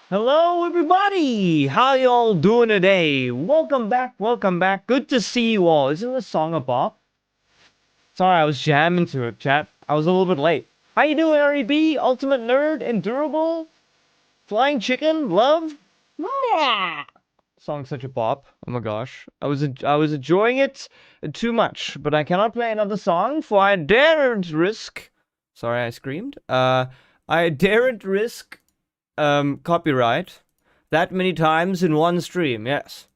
Hello, everybody! How y'all doing today? Welcome back, welcome back. Good to see you all. Isn't this song a bop? Sorry, I was jamming to it, chat. I was a little bit late. How you doing, REB? Ultimate Nerd? Endurable? Flying Chicken? Love? Mwah! Song's such a bop. Oh my gosh. I was enjoying it too much, but I cannot play another song, for I daren't risk... Sorry, I screamed. I daren't risk copyright that many times in one stream, yes.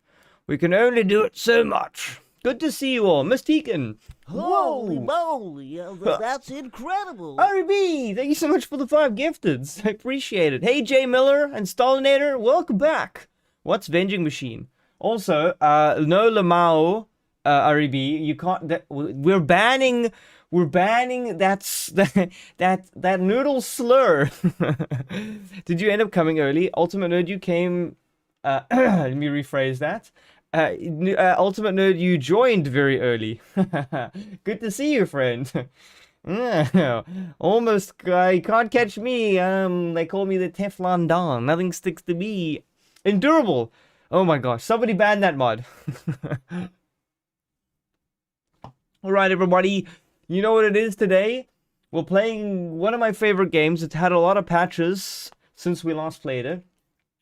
We can only do it so much. Good to see you all. Miss Teakin. Holy Hello. moly, that's incredible. RB, thank you so much for the 5 gifteds. I appreciate it. Hey, Jay Miller and Stalinator, welcome back. What's Venging Machine? Also, no Lamau, RB, you can't, we're banning that noodle slur. Did you end up coming early? Ultimate Nerd, you came. Let me rephrase that. Ultimate Nerd, you joined very early. Good to see you, friend. Almost, you can't catch me. They call me the Teflon Don. Nothing sticks to me. Endurable. Oh my gosh, somebody banned that mod. All right, everybody. You know what it is today? We're playing one of my favorite games. It's had a lot of patches since we last played it.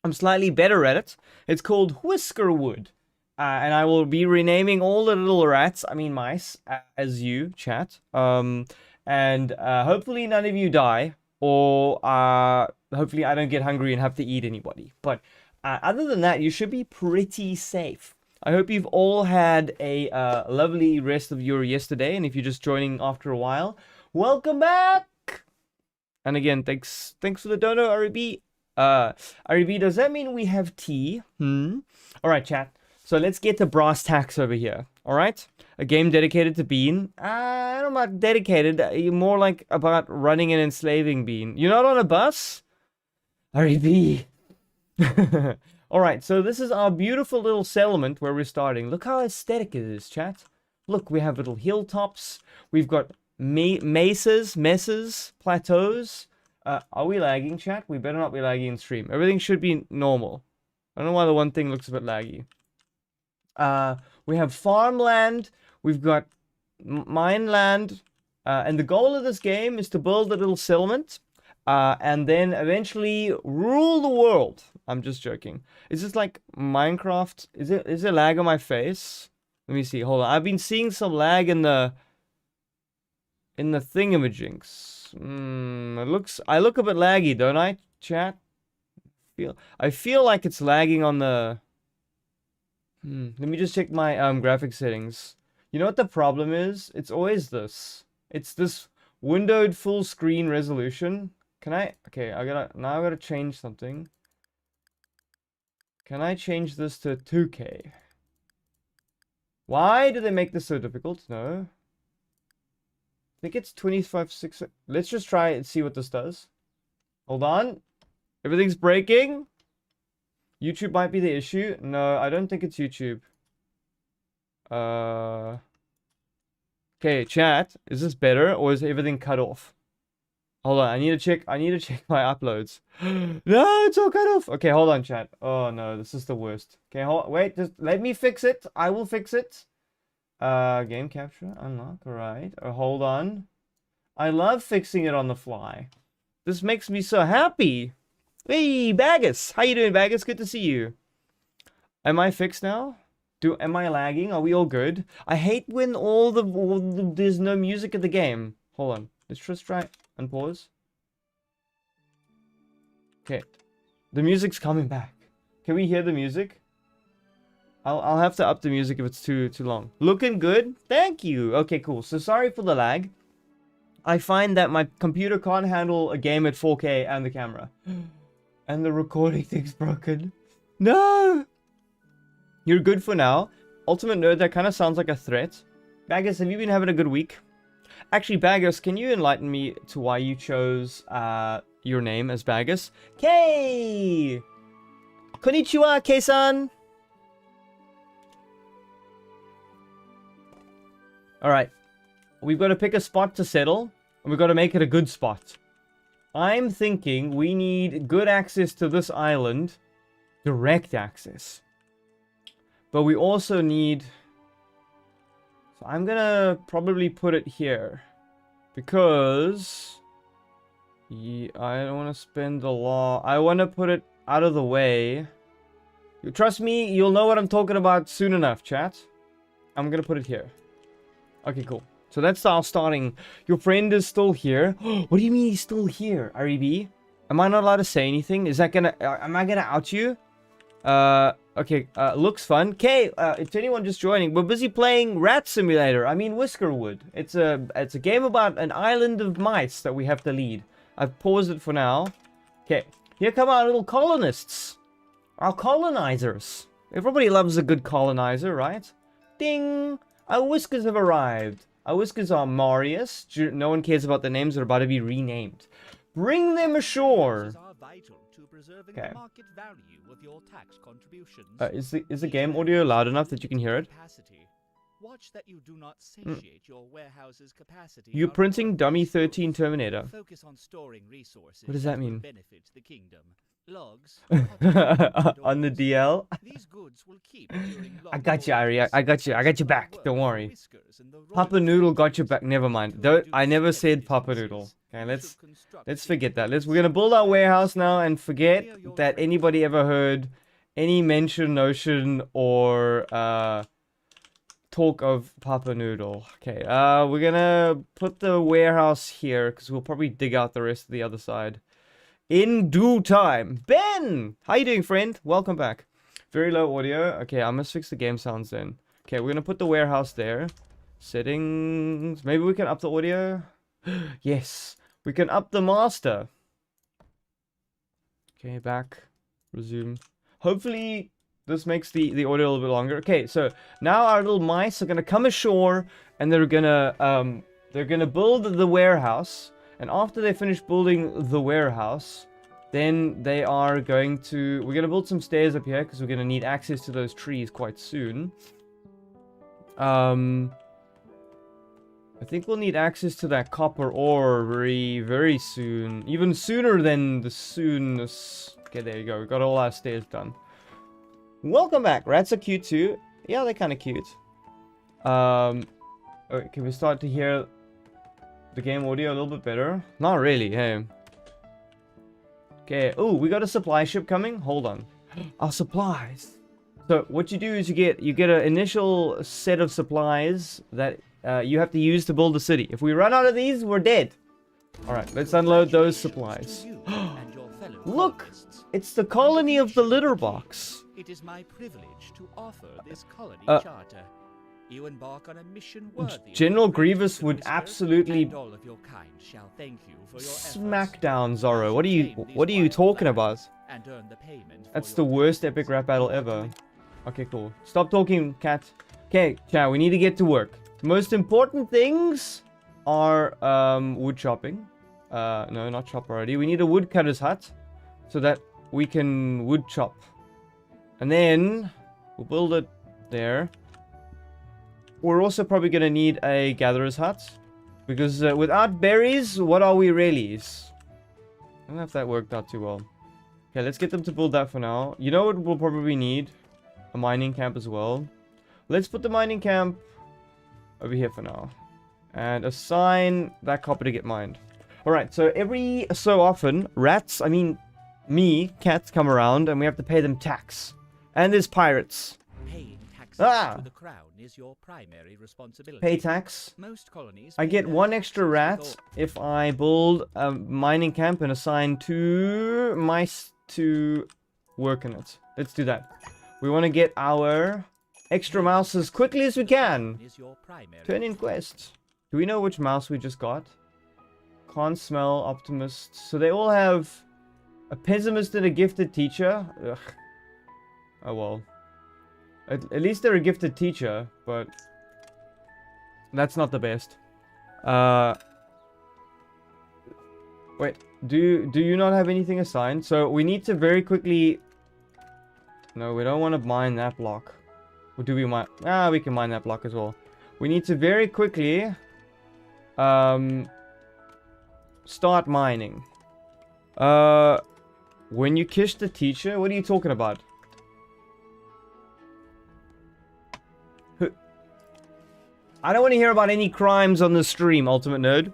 I'm slightly better at it. It's called Whiskerwood. And I will be renaming all the little rats, I mean mice, as you, chat. And hopefully none of you die. Or hopefully I don't get hungry and have to eat anybody. But other than that, you should be pretty safe. I hope you've all had a lovely rest of your yesterday, and if you're just joining after a while, welcome back! And again, thanks for the dono, REB. REB, does that mean we have tea? Alright, chat. So let's get to brass tacks over here, alright? A game dedicated to Bean. I don't know about dedicated, more like about running and enslaving Bean. You're not on a bus? REB. Alright, so this is our beautiful little settlement where we're starting. Look how aesthetic it is, chat. Look, we have little hilltops. We've got mesas, plateaus. Are we lagging, chat? We better not be lagging in stream. Everything should be normal. I don't know why the one thing looks a bit laggy. We have farmland. We've got mine land. And the goal of this game is to build a little settlement. And then eventually rule the world. I'm just joking. Is this like Minecraft? Is there lag on my face? Let me see. Hold on. I've been seeing some lag in the thingamajinks. I look a bit laggy, don't I, chat? I feel like it's lagging on the. Let me just check my graphic settings. You know what the problem is? It's always this. It's this windowed full screen resolution. Can I? Okay, I gotta change something. Can I change this to 2K? Why do they make this so difficult? No. I think it's 25.6. Let's just try it and see what this does. Hold on. Everything's breaking. YouTube might be the issue. No, I don't think it's YouTube. Okay, chat. Is this better or is everything cut off? Hold on, I need to check my uploads. No, it's all cut off. Okay, hold on, chat. Oh no, this is the worst. Okay, wait, just let me fix it. I will fix it. Game capture, unlock, alright. Hold on. I love fixing it on the fly. This makes me so happy. Hey, Bagus. How you doing, Bagus? Good to see you. Am I fixed now? Am I lagging? Are we all good? I hate when there's no music in the game. Hold on. Let's just try and pause. Okay. The music's coming back. Can we hear the music? I'll have to up the music if it's too long. Looking good? Thank you. Okay, cool. So sorry for the lag. I find that my computer can't handle a game at 4K and the camera. And the recording thing's broken. No! You're good for now. Ultimate Nerd, that kind of sounds like a threat. Baggers, have you been having a good week? Actually, Baggers, can you enlighten me to why you chose your name as Baggers? Kei! Konnichiwa, Kei-san! Alright. We've got to pick a spot to settle, and we've got to make it a good spot. I'm thinking we need good access to this island. Direct access. But we also need... So I'm gonna probably put it here. Because... Yeah, I don't want to spend the law. I want to put it out of the way. You trust me, you'll know what I'm talking about soon enough, chat. I'm gonna put it here. Okay, cool. So that's our starting. Your friend is still here. What do you mean he's still here, REB? Am I not allowed to say anything? Is that gonna... am I gonna out you? Okay, looks fun. Okay, if anyone just joining, we're busy playing Rat Simulator. I mean Whiskerwood. It's a game about an island of mice that we have to lead. I've paused it for now. Okay, here come our little colonists. Our colonizers. Everybody loves a good colonizer, right? Ding! Our whiskers have arrived. Our whiskers are Marius. No one cares about the names. They're about to be renamed. Bring them ashore. Okay. Is the game audio loud enough that you can hear it? Watch that you do not satiate your warehouse's capacity. You printing dummy 13 Terminator. Focus on storing resources. What does that mean? Benefit the kingdom. Logs On the DL. These goods will keep during I got you, Ari. I got you. I got you back. Don't worry. Papa Noodle got you back. Never mind. I never said Papa Noodle. Okay, let's forget that. We're gonna build our warehouse now and forget that anybody ever heard any mention, notion, or talk of Papa Noodle. Okay, we're gonna put the warehouse here because we'll probably dig out the rest of the other side in due time. Ben, how you doing, friend? Welcome back. Very low audio. Okay, I must fix the game sounds then. Okay, we're gonna put the warehouse there. Settings. Maybe we can up the audio. Yes, we can up the master. Okay, back. Resume. Hopefully this makes the audio a little bit longer. Okay, so now our little mice are gonna come ashore and they're gonna build the warehouse. And after they finish building the warehouse, then they are going to... We're gonna build some stairs up here because we're gonna need access to those trees quite soon. I think we'll need access to that copper ore very, very soon. Even sooner than the soonest. Okay, there you go. We got all our stairs done. Welcome back. Rats are cute too. Yeah, they're kind of cute. Okay, can we start to hear the game audio a little bit better? Not really, hey. Okay. Oh, we got a supply ship coming. Hold on. Our supplies. So what you do is you get an initial set of supplies that you have to use to build the city. If we run out of these, we're dead. All right, let's unload those supplies. Look, it's the colony of the litter box. It is my privilege to offer this colony charter. You embark on a mission worthy. General Grievous would absolutely and all of your kind shall thank you for your smack down Zorro. What are you talking about? And earn the payment for That's the worst epic rap battle ever. Okay, cool. Stop talking, cat. Okay, ciao. We need to get to work. Most important things are wood chopping. No, not chop already. We need a woodcutter's hut so that we can wood chop. And then we'll build it there. We're also probably going to need a gatherer's hut. Because without berries, what are we really? I don't know if that worked out too well. Okay, let's get them to build that for now. You know what we'll probably need? A mining camp as well. Let's put the mining camp over here for now. And assign that copper to get mined. Alright, so every so often, rats, I mean, cats come around and we have to pay them tax. And there's pirates. Paying taxes to the crown is your primary responsibility. Pay tax. Most colonies I get one extra rat if I build a mining camp and assign 2 mice to work in it. Let's do that. We want to get our extra mouse as quickly as we can. Turn in quest. Do we know which mouse we just got? Can't smell, optimist. So they all have a pessimist and a gifted teacher. Ugh. Oh well. At least they're a gifted teacher, but that's not the best. Wait, do you not have anything assigned? So we need to very quickly... No, we don't want to mine that block. Or do we mine... Ah, we can mine that block as well. We need to very quickly... start mining. When you kissed the teacher? What are you talking about? I don't want to hear about any crimes on the stream, Ultimate Nerd.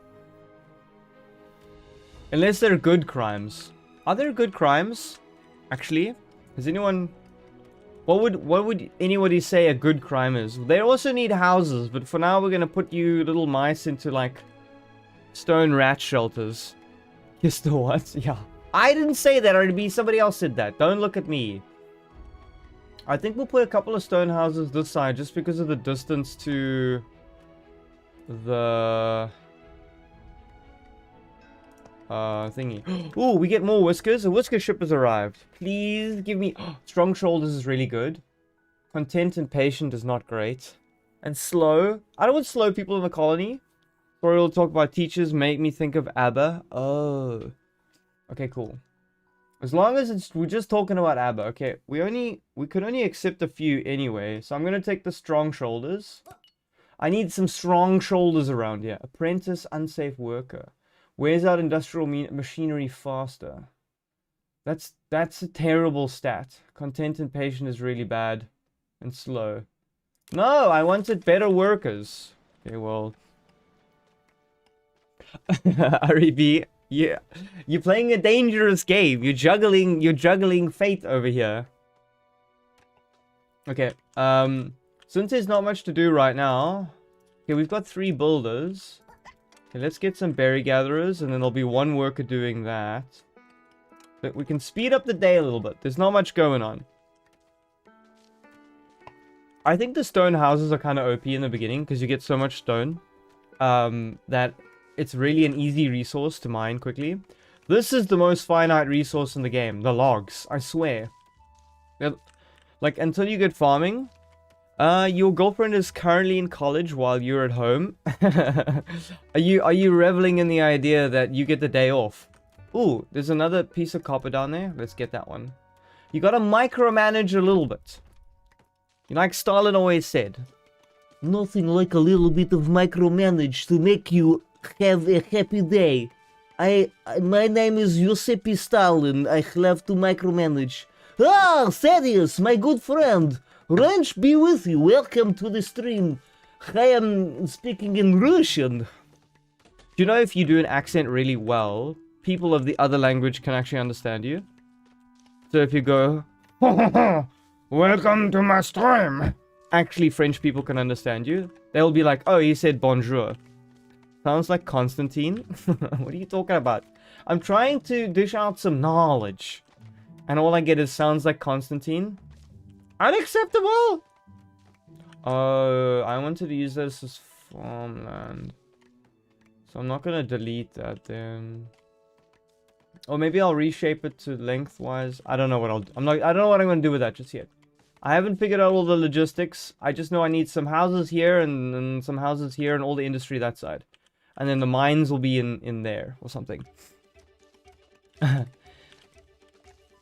Unless they're good crimes. Are there good crimes? Actually? Has anyone... What would anybody say a good crime is? They also need houses, but for now we're gonna put you little mice into, like, stone rat shelters. Kiss the what? Yeah. I didn't say that, RB. Somebody else said that. Don't look at me. I think we'll put a couple of stone houses this side just because of the distance to the thingy. Ooh, we get more whiskers. A whisker ship has arrived. Please give me... Strong shoulders is really good. Content and patient is not great. And slow. I don't want slow people in the colony. Sorry, we'll talk about teachers. Make me think of ABBA. Oh. Okay, cool. As long as we're just talking about ABBA. Okay, we could only accept a few anyway. So I'm going to take the strong shoulders. I need some strong shoulders around here. Apprentice, unsafe worker. Wears out industrial machinery faster. That's a terrible stat. Content and patient is really bad. And slow. No, I wanted better workers. Okay, well. REB, yeah. You're playing a dangerous game. You're juggling fate over here. Okay, since there's not much to do right now. Okay, we've got 3 builders. Okay, let's get some berry gatherers, and then there'll be 1 worker doing that. But we can speed up the day a little bit. There's not much going on. I think the stone houses are kind of OP in the beginning, because you get so much stone. That it's really an easy resource to mine quickly. This is the most finite resource in the game. The logs, I swear. Like, until you get farming... your girlfriend is currently in college while you're at home. Are you reveling in the idea that you get the day off? Ooh, there's another piece of copper down there. Let's get that one. You gotta micromanage a little bit. Like Stalin always said. Nothing like a little bit of micromanage to make you have a happy day. My name is Josip Stalin. I love to micromanage. Ah, Thaddeus, my good friend. Ranch be with you. Welcome to the stream. I am speaking in Russian. Do you know if you do an accent really well, people of the other language can actually understand you? So if you go, welcome to my stream. Actually, French people can understand you. They'll be like, oh, he said bonjour. Sounds like Constantine. What are you talking about? I'm trying to dish out some knowledge. And all I get is sounds like Constantine. Unacceptable! Oh, I wanted to use this as farmland. So I'm not gonna delete that then. Or maybe I'll reshape it to lengthwise. I don't know what I don't know what I'm gonna do with that just yet. I haven't figured out all the logistics. I just know I need some houses here and some houses here and all the industry that side. And then the mines will be in there or something.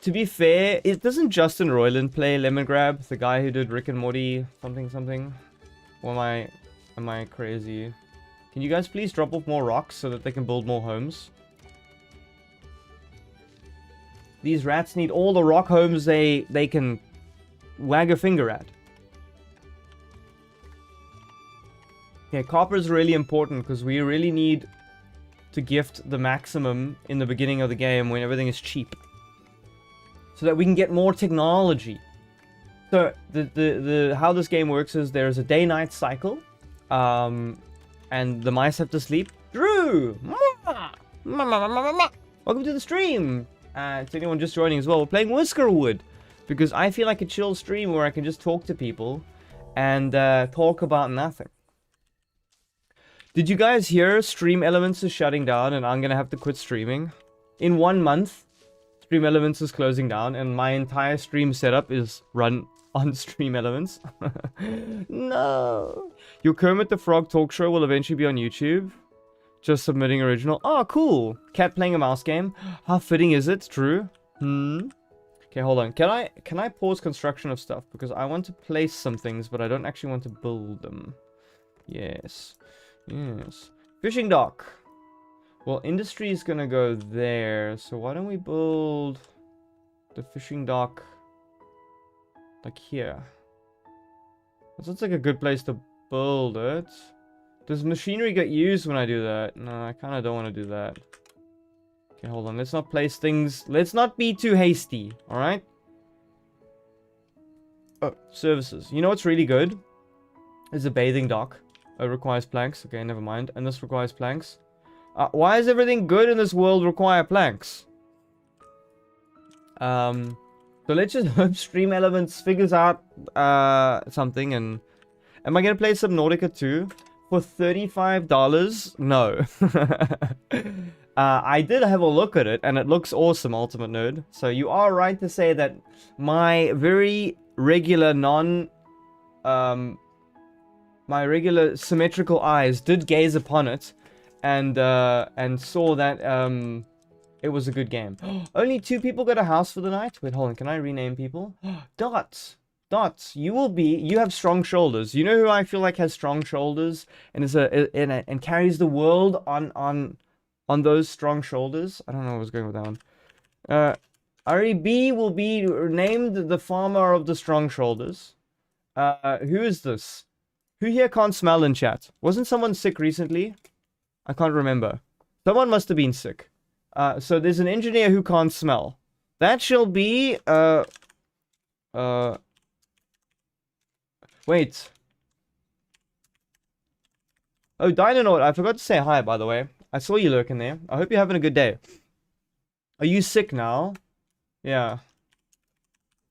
To be fair, doesn't Justin Roiland play Lemongrab? The guy who did Rick and Morty something? Or am I crazy? Can you guys please drop off more rocks so that they can build more homes? These rats need all the rock homes they can wag a finger at. Okay, copper is really important because we really need to gift the maximum in the beginning of the game when everything is cheap. So that we can get more technology. So the how this game works is there's a day-night cycle, and the mice have to sleep. Drew, welcome to the stream. To anyone just joining as well, we're playing Whiskerwood because I feel like a chill stream where I can just talk to people and talk about nothing. Did you guys hear Stream Elements is shutting down and I'm gonna have to quit streaming in 1 month? Stream Elements is closing down and my entire stream setup is run on Stream Elements. No. Your Kermit the Frog talk show will eventually be on YouTube. Just submitting original. Oh, cool. Cat playing a mouse game. How fitting is it, Drew? Okay, hold on. Can I pause construction of stuff? Because I want to place some things, but I don't actually want to build them. Yes. Yes. Fishing dock. Well, industry is gonna go there. So why don't we build the fishing dock like here? That sounds like a good place to build it. Does machinery get used when I do that? No, I kind of don't want to do that. Okay, hold on. Let's not place things. Let's not be too hasty. All right. Oh, services. You know what's really good? Is a bathing dock. It requires planks. Okay, never mind. And this requires planks. Why is everything good in this world require planks? So let's just hope Stream Elements figures out something. And am I gonna play Subnautica 2 for $35? No. I did have a look at it, and it looks awesome, Ultimate Nerd. So you are right to say that my very regular my regular symmetrical eyes did gaze upon it, and saw that it was a good game. Only 2 people got a house for the night. Wait, hold on. Can I rename people? Dots. Dots. You have strong shoulders. You know who I feel like has strong shoulders and and carries the world on those strong shoulders? I don't know what's going with that one. REB will be named the farmer of the strong shoulders. Who is this? Who here can't smell in chat? Wasn't someone sick recently? I can't remember. Someone must have been sick. So there's an engineer who can't smell. That shall be, wait. Oh, Dynanaut, I forgot to say hi, by the way. I saw you lurking there. I hope you're having a good day. Are you sick now? Yeah.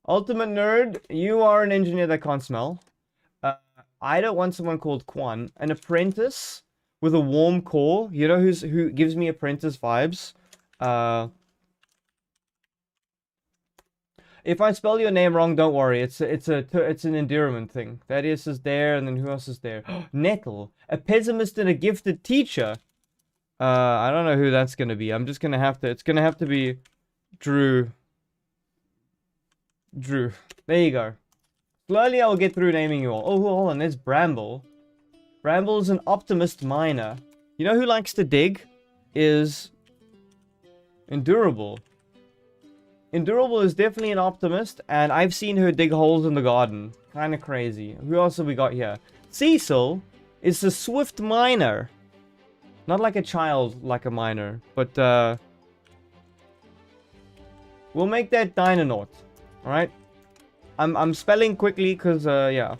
Ultimate Nerd, you are an engineer that can't smell. I don't want someone called Quan. An apprentice with a warm core. You know who gives me apprentice vibes? If I spell your name wrong, don't worry. It's an endearment thing. Thaddeus is there, and then who else is there? Nettle, a pessimist and a gifted teacher. I don't know who that's gonna be. I'm just gonna have to. It's gonna have to be Drew. Drew. There you go. Slowly I'll get through naming you all. Oh, hold on. There's Bramble. Bramble is an optimist miner. You know who likes to dig? Is Endurable. Endurable is definitely an optimist, and I've seen her dig holes in the garden. Kind of crazy. Who else have we got here? Cecil is a swift miner. Not like a child, like a miner, but we'll make that Dynanaut. Alright? I'm spelling quickly because, yeah.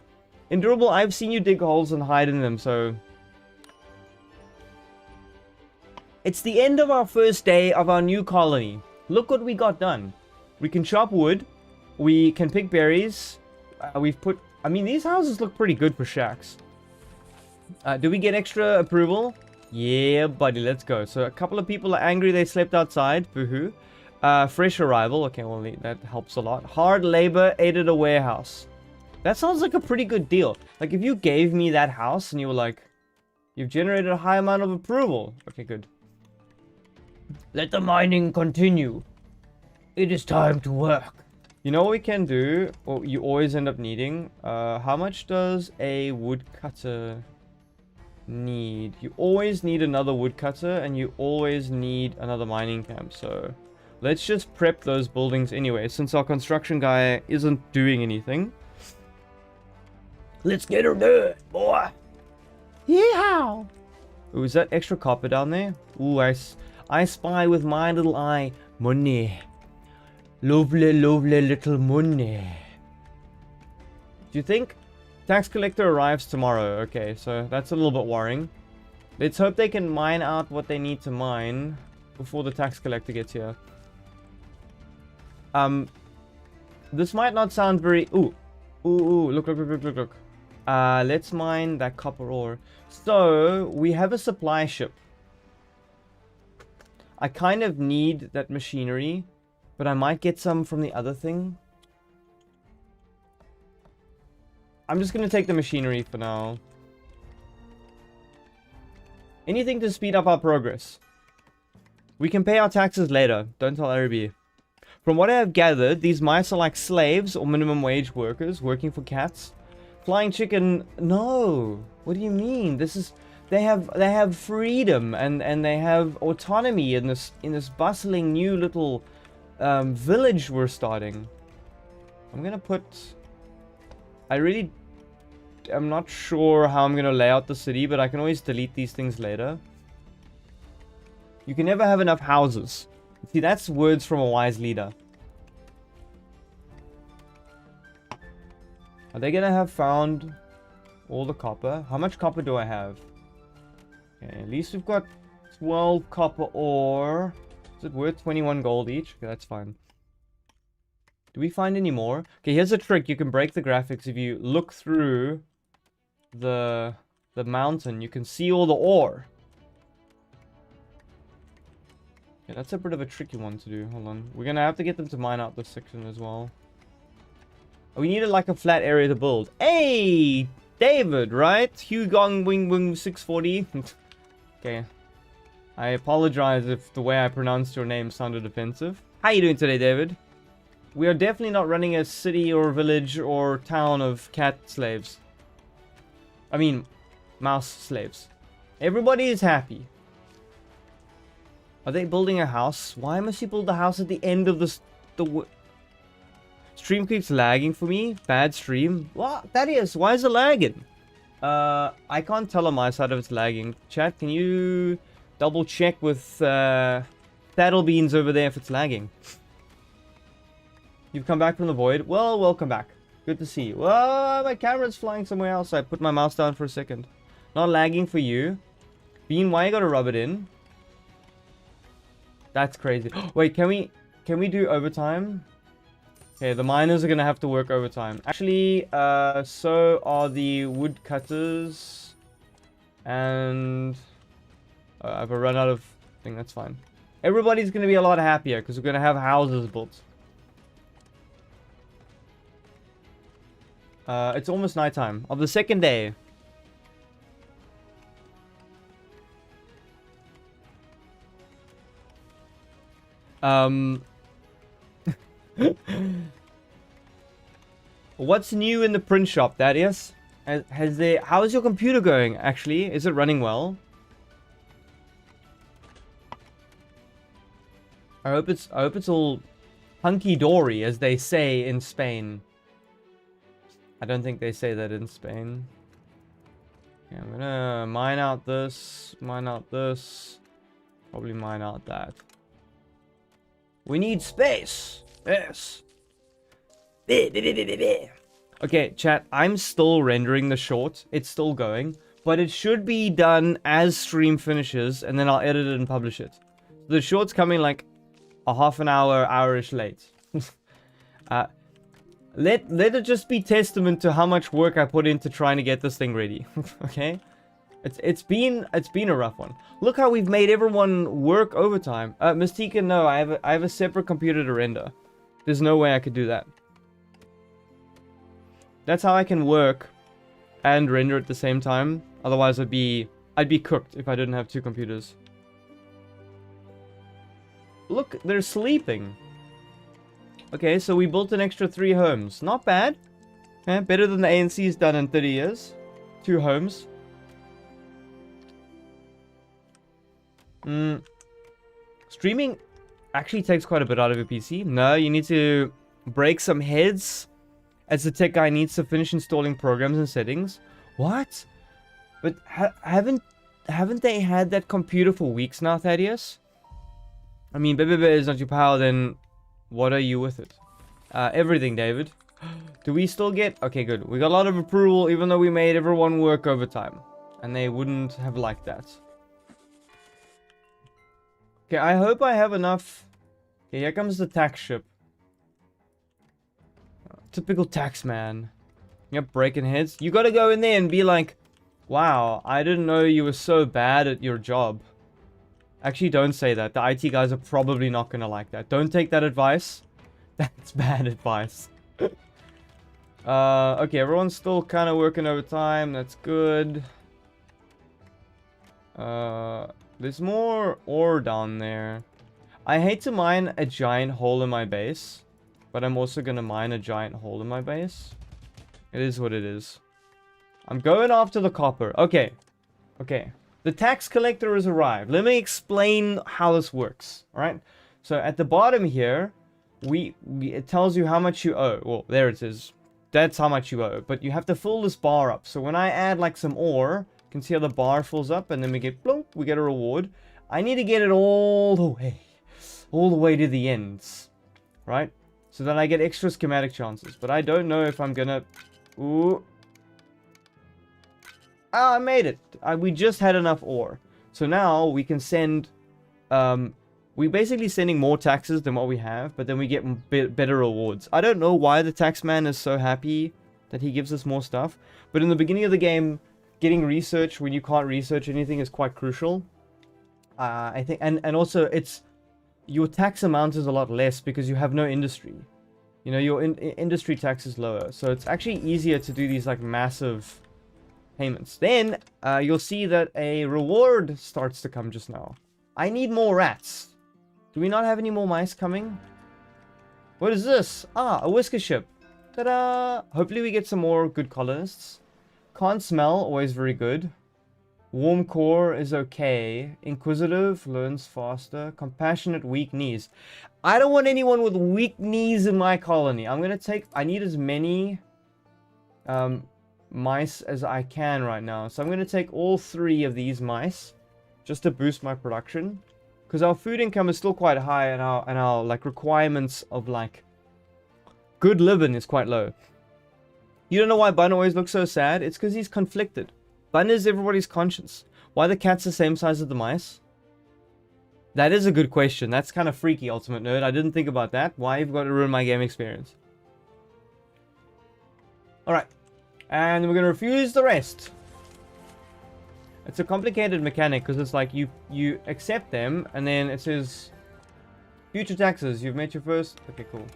Endurable, I've seen you dig holes and hide in them, so... It's the end of our first day of our new colony. Look what we got done. We can chop wood. We can pick berries. We've put... I mean, these houses look pretty good for shacks. Do we get extra approval? Yeah, buddy, let's go. So a couple of people are angry they slept outside. Boo-hoo. Fresh arrival. Okay, well, that helps a lot. Hard labor aided a warehouse. That sounds like a pretty good deal. Like, if you gave me that house and you were like, you've generated a high amount of approval. Okay, good. Let the mining continue. It is time to work. You know what we can do? Or you always end up needing? How much does a woodcutter need? You always need another woodcutter, and you always need another mining camp. So let's just prep those buildings anyway, since our construction guy isn't doing anything. Let's get her done, boy. Yeehaw! Ooh, is that extra copper down there? Ooh, I spy with my little eye. Money. Lovely, lovely little money. Do you think tax collector arrives tomorrow? Okay, so that's a little bit worrying. Let's hope they can mine out what they need to mine before the tax collector gets here. This might not sound very... Ooh. Ooh, look. Let's mine that copper ore. So, we have a supply ship. I kind of need that machinery, but I might get some from the other thing. I'm just going to take the machinery for now. Anything to speed up our progress. We can pay our taxes later. Don't tell RB. From what I have gathered, these mice are like slaves or minimum wage workers working for cats. Flying chicken... No! What do you mean? they have freedom and they have autonomy in this bustling new little village we're starting. I'm gonna put. I'm not sure how I'm gonna lay out the city, but I can always delete these things later. You can never have enough houses. See, that's words from a wise leader. Are they gonna have found all the copper? How much copper do I have? Okay, at least we've got 12 copper ore. Is it worth 21 gold each? Okay, that's fine. Do we find any more? Okay, here's a trick. You can break the graphics. If you look through the mountain, you can see all the ore. Yeah, that's a bit of a tricky one to do. Hold on. We're gonna have to get them to mine out this section as well. We needed like a flat area to build. Hey! David, right? Hugh Gong Wing Wing 640. Okay. I apologize if the way I pronounced your name sounded offensive. How you doing today, David? We are definitely not running a city or village or town of cat slaves. I mean, mouse slaves. Everybody is happy. Are they building a house? Why must you build a house at the end of the stream keeps lagging for me? Bad stream. What? Thaddeus, why is it lagging? I can't tell on my side if it's lagging. Chat, can you double check with Saddlebeans over there if it's lagging? You've come back from the void. Well, welcome back. Good to see you. Well, my camera's flying somewhere else. I put my mouse down for a second. Not lagging for you. Bean, why you gotta rub it in? That's crazy. Wait, can we do overtime? Okay, the miners are gonna have to work overtime. Actually, so are the woodcutters. And I've run out of thing. That's fine. Everybody's gonna be a lot happier because we're gonna have houses built. It's almost nighttime of the second day. What's new in the print shop, Thaddeus? How is your computer going, actually? Is it running well? I hope it's all hunky-dory, as they say in Spain. I don't think they say that in Spain. Okay, I'm gonna mine out this, probably mine out that. We need space. Yes. Okay, chat, I'm still rendering the short. It's still going, but it should be done as stream finishes, and then I'll edit it and publish it. The short's coming like a half an hour, hour-ish late. Let it just be testament to how much work I put into trying to get this thing ready. Okay? It's been a rough one. Look how we've made everyone work overtime. Mystica, no, I have a separate computer to render. There's no way I could do that. That's how I can work and render at the same time. Otherwise I'd be cooked if I didn't have two computers. Look, they're sleeping. Okay, so we built an extra 3 homes. Not bad. Yeah, better than the ANC's done in 30 years. 2 homes. Streaming actually takes quite a bit out of your PC. No, you need to break some heads as the tech guy needs to finish installing programs and settings. What? But haven't they had that computer for weeks now, Thaddeus? I mean, baby is not your power, then what are you with it? Everything, David. Do we still get... Okay, good. We got a lot of approval, even though we made everyone work overtime. And they wouldn't have liked that. Okay, I hope I have enough... Okay, here comes the tax ship. Typical tax man. Yep, breaking heads. You gotta go in there and be like, wow, I didn't know you were so bad at your job. Actually, don't say that. The IT guys are probably not gonna like that. Don't take that advice. That's bad advice. Okay, everyone's still kind of working overtime. That's good. There's more ore down there. I hate to mine a giant hole in my base, but I'm also gonna mine a giant hole in my base. It is what it is. I'm going after the copper. Okay. Okay. The tax collector has arrived. Let me explain how this works. All right. So at the bottom here, it tells you how much you owe. Well, there it is. That's how much you owe. But you have to fill this bar up. So when I add like some ore, you can see how the bar fills up, and then we get bloop, we get a reward. I need to get it all the way to the ends, right? So that I get extra schematic chances. But I don't know if I'm gonna. Ooh. Ah, I made it. We just had enough ore. So now we can send... we're basically sending more taxes than what we have, but then we get better rewards. I don't know why the taxman is so happy that he gives us more stuff. But in the beginning of the game, getting research when you can't research anything is quite crucial. I think... And also, it's... Your tax amount is a lot less because you have no industry. You know, your industry tax is lower. So it's actually easier to do these, like, massive... payments. Then you'll see that a reward starts to come just now. I need more rats. Do we not have any more mice coming? What is this? Ah, a whisker ship. Ta-da! Hopefully we get some more good colonists. Can't smell, always very good. Warm core is okay. Inquisitive, learns faster. Compassionate, weak knees. I don't want anyone with weak knees in my colony. I'm gonna take... I need as many... mice as I can right now. So I'm going to take all 3 of these mice just to boost my production, because our food income is still quite high, and our like requirements of like good living is quite low. You don't know why Bun always looks so sad? It's because he's conflicted. Bun is everybody's conscience. Why the cat's the same size as the mice? That is a good question. That's kind of freaky, Ultimate Nerd. I didn't think about that. Why you've got to ruin my game experience? Alright. And we're going to refuse the rest. It's a complicated mechanic because it's like you accept them and then it says future taxes. You've met your first... Okay, cool.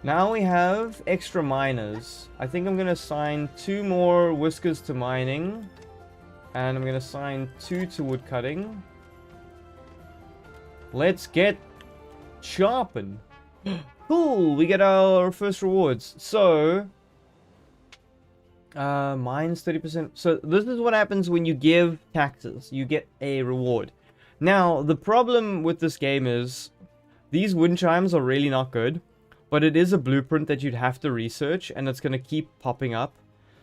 Now we have extra miners. I think I'm going to assign 2 more whiskers to mining. And I'm going to assign 2 to wood cutting. Let's get sharpened. Cool, we get our first rewards. So... mines 30%. So this is what happens when you give taxes. You get a reward. Now, the problem with this game is these wind chimes are really not good, but it is a blueprint that you'd have to research, and it's going to keep popping up.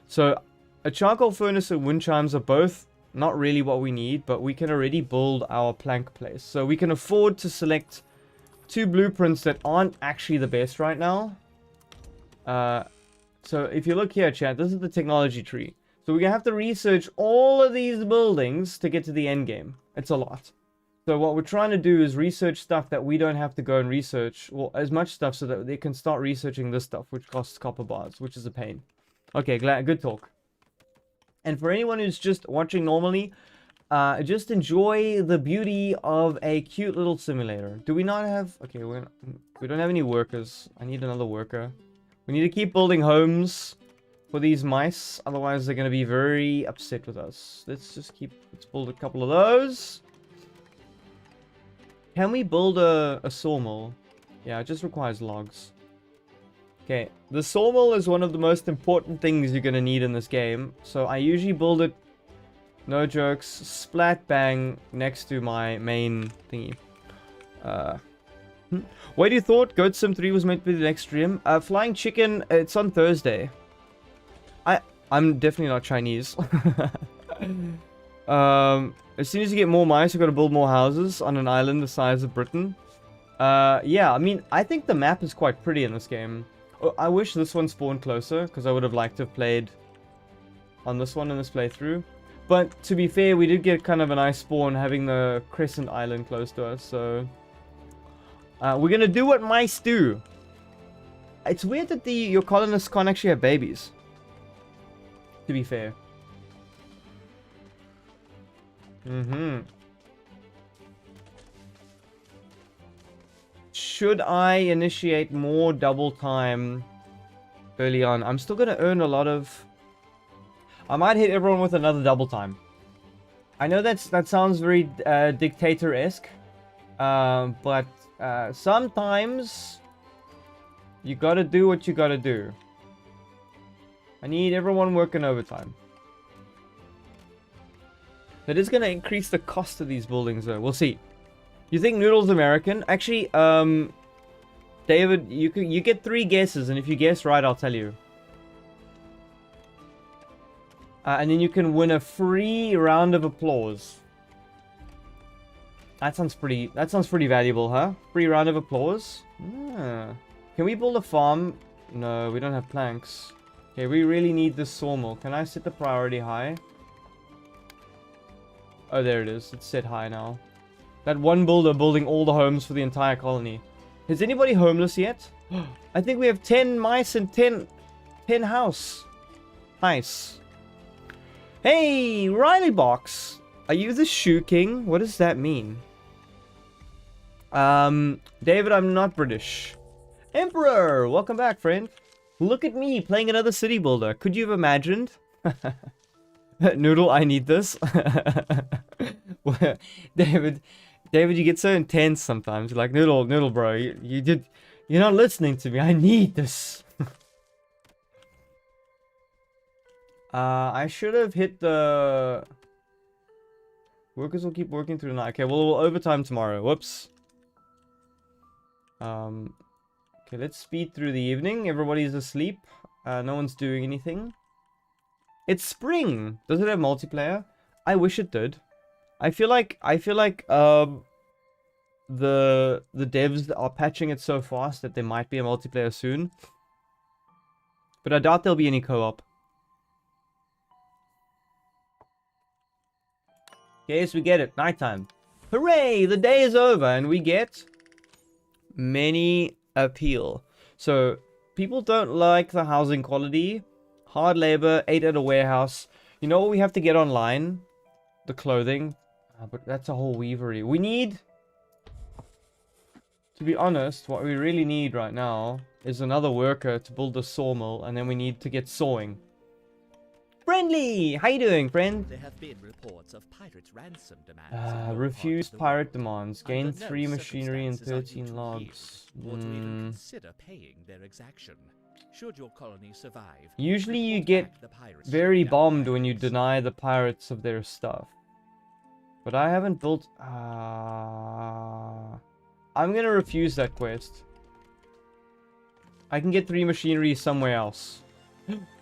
So a charcoal furnace and wind chimes are both not really what we need, but we can already build our plank place. So we can afford to select 2 blueprints that aren't actually the best right now. So if you look here, chat, this is the technology tree. So we're going to have to research all of these buildings to get to the end game. It's a lot. So what we're trying to do is research stuff that we don't have to go and research. Well, as much stuff so that they can start researching this stuff, which costs copper bars, which is a pain. Okay, good talk. And for anyone who's just watching normally, just enjoy the beauty of a cute little simulator. Do we not have... Okay, we don't have any workers. I need another worker. We need to keep building homes for these mice, otherwise they're going to be very upset with us. Let's build a couple of those. Can we build a sawmill? Yeah, it just requires logs. Okay, the sawmill is one of the most important things you're going to need in this game. So I usually build it, no jokes, splat bang next to my main thingy. What do you thought Goat Sim 3 was meant to be the next stream? Flying Chicken, it's on Thursday. I'm definitely not Chinese. As soon as you get more mice, you've got to build more houses on an island the size of Britain. Yeah, I mean, I think the map is quite pretty in this game. I wish this one spawned closer, because I would have liked to have played on this one in this playthrough. But to be fair, we did get kind of a nice spawn having the Crescent Island close to us, so... we're gonna do what mice do. It's weird that your colonists can't actually have babies. To be fair. Should I initiate more double time early on? I'm still gonna earn a lot of... I might hit everyone with another double time. I know that sounds very dictator-esque. But sometimes you gotta do what you gotta do. I need everyone working overtime. That is going to increase the cost of these buildings, though. We'll see. You think Noodle's American? Actually, David, you get 3 guesses, and if you guess right, I'll tell you. And then you can win a free round of applause. That sounds pretty valuable, huh? Free round of applause. Ah. Can we build a farm? No, we don't have planks. Okay, we really need this sawmill. Can I set the priority high? Oh, there it is. It's set high now. That one builder building all the homes for the entire colony. Is anybody homeless yet? I think we have 10 mice and 10 house. Nice. Hey, Riley Box. Are you the Shoe King? What does that mean? David, I'm not British. Emperor, welcome back, friend. Look at me playing another city builder. Could you have imagined? Noodle, I need this. David, you get so intense sometimes. You're like, Noodle, bro, you're not listening to me. I need this. I should have hit the... Workers will keep working through the night. Okay, well, we'll overtime tomorrow. Whoops. Okay, let's speed through the evening. Everybody's asleep. No one's doing anything. It's spring. Does it have multiplayer? I wish it did. I feel like the devs are patching it so fast that there might be a multiplayer soon. But I doubt there'll be any co-op. Yes, we get it. Nighttime. Hooray! The day is over and we get many appeal. So, people don't like the housing quality. Hard labor, 8 at a warehouse. You know what we have to get online? The clothing. But that's a whole weavery. We need... To be honest, what we really need right now is another worker to build a sawmill. And then we need to get sawing. Friendly! How you doing, friend? There have been reports of pirates' ransom demands. Refuse pirate demands. Gain 3 machinery and 13 logs. Or to even consider paying their exaction. Should your colony survive, usually you get very bombed when you deny the pirates of their stuff. But I haven't built... I'm gonna refuse that quest. I can get 3 machinery somewhere else.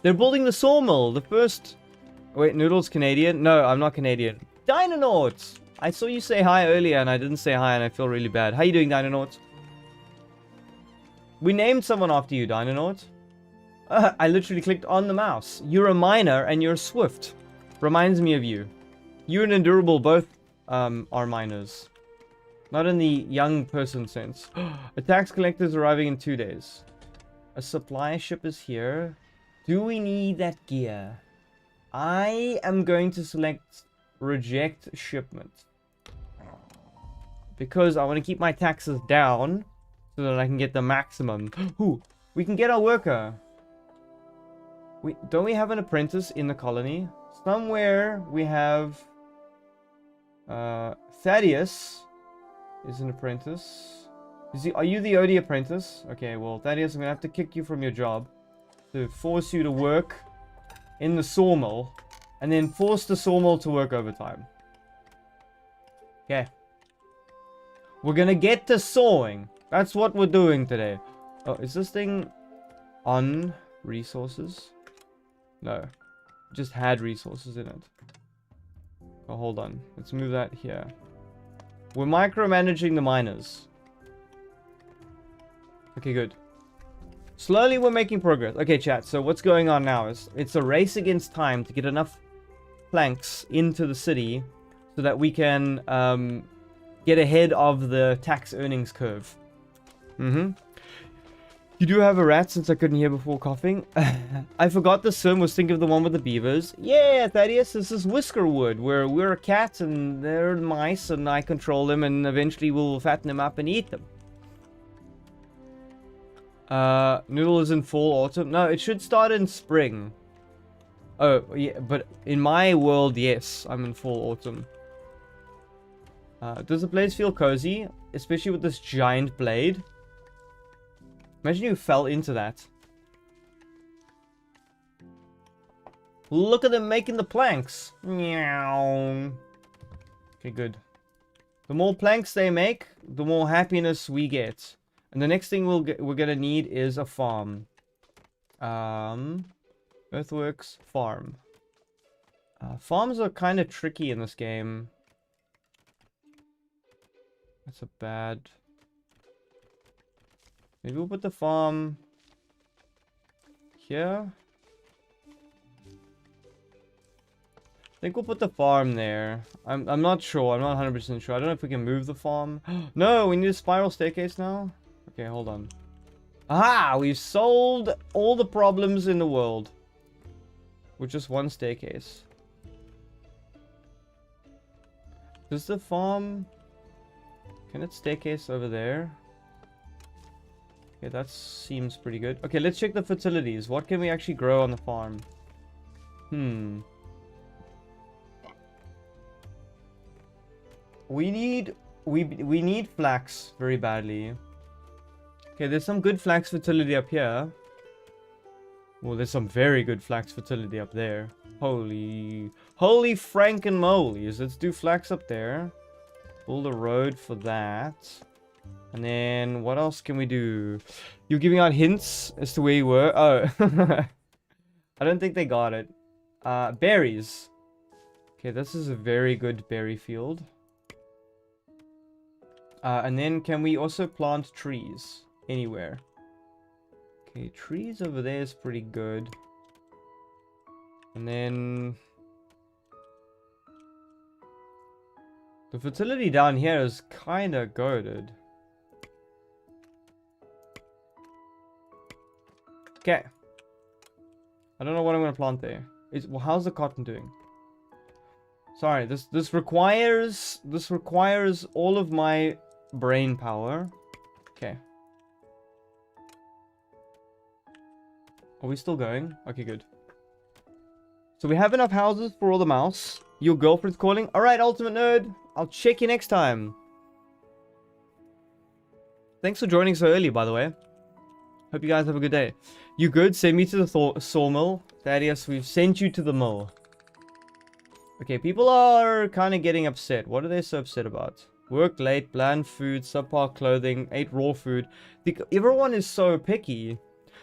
They're building the sawmill. The first... Wait, Noodle's Canadian? No, I'm not Canadian. Dinonaut! I saw you say hi earlier and I didn't say hi and I feel really bad. How you doing, Dinonaut? We named someone after you, Dinonaut. I literally clicked on the mouse. You're a miner and you're swift. Reminds me of you. You and Endurable both are miners. Not in the young person sense. A tax collector is arriving in 2 days. A supply ship is here. Do we need that gear? I am going to select reject shipment. Because I want to keep my taxes down so that I can get the maximum. Ooh, we can get our worker. Don't we have an apprentice in the colony? Somewhere we have... Thaddeus is an apprentice. Are you the OD apprentice? Okay, well, Thaddeus, I'm going to have to kick you from your job. To force you to work in the sawmill. And then force the sawmill to work overtime. Okay. We're gonna get to sawing. That's what we're doing today. Oh, is this thing on resources? No. It just had resources in it. Oh, hold on. Let's move that here. We're micromanaging the miners. Okay, good. Slowly we're making progress. Okay, chat. So what's going on now is it's a race against time to get enough planks into the city so that we can get ahead of the tax earnings curve. You do have a rat since I couldn't hear before coughing. I forgot the sim was thinking of the one with the beavers. Yeah, Thaddeus, this is Whiskerwood, where we're a cat and they're mice and I control them and eventually we'll fatten them up and eat them. Noodle is in fall, autumn. No, it should start in spring. Oh, yeah, but in my world, yes, I'm in fall, autumn. Does the place feel cozy? Especially with this giant blade? Imagine you fell into that. Look at them making the planks. Meow. Okay, good. The more planks they make, the more happiness we get. And the next thing we're gonna need is a farm. Earthworks farm. Farms are kind of tricky in this game. That's a bad... Maybe we'll put the farm here. I think we'll put the farm there. I'm not sure. I'm not 100% sure. I don't know if we can move the farm. No, we need a spiral staircase now. Okay, hold on. Aha! We've solved all the problems in the world with just one staircase. Does the farm... Can it staircase over there? Okay, that seems pretty good. Okay, let's check the fertilities. What can we actually grow on the farm? We need flax very badly. Okay, there's some good flax fertility up here. Well, there's some very good flax fertility up there. Holy frankenmolies. Let's do flax up there. Build a road for that. And then what else can we do? You're giving out hints as to where you were. Oh. I don't think they got it. Berries. Okay, this is a very good berry field. And then can we also plant trees anywhere? Okay, trees over there is pretty good. And then the fertility down here is kind of goated. Okay. I don't know what I'm gonna plant there. Well, how's the cotton doing? Sorry, this requires all of my brain power. Okay. Are we still going? Okay, good. So we have enough houses for all the mouse. Your girlfriend's calling. Alright, Ultimate Nerd. I'll check you next time. Thanks for joining so early, by the way. Hope you guys have a good day. You good? Send me to the sawmill. Thaddeus, we've sent you to the mill. Okay, people are kind of getting upset. What are they so upset about? Worked late, bland food, subpar clothing, ate raw food. Everyone is so picky.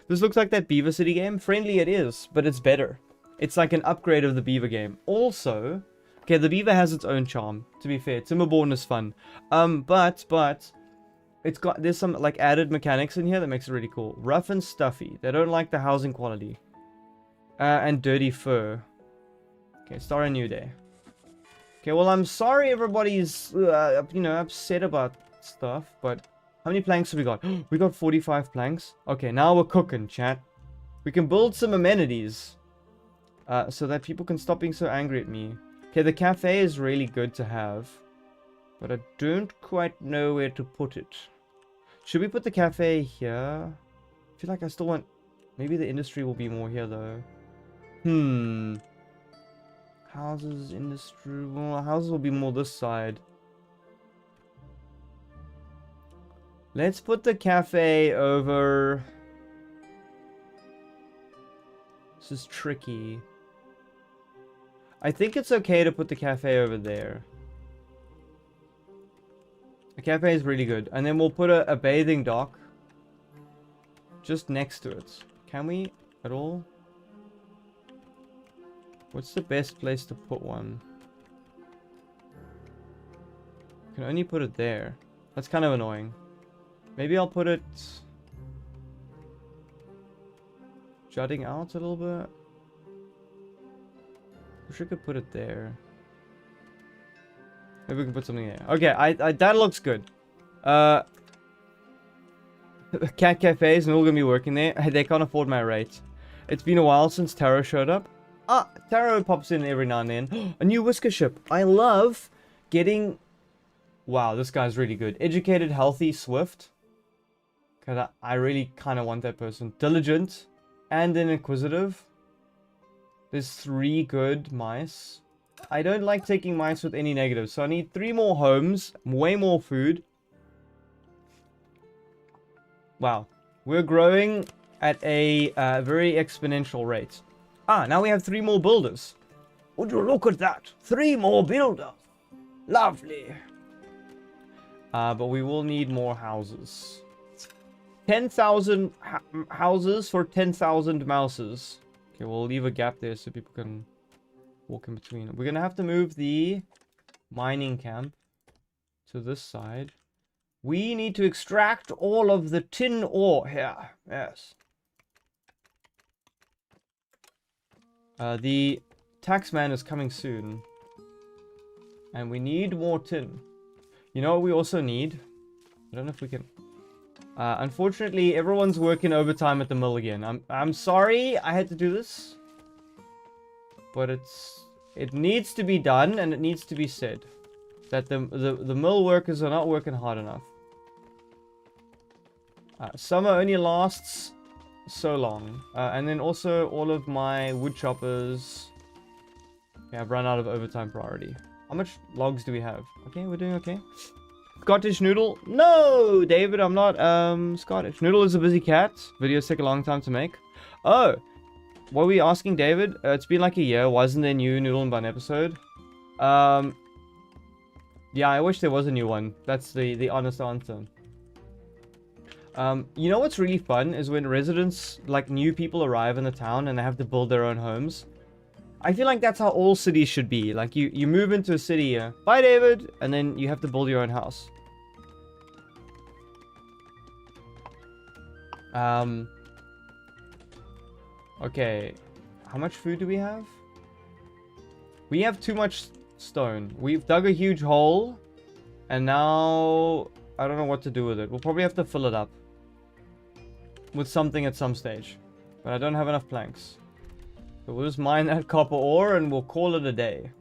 This looks like that Beaver City game. Friendly it is, but it's better. It's like an upgrade of the Beaver game. Also, okay, the Beaver has its own charm, to be fair. Timberborn is fun. But there's some like added mechanics in here that makes it really cool. Rough and stuffy. They don't like the housing quality. And dirty fur. Okay, start a new day. Okay, well, I'm sorry everybody's, upset about stuff, but how many planks have we got? We got 45 planks. Okay, now we're cooking, chat. We can build some amenities, so that people can stop being so angry at me. Okay, the cafe is really good to have, but I don't quite know where to put it. Should we put the cafe here? I feel like I still want... Maybe the industry will be more here, though. Houses, industry... Well, houses will be more this side. Let's put the cafe over... This is tricky. I think it's okay to put the cafe over there. The cafe is really good. And then we'll put a bathing dock just next to it. Can we at all? What's the best place to put one? Can only put it there. That's kind of annoying. Maybe I'll put it jutting out a little bit. Wish I could put it there. Maybe we can put something there. Okay, that looks good. Cat cafes and all gonna be working there. They can't afford my rate. It's been a while since Taro showed up. Ah, Taro pops in every now and then. A new whisker ship. I love getting... Wow, this guy's really good. Educated, healthy, swift. Because I really kind of want that person. Diligent and then inquisitive. There's 3 good mice. I don't like taking mice with any negatives. So I need 3 more homes. Way more food. Wow. We're growing at a very exponential rate. Ah, now we have 3 more builders. Would you look at that? 3 more builders. Lovely. But we will need more houses. 10,000 houses for 10,000 mouses. Okay, we'll leave a gap there so people can walk in between. We're gonna have to move the mining camp to this side. We need to extract all of the tin ore here. Yes. The taxman is coming soon. And we need more tin. You know what we also need? I don't know if we can... unfortunately, everyone's working overtime at the mill again. I'm sorry I had to do this. But it needs to be done, and it needs to be said. That the mill workers are not working hard enough. Summer only lasts so long. And then also all of my wood choppers... Yeah, I've run out of overtime priority. How much logs do we have? Okay, we're doing okay. Scottish Noodle? No, David, I'm not Scottish. Noodle is a busy cat. Videos take a long time to make. Oh, what were we asking, David? It's been like a year. Wasn't there a new Noodle and Bun episode? Yeah, I wish there was a new one. That's the honest answer. You know what's really fun is when residents, like new people arrive in the town and they have to build their own homes. I feel like that's how all cities should be. Like, you move into a city, bye, David, and then you have to build your own house. Okay. How much food do we have? We have too much stone. We've dug a huge hole, and now I don't know what to do with it. We'll probably have to fill it up with something at some stage. But I don't have enough planks. So we'll just mine that copper ore and we'll call it a day.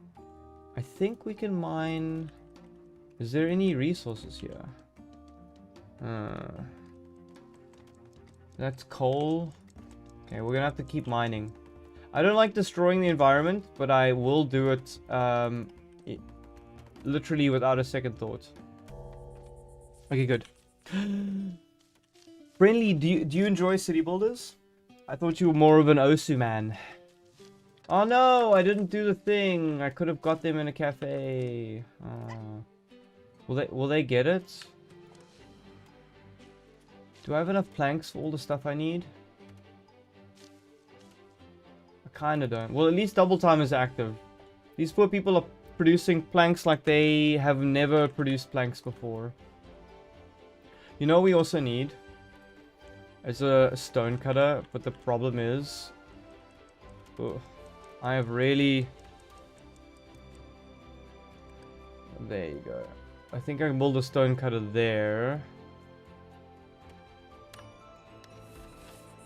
I think we can mine... Is there any resources here? That's coal. Okay, we're gonna have to keep mining. I don't like destroying the environment, but I will do it, literally without a second thought. Okay, good. Friendly, do you enjoy city builders? I thought you were more of an Osu man. Oh no, I didn't do the thing. I could have got them in a cafe. Will they get it? Do I have enough planks for all the stuff I need? I kinda don't. Well, at least double time is active. These poor people are producing planks like they have never produced planks before. You know what we also need? It's a stone cutter, but the problem is... Ugh. I have really... There you go. I think I can build a stone cutter there.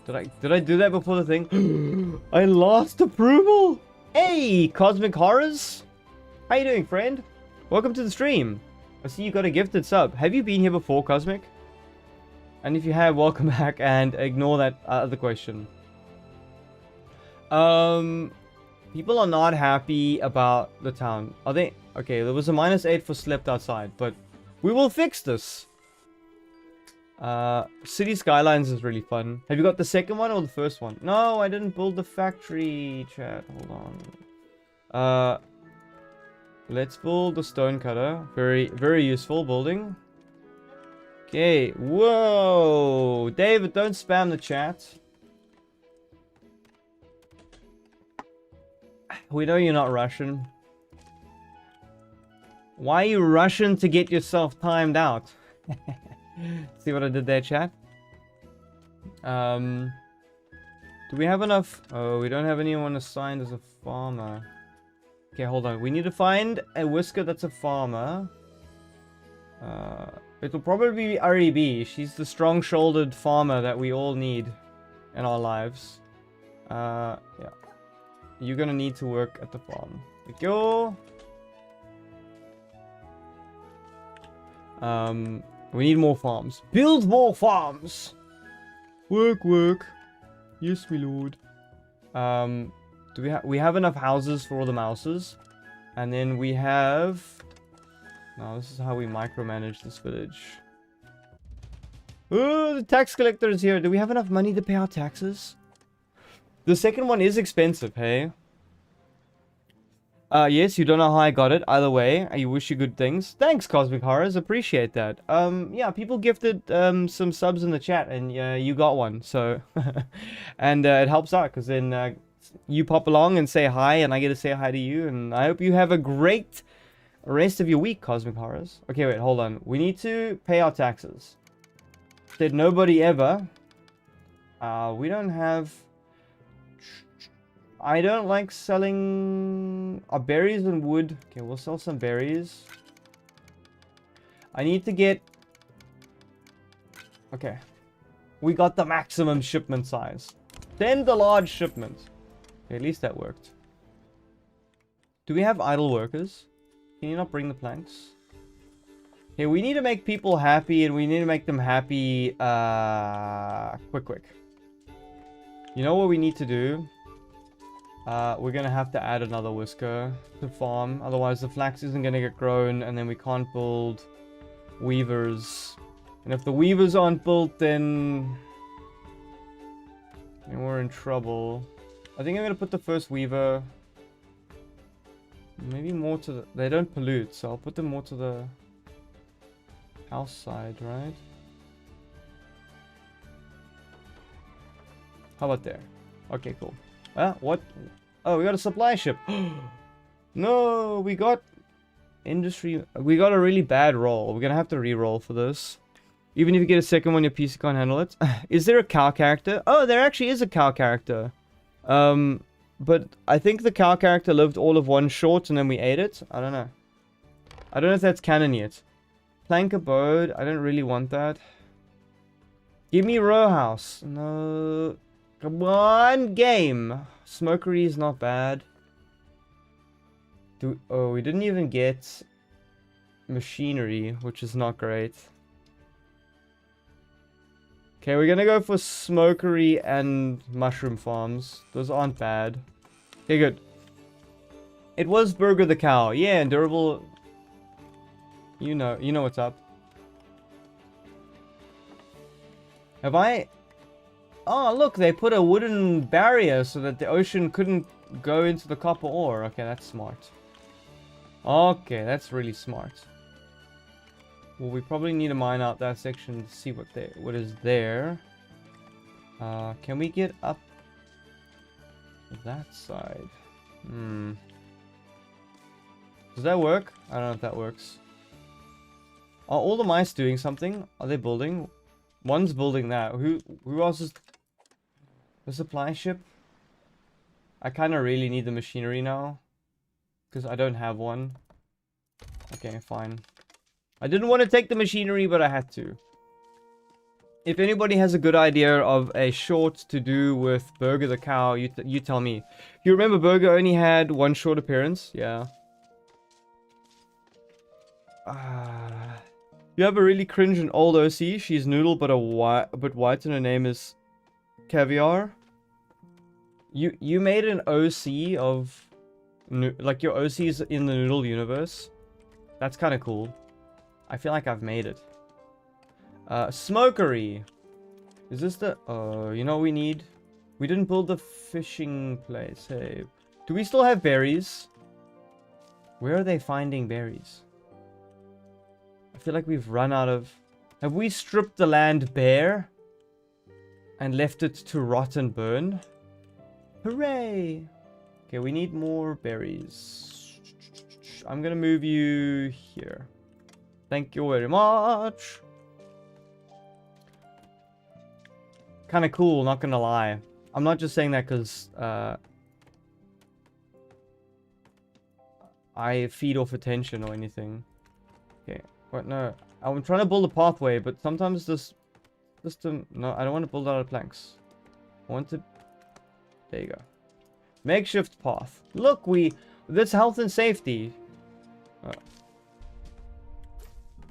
Did I do that before the thing? I lost approval! Hey, Cosmic Horrors! How you doing, friend? Welcome to the stream. I see you got a gifted sub. Have you been here before, Cosmic? And if you have, welcome back and ignore that other question. People are not happy about the town. Are they? Okay, there was a -8 for slept outside, but we will fix this. City Skylines is really fun. Have you got the second one or the first one? No, I didn't build the factory, chat. Hold on. Let's build the stone cutter. Very, very useful building. Okay. Whoa. David, don't spam the chat. We know you're not Russian. Why are you rushing to get yourself timed out? See what I did there, chat? Do we have enough? Oh, we don't have anyone assigned as a farmer. Okay, hold on. We need to find a Whisker that's a farmer. It'll probably be REB. She's the strong-shouldered farmer that we all need in our lives. Yeah. You're gonna need to work at the farm. There we go. We need more farms. Build more farms! Work, work. Yes, my lord. Do we have enough houses for all the mouses? And then we have... No, this is how we micromanage this village. Oh, the tax collector is here. Do we have enough money to pay our taxes? The second one is expensive, hey? Yes, you don't know how I got it. Either way, I wish you good things. Thanks, Cosmic Horrors. Appreciate that. Yeah, people gifted some subs in the chat, and you got one. So, and it helps out because then you pop along and say hi, and I get to say hi to you. And I hope you have a great rest of your week, Cosmic Horrors. Okay, wait, hold on. We need to pay our taxes. Said nobody ever. We don't have. I don't like selling berries and wood. Okay, we'll sell some berries. I need to get... Okay. We got the maximum shipment size. Send the large shipment. Okay, at least that worked. Do we have idle workers? Can you not bring the planks? Okay, we need to make people happy, and we need to make them happy quick. You know what we need to do? We're gonna have to add another whisker to farm, otherwise the flax isn't gonna get grown, and then we can't build weavers. And if the weavers aren't built, then we're in trouble. I think I'm gonna put the first weaver maybe more to the... They don't pollute, so I'll put them more to the house side, right? How about there? Okay, cool. What? Oh, we got a supply ship. No, we got industry. We got a really bad roll. We're gonna have to re-roll for this. Even if you get a second one, your PC can't handle it. Is there a cow character? Oh, there actually is a cow character. But I think the cow character lived all of one short and then we ate it. I don't know. I don't know if that's canon yet. Plank abode. I don't really want that. Give me row house. No. Come on, game. Smokery is not bad. Oh, we didn't even get machinery, which is not great. Okay, we're gonna go for smokery and mushroom farms. Those aren't bad. Okay, good. It was Burger the Cow. Yeah, and durable. You know what's up. Have I... Oh, look, they put a wooden barrier so that the ocean couldn't go into the copper ore. Okay, that's smart. Okay, that's really smart. Well, we probably need to mine out that section to see what is there. Can we get up that side? Does that work? I don't know if that works. Are all the mice doing something? Are they building? One's building that. Who else is... The supply ship? I kind of really need the machinery now. Because I don't have one. Okay, fine. I didn't want to take the machinery, but I had to. If anybody has a good idea of a short to do with Burger the Cow, you tell me. You remember Burger only had one short appearance? Yeah. You have a really cringe and old OC. She's noodle, but white, and her name is Caviar. You made an OC of... Like, your OC is in the noodle universe. That's kind of cool. I feel like I've made it. Smokery. Is this the... Oh, you know what we need? We didn't build the fishing place. Hey. Do we still have berries? Where are they finding berries? I feel like we've run out of... Have we stripped the land bare? And left it to rot and burn? Hooray! Okay, we need more berries. I'm gonna move you here. Thank you very much. Kind of cool, not gonna lie. I'm not just saying that because I feed off attention or anything. Okay, what? No, I'm trying to build a pathway, but sometimes this system... No, I don't want to build out of planks. I want to... There you go. Makeshift path. Look, that's health and safety.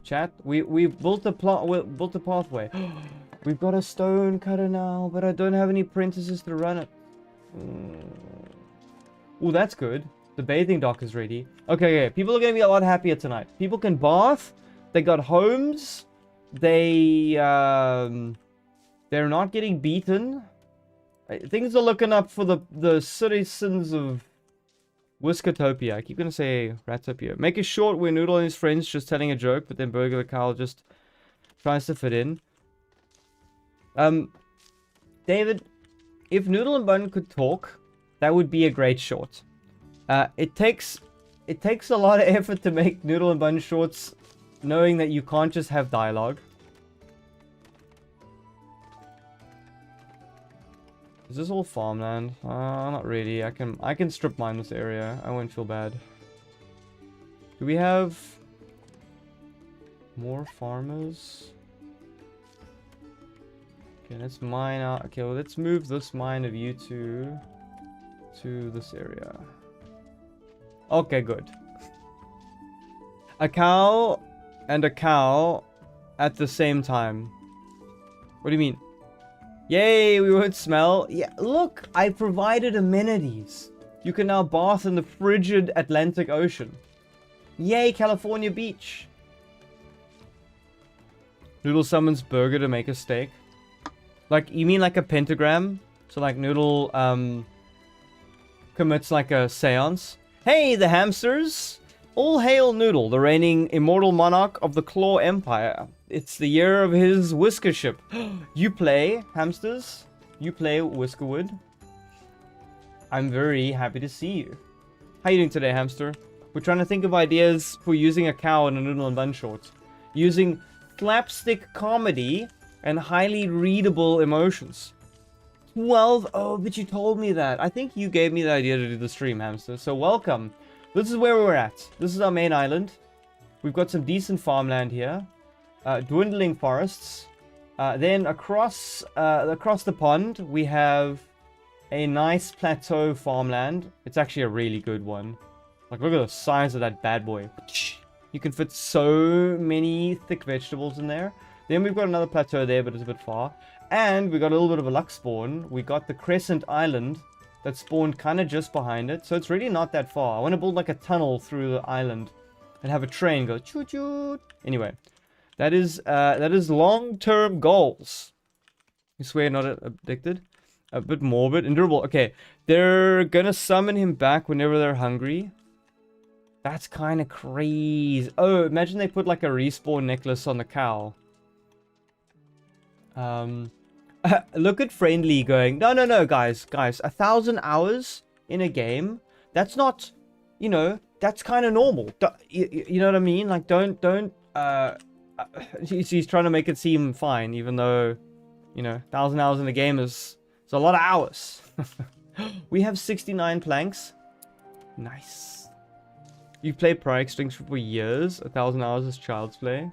Chat, we built a pathway. We've got a stone cutter now, but I don't have any apprentices to run it. Oh, that's good. The bathing dock is ready. Okay, people are gonna be a lot happier tonight. People can bath. They got homes. They're not getting beaten. Things are looking up for the citizens of Whiskertopia. I keep gonna say Ratopia. Make a short where Noodle and his friends just telling a joke, but then Burger the cow just tries to fit in. David, if Noodle and Bun could talk, that would be a great short. It takes a lot of effort to make Noodle and Bun shorts, knowing that you can't just have dialogue. Is this all farmland? Not really. I can strip mine this area. I won't feel bad. Do we have more farmers? Okay, let's mine out. Okay, well, let's move this mine of you two to this area. Okay, good. A cow and a cow at the same time. What do you mean? Yay, we won't smell. Yeah, look, I provided amenities. You can now bath in the frigid Atlantic Ocean. Yay, California beach. Noodle summons Burger to make a steak. Like, you mean like a pentagram? So like Noodle commits like a seance. Hey, the hamsters! All hail Noodle, the reigning immortal monarch of the Claw Empire. It's the year of his whiskership. You play, hamsters? You play Whiskerwood? I'm very happy to see you. How you doing today, hamster? We're trying to think of ideas for using a cow in a Noodle and Bun short. Using slapstick comedy and highly readable emotions. 12? Oh, but you told me that. I think you gave me the idea to do the stream, hamster. So welcome. This is where we're at. This is our main island. We've got some decent farmland here. Dwindling forests. Then across the pond, we have a nice plateau farmland. It's actually a really good one. Like, look at the size of that bad boy. You can fit so many thick vegetables in there. Then we've got another plateau there, but it's a bit far. And we got a little bit of a luck spawn. We got the Crescent Island that spawned kind of just behind it. So it's really not that far. I want to build like a tunnel through the island and have a train go choo-choo. Anyway, that is long-term goals. You swear not addicted? A bit morbid. Endurable. Okay, they're gonna summon him back whenever they're hungry. That's kind of crazy. Oh, imagine they put like a respawn necklace on the cow. Look at Friendly going, no, guys, 1,000 hours in a game, that's not, you know, that's kind of normal. You know what I mean? Like, don't, she's trying to make it seem fine, even though, you know, 1,000 hours in a game is a lot of hours. We have 69 planks. Nice. You've played Prior Extinction for years. 1,000 hours is child's play.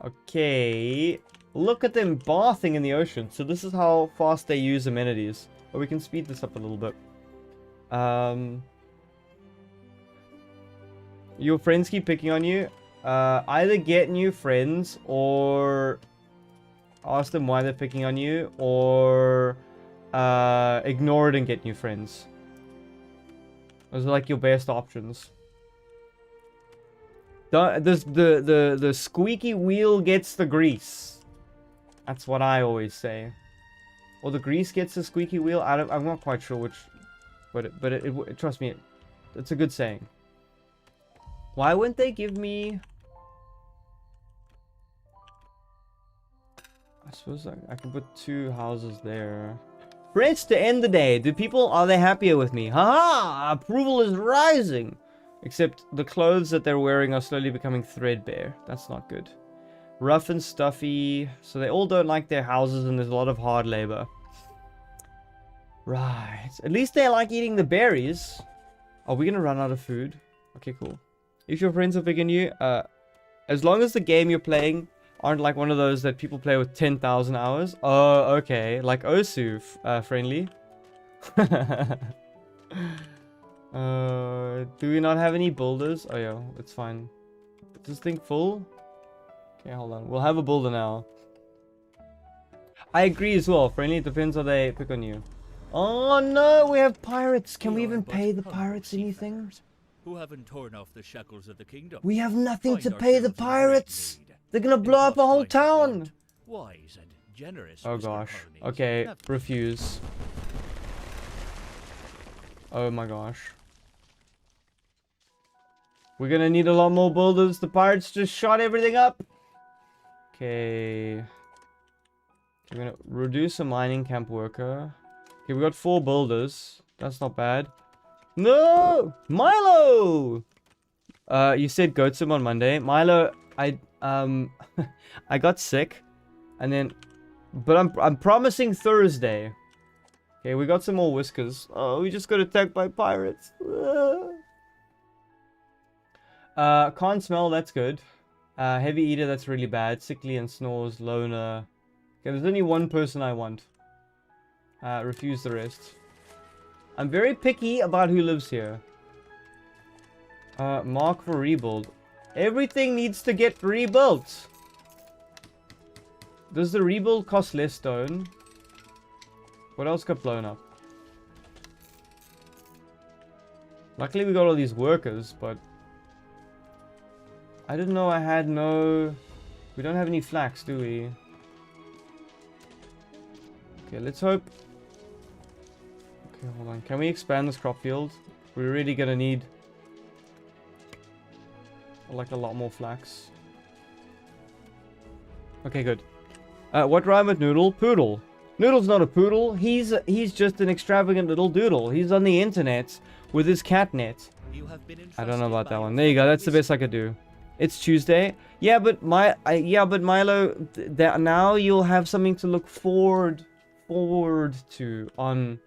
Okay. Look at them bathing in the ocean. So this is how fast they use amenities. But we can speed this up a little bit. Your friends keep picking on you. Either get new friends or ask them why they're picking on you, or ignore it and get new friends. Those are like your best options. The squeaky wheel gets the grease. That's what I always say. Or the grease gets the squeaky wheel. I'm not quite sure which, but trust me, it's a good saying. Why wouldn't they give me? I suppose I can put 2 houses there. Friends to end the day. Are they happier with me? Haha! Approval is rising. Except the clothes that they're wearing are slowly becoming threadbare. That's not good. Rough and stuffy. So they all don't like their houses and there's a lot of hard labor. Right. At least they like eating the berries. Are we going to run out of food? Okay, cool. If your friends are picking you, as long as the game you're playing aren't like one of those that people play with 10,000 hours. Oh, okay. Like Osu, Friendly. Do we not have any builders? Oh yeah, it's fine. Is this thing full? Okay, hold on. We'll have a builder now. I agree as well. Friendly, it depends how they pick on you. Oh no, we have pirates. Can we even pay the pirates anything? Who haven't torn off the shackles of the kingdom. We have nothing to pay the pirates. They're gonna blow up a whole town. Wise and Generous. Oh Whisker gosh. colonies. Okay, Have- refuse. Oh my gosh. We're gonna need a lot more builders. The pirates just shot everything up. Okay. We're gonna reduce a mining camp worker. Okay, we got 4 builders. That's not bad. No! Milo! You said go to him on Monday. Milo, I got sick. And then, but I'm promising Thursday. Okay, we got some more whiskers. Oh, we just got attacked by pirates. Can't smell, that's good. Heavy eater, that's really bad. Sickly and snores, loner. Okay, there's only one person I want. Refuse the rest. I'm very picky about who lives here. Mark for rebuild. Everything needs to get rebuilt. Does the rebuild cost less stone? What else got blown up? Luckily we got all these workers, but I didn't know I had no... We don't have any flax, do we? Okay, let's hope... Okay, hold on. Can we expand this crop field? We're really gonna need... like a lot more flax. Okay, good. What rhyme with noodle? Poodle. Noodle's not a poodle. He's just an extravagant little doodle. He's on the internet with his cat net. You have been I don't know entrusted about by that your one. There you go. fellow That's the best I could do. It's Tuesday. Yeah, but Milo, now you'll have something to look forward to on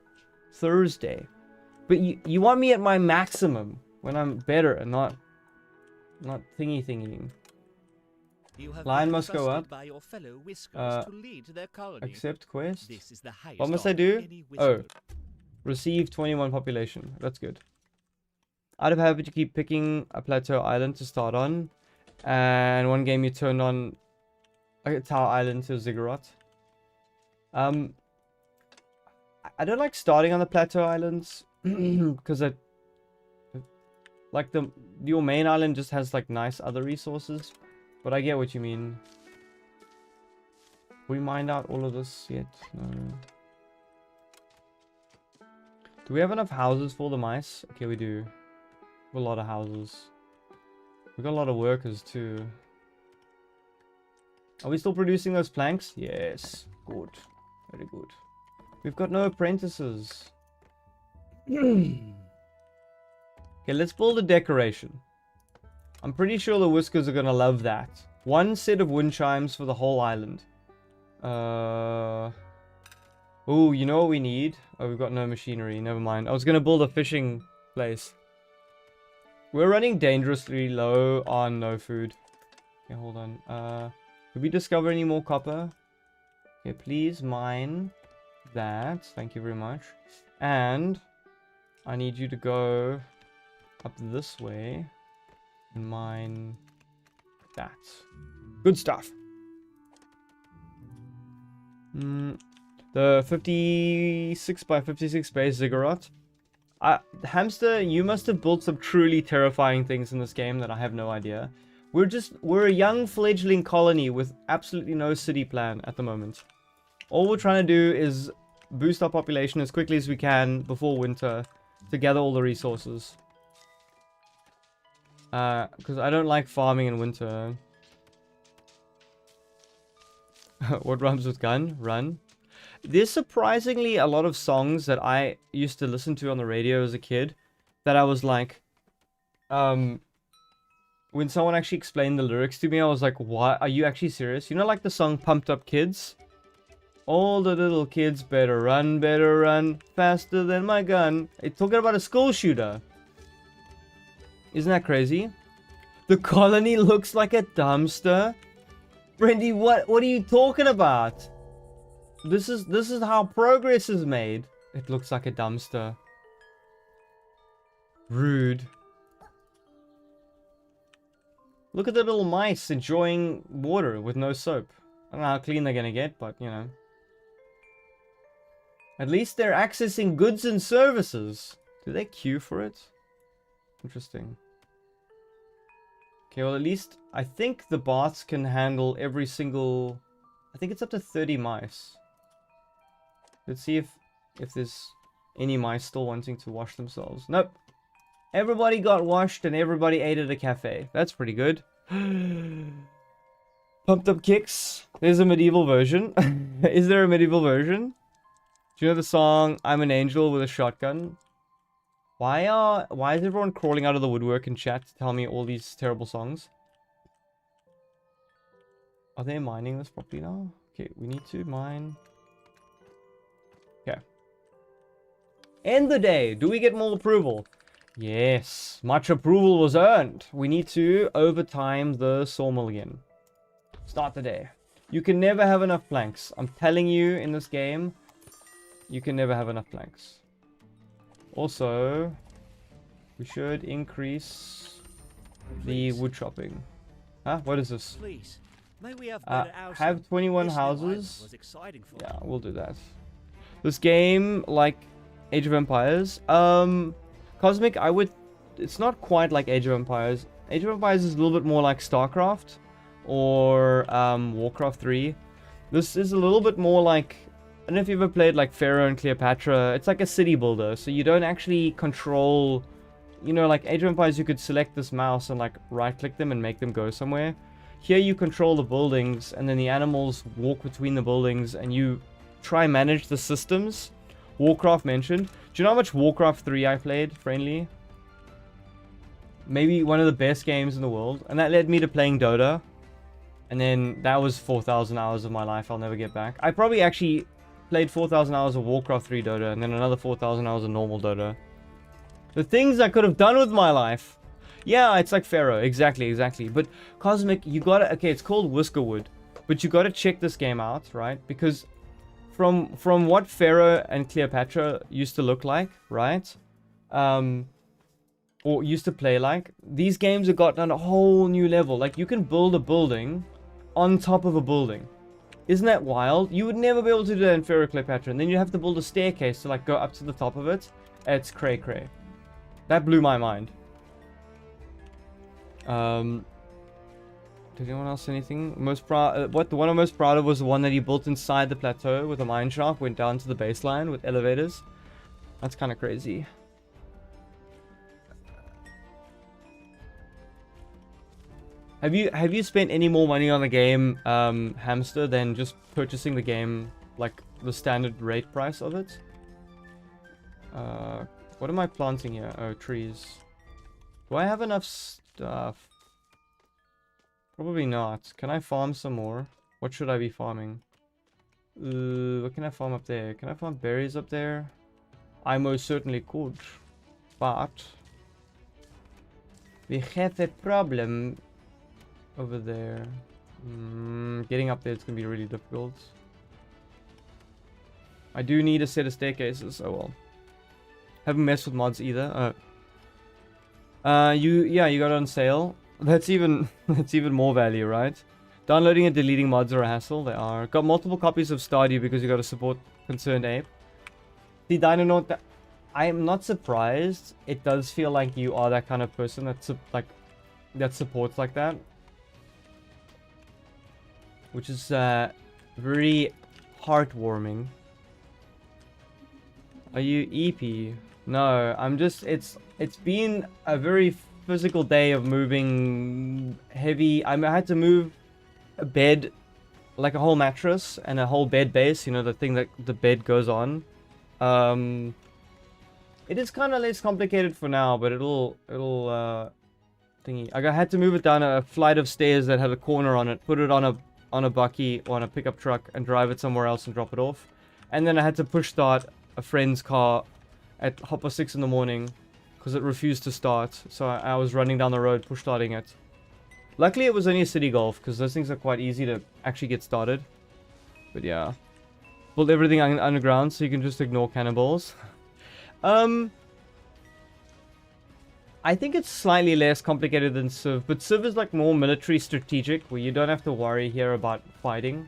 Thursday. But you want me at my maximum when I'm better and not thingy. You have Line been must go entrusted up. by your fellow whiskers to lead their colony. Accept quest. This is the highest What must I honor do? any Oh. wizard- Receive 21 population. That's good. I'd have happy to keep picking a plateau island to start on. And one game you turned on a Tower Island to Ziggurat. I don't like starting on the plateau islands because like your main island just has like nice other resources. But I get what you mean. We mined out all of this yet? No. Do we have enough houses for the mice? Okay, we do. A lot of houses. We got a lot of workers too. Are we still producing those planks? Yes. Good. Very good. We've got no apprentices. Okay, let's build a decoration. I'm pretty sure the whiskers are gonna love that. 1 set of wind chimes for the whole island. Oh, you know what we need? Oh, we've got no machinery. Never mind. I was gonna build a fishing place. We're running dangerously low on no food. Okay, hold on. Did we discover any more copper? Okay, please mine that. Thank you very much. And I need you to go up this way and mine that. Good stuff. The 56 by 56 base ziggurat. Hamster, you must have built some truly terrifying things in this game that I have no idea. We're a young fledgling colony with absolutely no city plan at the moment. All we're trying to do is boost our population as quickly as we can before winter to gather all the resources. Because I don't like farming in winter. What rhymes with gun? Run. There's surprisingly a lot of songs that I used to listen to on the radio as a kid that I was like, when someone actually explained the lyrics to me, I was like, what? Are you actually serious? You know, like the song Pumped Up Kids? All the little kids better run, faster than my gun. It's talking about a school shooter. Isn't that crazy? The colony looks like a dumpster. Brendy, what are you talking about? This is how progress is made. It looks like a dumpster. Rude. Look at the little mice enjoying water with no soap. I don't know how clean they're gonna get, but you know. At least they're accessing goods and services. Do they queue for it? Interesting. Okay, well at least I think the baths can handle every single I think it's up to 30 mice. Let's see if there's any mice still wanting to wash themselves. Nope. Everybody got washed and everybody ate at a cafe. That's pretty good. Pumped Up Kicks. There's a medieval version. Is there a medieval version? Do you know the song I'm an Angel with a Shotgun? Why is everyone crawling out of the woodwork in chat to tell me all these terrible songs? Are they mining this properly now? Okay, we need to mine. Okay. End the day. Do we get more approval? Yes. Much approval was earned. We need to overtime the sawmill again. Start the day. You can never have enough planks. I'm telling you, in this game, you can never have enough planks. Also, we should increase the wood chopping. Huh? What is this? Please, may we have Have 21 houses. Yeah, we'll do that. This game, like Age of Empires, Cosmic, it's not quite like Age of Empires. Age of Empires is a little bit more like StarCraft or Warcraft 3. This is a little bit more like, I don't know if you've ever played like Pharaoh and Cleopatra. It's like a city builder, so you don't actually control, you know, like Age of Empires, you could select this mouse and like right click them and make them go somewhere. Here you control the buildings and then the animals walk between the buildings and you try manage the systems. Warcraft mentioned. Do you know how much Warcraft 3 I played, friendly? Maybe one of the best games in the world. And that led me to playing Dota. And then that was 4,000 hours of my life I'll never get back. I probably actually played 4,000 hours of Warcraft 3 Dota and then another 4,000 hours of normal Dota. The things I could have done with my life. Yeah, it's like Pharaoh. Exactly. But Cosmic, you gotta... Okay, it's called Whiskerwood. But you gotta check this game out, right? Because from what Pharaoh and Cleopatra used to look like, right? Or used to play like, these games have gotten on a whole new level. Like, you can build a building on top of a building. Isn't that wild? You would never be able to do that in Pharaoh Cleopatra. And then you have to build a staircase to like go up to the top of it. It's cray cray. That blew my mind. Did anyone else say anything? Most proud? The one I'm most proud of was the one that he built inside the plateau with a mine shaft, went down to the baseline with elevators. That's kind of crazy. Have you spent any more money on the game, Hamster, than just purchasing the game, like the standard rate price of it? What am I planting here? Oh, trees. Do I have enough stuff? Probably not. Can I farm some more? What should I be farming? What can I farm up there? Can I farm berries up there? I most certainly could. But we have a problem over there. Getting up there is going to be really difficult. I do need a set of staircases. Oh well. Haven't messed with mods either. You got it on sale. That's even more value, right? Downloading and deleting mods are a hassle. They are. Got multiple copies of Stardew because you got to support Concerned Ape. The Dino, I am not surprised. It does feel like you are that kind of person that supports like that, which is very heartwarming. Are you EP? No, I'm just. It's been a very physical day of moving heavy. I had to move a bed, like a whole mattress and a whole bed base, you know, the thing that the bed goes on. It is kind of less complicated for now, but it'll thingy. I had to move it down a flight of stairs that had a corner on it, put it on a bucky or on a pickup truck and drive it somewhere else and drop it off. And then I had to push start a friend's car at 6:30 in the morning because it refused to start. So I was running down the road, push starting it. Luckily, it was only a city golf because those things are quite easy to actually get started. But yeah, build everything underground so you can just ignore cannonballs. I think it's slightly less complicated than Civ, but Civ is like more military strategic where you don't have to worry here about fighting.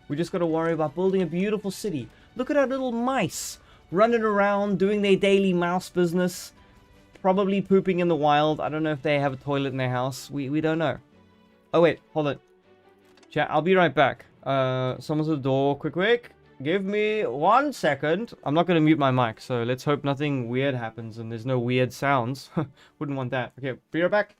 We just got to worry about building a beautiful city. Look at our little mice running around doing their daily mouse business. Probably pooping in the wild. I don't know if they have a toilet in their house. We don't know. Oh wait, hold it. Chat, I'll be right back. Someone's at the door. Quick. Give me 1 second. I'm not going to mute my mic, so let's hope nothing weird happens and there's no weird sounds. Wouldn't want that. Okay, be right back.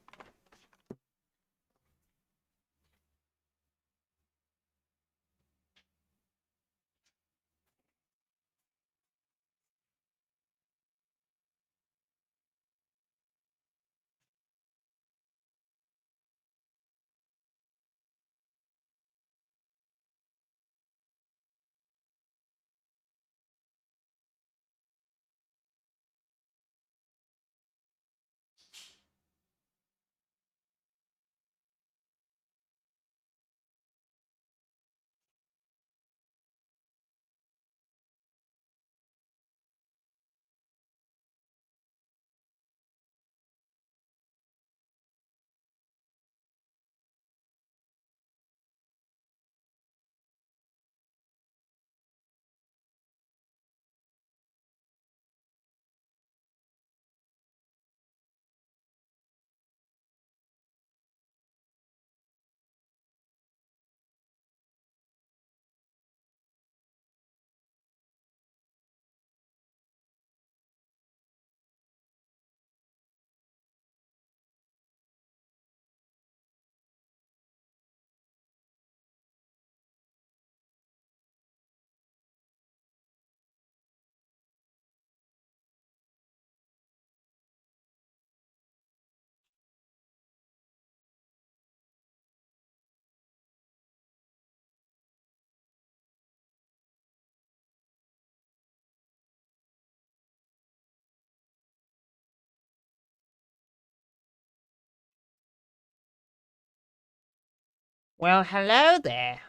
Well, hello there.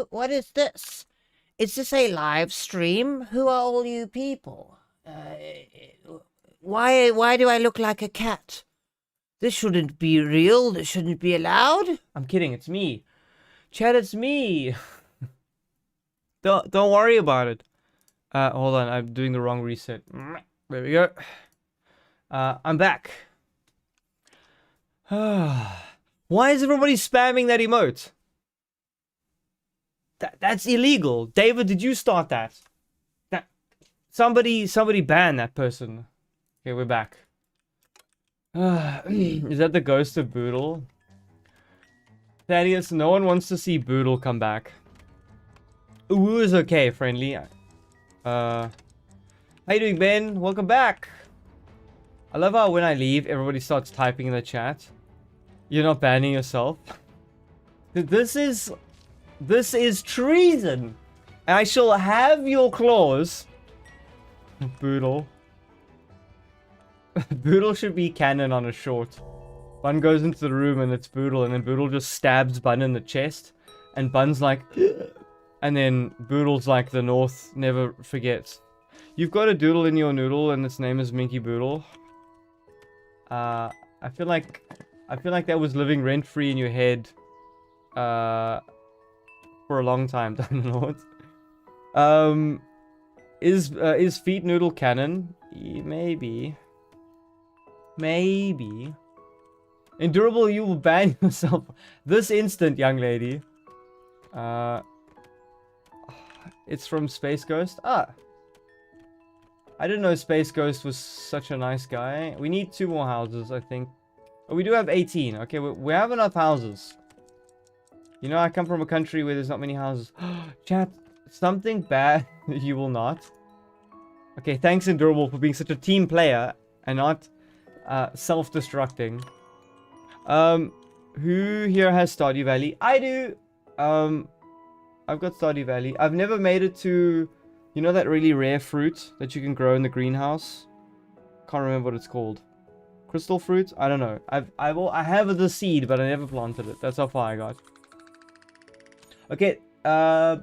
What is this? Is this a live stream? Who are all you people? Why do I look like a cat? This shouldn't be real. This shouldn't be allowed. I'm kidding, it's me. Chat, it's me. Don't worry about it. Hold on, I'm doing the wrong reset. There we go. I'm back. Why is everybody spamming that emote? That's illegal. David, did you start that? Somebody ban that person. Okay, we're back. Is that the ghost of Boodle? Thaddeus, no one wants to see Boodle come back. Ooh is okay, friendly. How you doing, Ben? Welcome back. I love how when I leave, everybody starts typing in the chat. You're not banning yourself. This is treason. I shall have your claws. Boodle. Boodle should be canon on a short. Bun goes into the room and it's Boodle, and then Boodle just stabs Bun in the chest. And Bun's like... And then Boodle's like the North never forgets. You've got a doodle in your noodle and its name is Minky Boodle. I feel like that was living rent-free in your head for a long time, don't know. Is Feet Noodle canon? Maybe. Maybe. Endurable, you will ban yourself this instant, young lady. It's from Space Ghost. Ah. I didn't know Space Ghost was such a nice guy. We need 2 more houses, I think. Oh, we do have 18. Okay, we have enough houses. You know, I come from a country where there's not many houses. Chat, something bad you will not. Okay, thanks Endurable for being such a team player and not self-destructing. Who here has Stardew Valley? I do. I've got Stardew Valley. I've never made it to, you know, that really rare fruit that you can grow in the greenhouse. Can't remember what it's called. Crystal fruit? I don't know. I have the seed, but I never planted it. That's how far I got. Okay.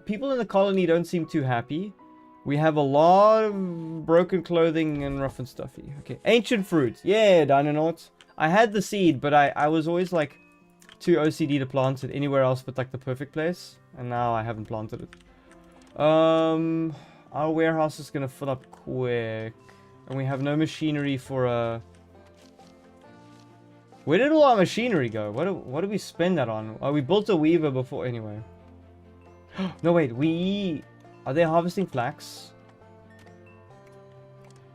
People in the colony don't seem too happy. We have a lot of broken clothing and rough and stuffy. Okay. Ancient fruit. Yeah, Dinonaut. I had the seed, but I was always like too OCD to plant it anywhere else but like the perfect place. And now I haven't planted it. Our warehouse is gonna fill up quick. And we have no machinery for a... Where did all our machinery go? What do we spend that on? Oh, we built a weaver before. Anyway. No, wait, are they harvesting flax?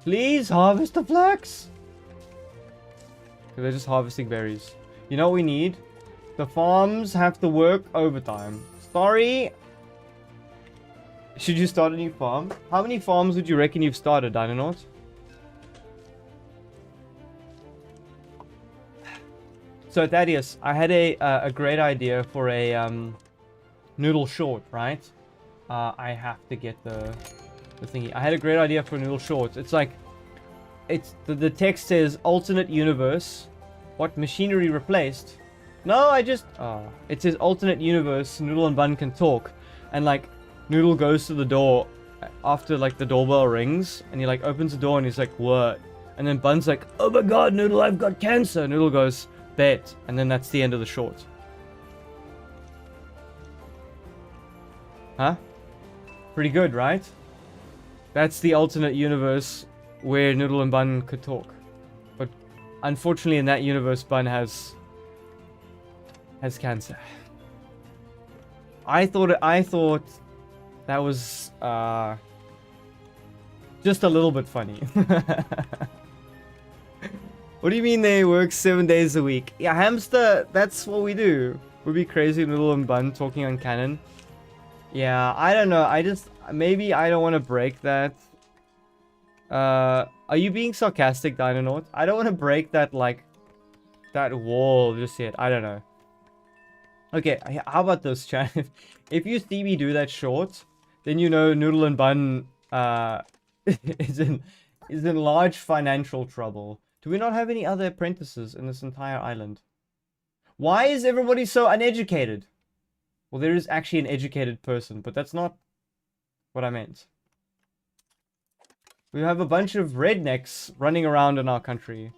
Please harvest the flax! They're just harvesting berries. You know what we need? The farms have to work overtime. Sorry. Should you start a new farm? How many farms would you reckon you've started, Dinonaut? So Thaddeus, I had a great idea for a noodle short, right? I have to get the thingy. I had a great idea for a noodle short. It's like, the text says alternate universe. What, machinery replaced? No, it says alternate universe. Noodle and Bun can talk, and like Noodle goes to the door after like the doorbell rings, and he like opens the door and he's like, what? And then Bun's like, oh my god, Noodle, I've got cancer. Noodle goes, bet, and then that's the end of the short. Huh? Pretty good, right? That's the alternate universe where Noodle and Bun could talk. But unfortunately in that universe, Bun has cancer. I thought that was just a little bit funny. What do you mean they work 7 days a week? Yeah, hamster, that's what we do. Would be crazy Noodle and Bun talking on canon. Yeah, I don't know. Maybe I don't want to break that. Are you being sarcastic, Dinonaut? I don't want to break that, like, that wall just yet. I don't know. Okay, how about this, chat? If you see me do that short, then you know Noodle and Bun is in large financial trouble. Do we not have any other apprentices in this entire island? Why is everybody so uneducated? Well, there is actually an educated person, but that's not what I meant. We have a bunch of rednecks running around in our country.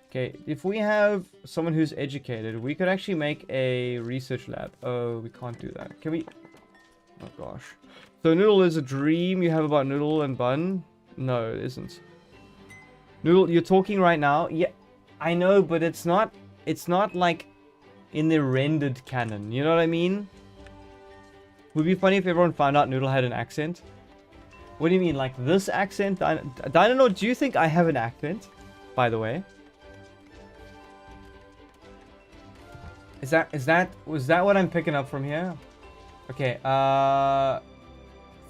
Okay, if we have someone who's educated, we could actually make a research lab. Oh, we can't do that. Can we? Oh gosh. So Noodle is a dream you have about Noodle and Bun? No, it isn't. Noodle, you're talking right now? Yeah, I know, but it's not like in the rendered canon. You know what I mean? Would be funny if everyone found out Noodle had an accent. What do you mean, like this accent? Dinonaut, do you think I have an accent? By the way. Was that what I'm picking up from here? Okay,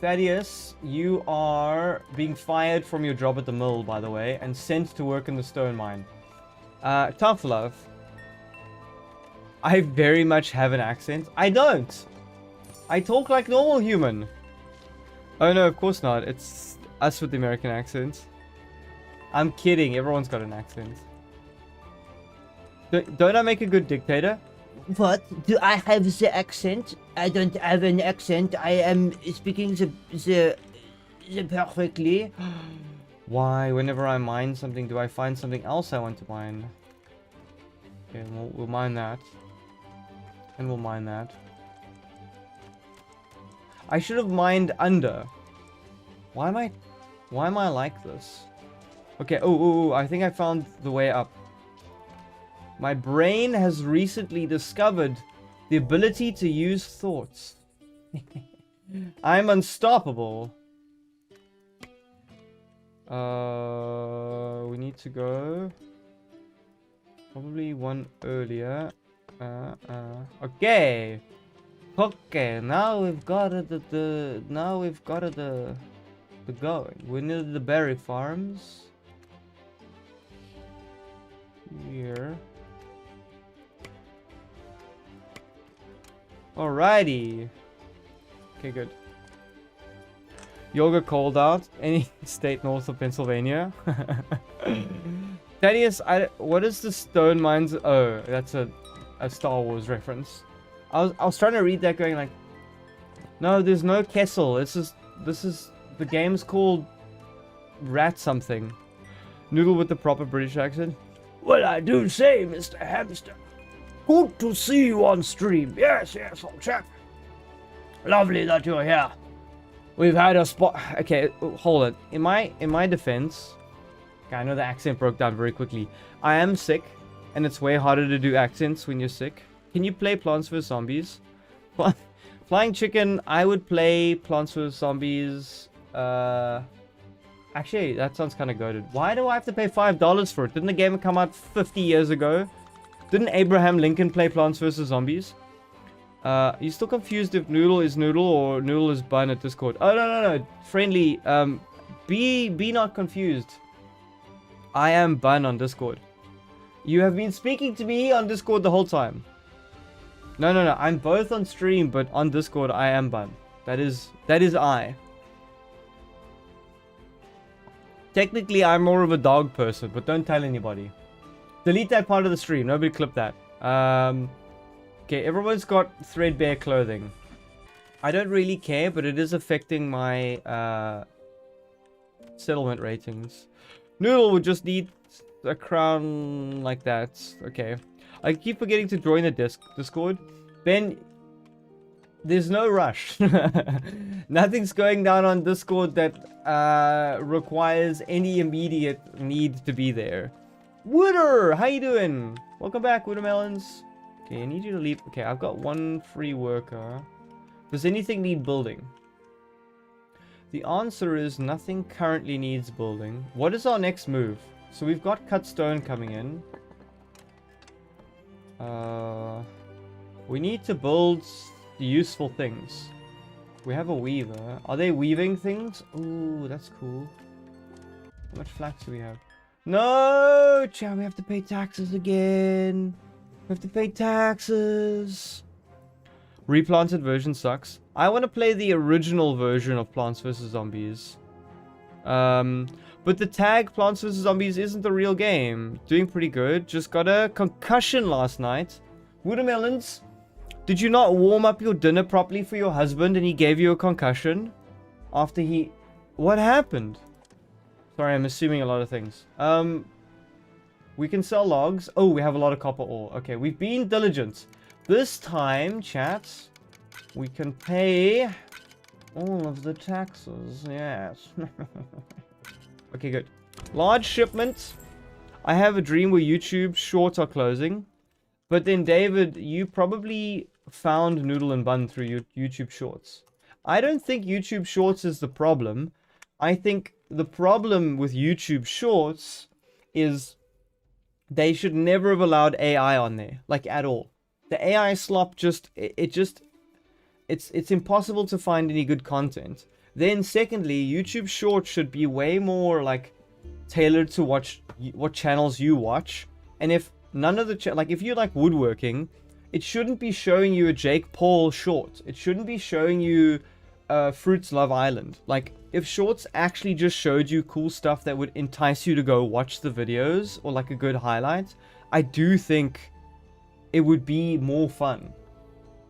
Thaddeus, you are being fired from your job at the mill, by the way, and sent to work in the stone mine. Tough love. I very much have an accent. I don't. I talk like normal human. Oh no, of course not. It's us with the American accent. I'm kidding. Everyone's got an accent. Don't I make a good dictator? What? Do I have the accent? I don't have an accent. I am speaking the perfectly. Why? Whenever I mine something, do I find something else I want to mine? Okay, we'll mine that. And we'll mine that. I should have mined under. Why am I like this? Okay, oh, I think I found the way up. My brain has recently discovered the ability to use thoughts. I'm unstoppable. We need to go probably one earlier. Okay. Okay, now we've got it going. We need the berry farms. Here. Alrighty. Okay, good. Yoga called out. Any state north of Pennsylvania. Thaddeus, what is the stone mines? Oh, that's a Star Wars reference. I was trying to read that going like, no, there's no Kessel. This is the game's called Rat something. Noodle with the proper British accent. Well, I do say, Mr. Hamster. Good to see you on stream. Yes, old chap. Lovely that you're here. We've had a spot. Okay, hold it. In my defense, okay, I know the accent broke down very quickly. I am sick, and it's way harder to do accents when you're sick. Can you play Plants vs Zombies? Flying Chicken, I would play Plants vs. Zombies. Actually, that sounds kind of goated. Why do I have to pay $5 for it? Didn't the game come out 50 years ago? Didn't Abraham Lincoln play Plants vs. Zombies? You still confused if Noodle is Noodle or Noodle is Bun at Discord? Oh, no. Friendly, be not confused. I am Bun on Discord. You have been speaking to me on Discord the whole time. No. I'm both on stream, but on Discord, I am Bun. That is I. Technically, I'm more of a dog person, but don't tell anybody. Delete that part of the stream. Nobody clip that. Okay, everyone's got threadbare clothing. I don't really care, but it is affecting my settlement ratings. Noodle would just need a crown like that. Okay. I keep forgetting to join the Discord. Ben, there's no rush. Nothing's going down on Discord that requires any immediate need to be there. Wooder, how you doing? Welcome back, Woodermelons. Okay, I need you to leave. Okay, I've got one free worker. Does anything need building? The answer is nothing currently needs building. What is our next move? So we've got cut stone coming in. We need to build useful things. We have a weaver. Are they weaving things? Ooh, that's cool. How much flax do we have? No! Chow, we have to pay taxes again. We have to pay taxes. Replanted version sucks. I want to play the original version of Plants vs. Zombies. But the tag Plants vs. Zombies isn't the real game. Doing pretty good. Just got a concussion last night. Woodermelons, did you not warm up your dinner properly for your husband and he gave you a concussion? After he... What happened? Sorry, I'm assuming a lot of things. We can sell logs. Oh, we have a lot of copper ore. Okay, we've been diligent. This time, chat, we can pay all of the taxes. Yes. Okay, good. Large shipment. I have a dream where YouTube shorts are closing. But then, David, you probably found Noodle and Bun through your YouTube shorts. I don't think YouTube shorts is the problem. I think the problem with YouTube shorts is they should never have allowed AI on there, like at all. The AI slop it's impossible to find any good content. Then secondly, YouTube shorts should be way more like tailored to what channels you watch. And if none of the like if you like woodworking, it shouldn't be showing you a Jake Paul short. It shouldn't be showing you Fruits Love Island. Like if shorts actually just showed you cool stuff that would entice you to go watch the videos or like a good highlight, I do think it would be more fun.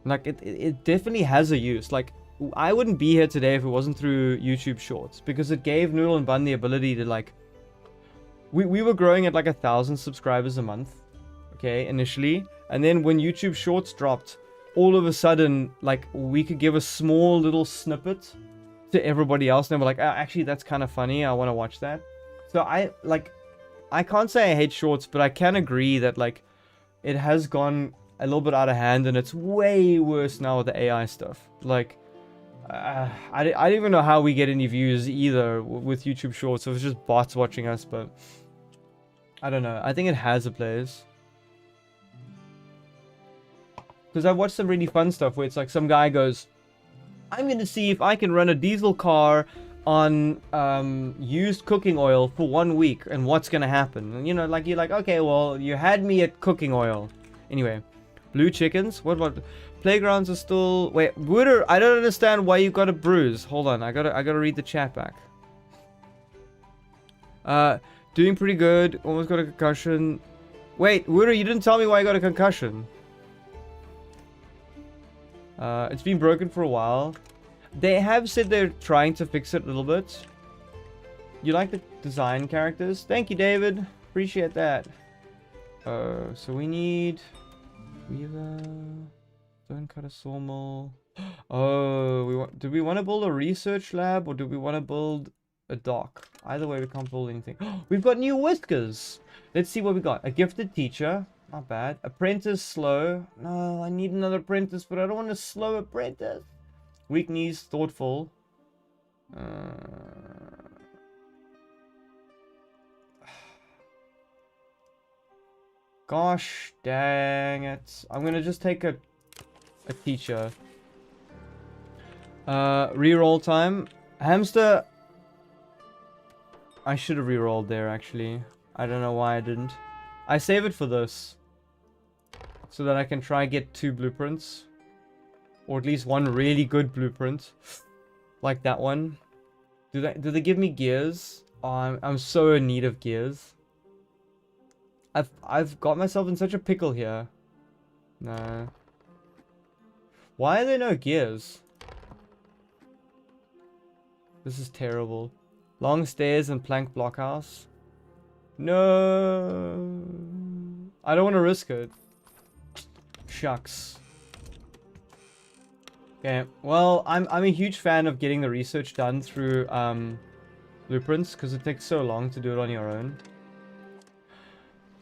Like it definitely has a use. Like I wouldn't be here today if it wasn't through YouTube shorts, because it gave Noodle and Bun the ability to like we were growing at like 1,000 subscribers a month, okay, initially, and then when YouTube shorts dropped, all of a sudden like we could give a small little snippet to everybody else, and they were like, oh, actually that's kind of funny, I want to watch that. So I can't say I hate shorts, but I can agree that like it has gone a little bit out of hand, and it's way worse now with the AI stuff. Like I don't even know how we get any views either with YouTube shorts. So it's just bots watching us, but I don't know. I think it has a place. Because I've watched some really fun stuff where it's like some guy goes, I'm going to see if I can run a diesel car on used cooking oil for 1 week and what's going to happen. And, you know, like you're like, okay, well, you had me at cooking oil. Anyway, blue chickens. What about playgrounds are still... Wait, Wooder, I don't understand why you got a bruise. Hold on, I gotta read the chat back. Doing pretty good. Almost got a concussion. Wait, Wooder, you didn't tell me why I got a concussion. It's been broken for a while. They have said they're trying to fix it a little bit. You like the design characters? Thank you, David. Appreciate that. So we need... Weaver... Don't cut a sawmill. Oh, do we want to build a research lab, or do we want to build a dock? Either way, we can't build anything. We've got new whiskers. Let's see what we got. A gifted teacher. Not bad. Apprentice slow. No, I need another apprentice, but I don't want a slow apprentice. Weak knees, thoughtful. Gosh dang it. I'm gonna just take a teacher. Reroll time. Hamster. I should have rerolled there actually. I don't know why I didn't. I save it for this. So that I can try get 2 blueprints. Or at least 1 really good blueprint. Like that one. Do they give me gears? Oh, I'm so in need of gears. I've got myself in such a pickle here. No. Why are there no gears? This is terrible. Long stairs and plank blockhouse. No. I don't want to risk it. Shucks. Okay, well, I'm a huge fan of getting the research done through blueprints because it takes so long to do it on your own.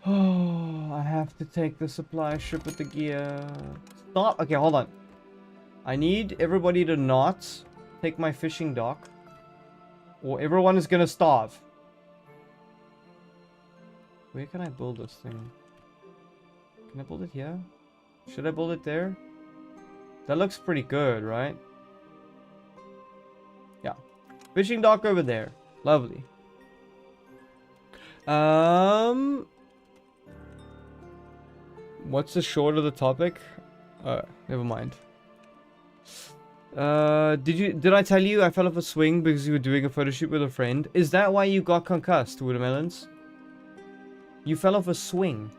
Oh, I have to take the supply ship with the gear. Stop. Okay, hold on. I need everybody to not take my fishing dock, or everyone is gonna starve. Where can I build this thing? Can I build it here? Should I build it there? That looks pretty good, right? Yeah. Fishing dock over there. Lovely. What's the short of the topic? Never mind. Did I tell you I fell off a swing because you were doing a photo shoot with a friend? Is that why you got concussed, Watermelons? You fell off a swing.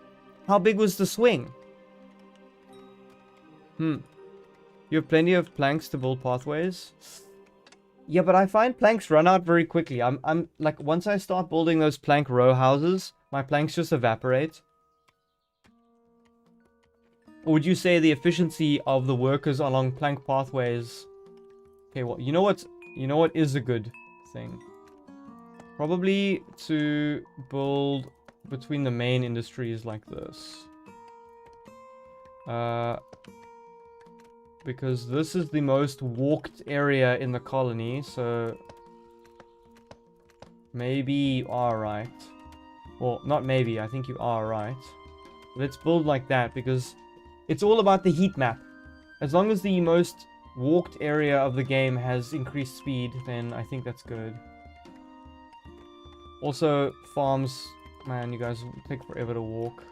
How big was the swing? You have plenty of planks to build pathways. Yeah, but I find planks run out very quickly. I'm like, once I start building those plank row houses, my planks just evaporate. Or would you say the efficiency of the workers along plank pathways? Okay, well, you know what is a good thing? Probably to build between the main industries like this. Because this is the most walked area in the colony, so maybe you are right. Well, not maybe, I think you are right. Let's build like that, because it's all about the heat map. As long as the most walked area of the game has increased speed, then I think that's good. Also, farms, man, you guys take forever to walk.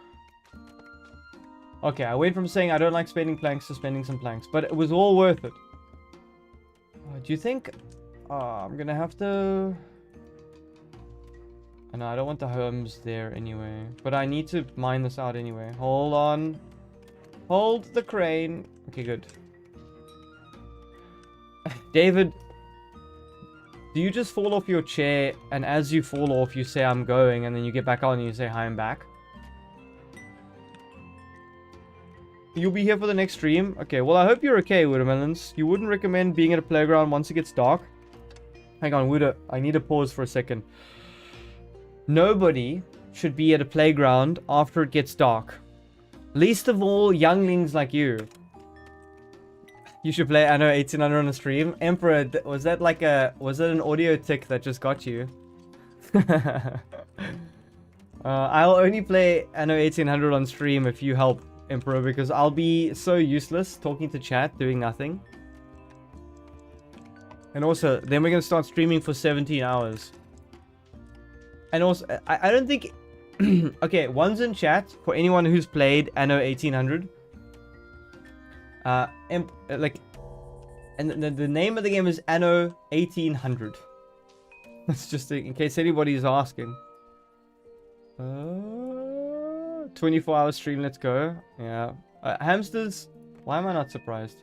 Okay, I went from saying I don't like spending planks to spending some planks, but it was all worth it. Do you think... I'm gonna have to... No, I don't want the homes there anyway. But I need to mine this out anyway. Hold on. Hold the crane. Okay, good. David, do you just fall off your chair, and as you fall off, you say, I'm going, and then you get back on and you say, hi, I'm back? You'll be here for the next stream? Okay, well, I hope you're okay, Watermelons. You wouldn't recommend being at a playground once it gets dark? Hang on, Wuda. I need to pause for a second. Nobody should be at a playground after it gets dark. Least of all, younglings like you. You should play Anno 1800 on a stream. Emperor, was that like a... Was it an audio tick that just got you? I'll only play Anno 1800 on stream if you help, Emperor, because I'll be so useless talking to chat, doing nothing. And also, then we're going to start streaming for 17 hours. And also, I don't think... okay, one's in chat for anyone who's played Anno 1800. And the name of the game is Anno 1800. That's just in case anybody's asking. 24-hour stream, let's go. Yeah. Hamsters, why am I not surprised?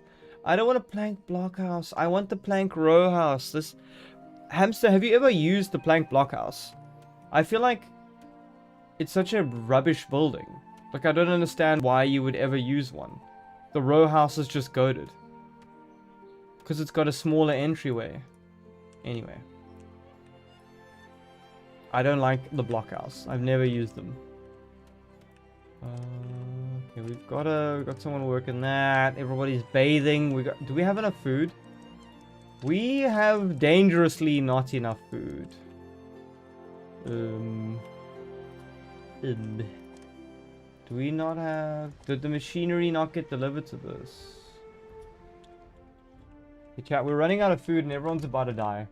I don't want a plank blockhouse. I want the plank row house. This Hamster, have you ever used the plank blockhouse? I feel like it's such a rubbish building. Like, I don't understand why you would ever use one. The row house is just goated. Because it's got a smaller entryway. Anyway. I don't like the blockhouse. I've never used them. Okay, we've got someone working that. Everybody's bathing. Do we have enough food? We have dangerously not enough food. Do we not have... Did the machinery not get delivered to this? Hey chat, we're running out of food and everyone's about to die.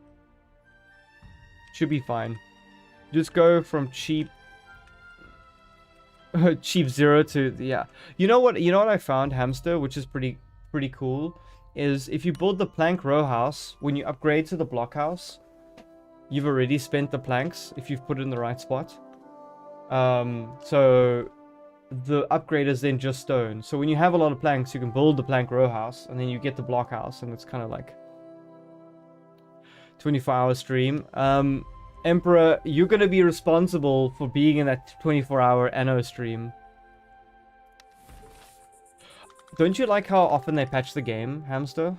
Should be fine. Just go from cheap... cheap 0 to... Yeah. You know what I found, Hamster, which is pretty cool? Is if you build the plank row house, when you upgrade to the block house, you've already spent the planks if you've put it in the right spot. So the upgrade is then just stone. So when you have a lot of planks, you can build the plank row house, and then you get the block house, and it's kind of like 24-hour stream. Emperor, you're gonna be responsible for being in that 24-hour Anno stream. Don't you like how often they patch the game, Hamster?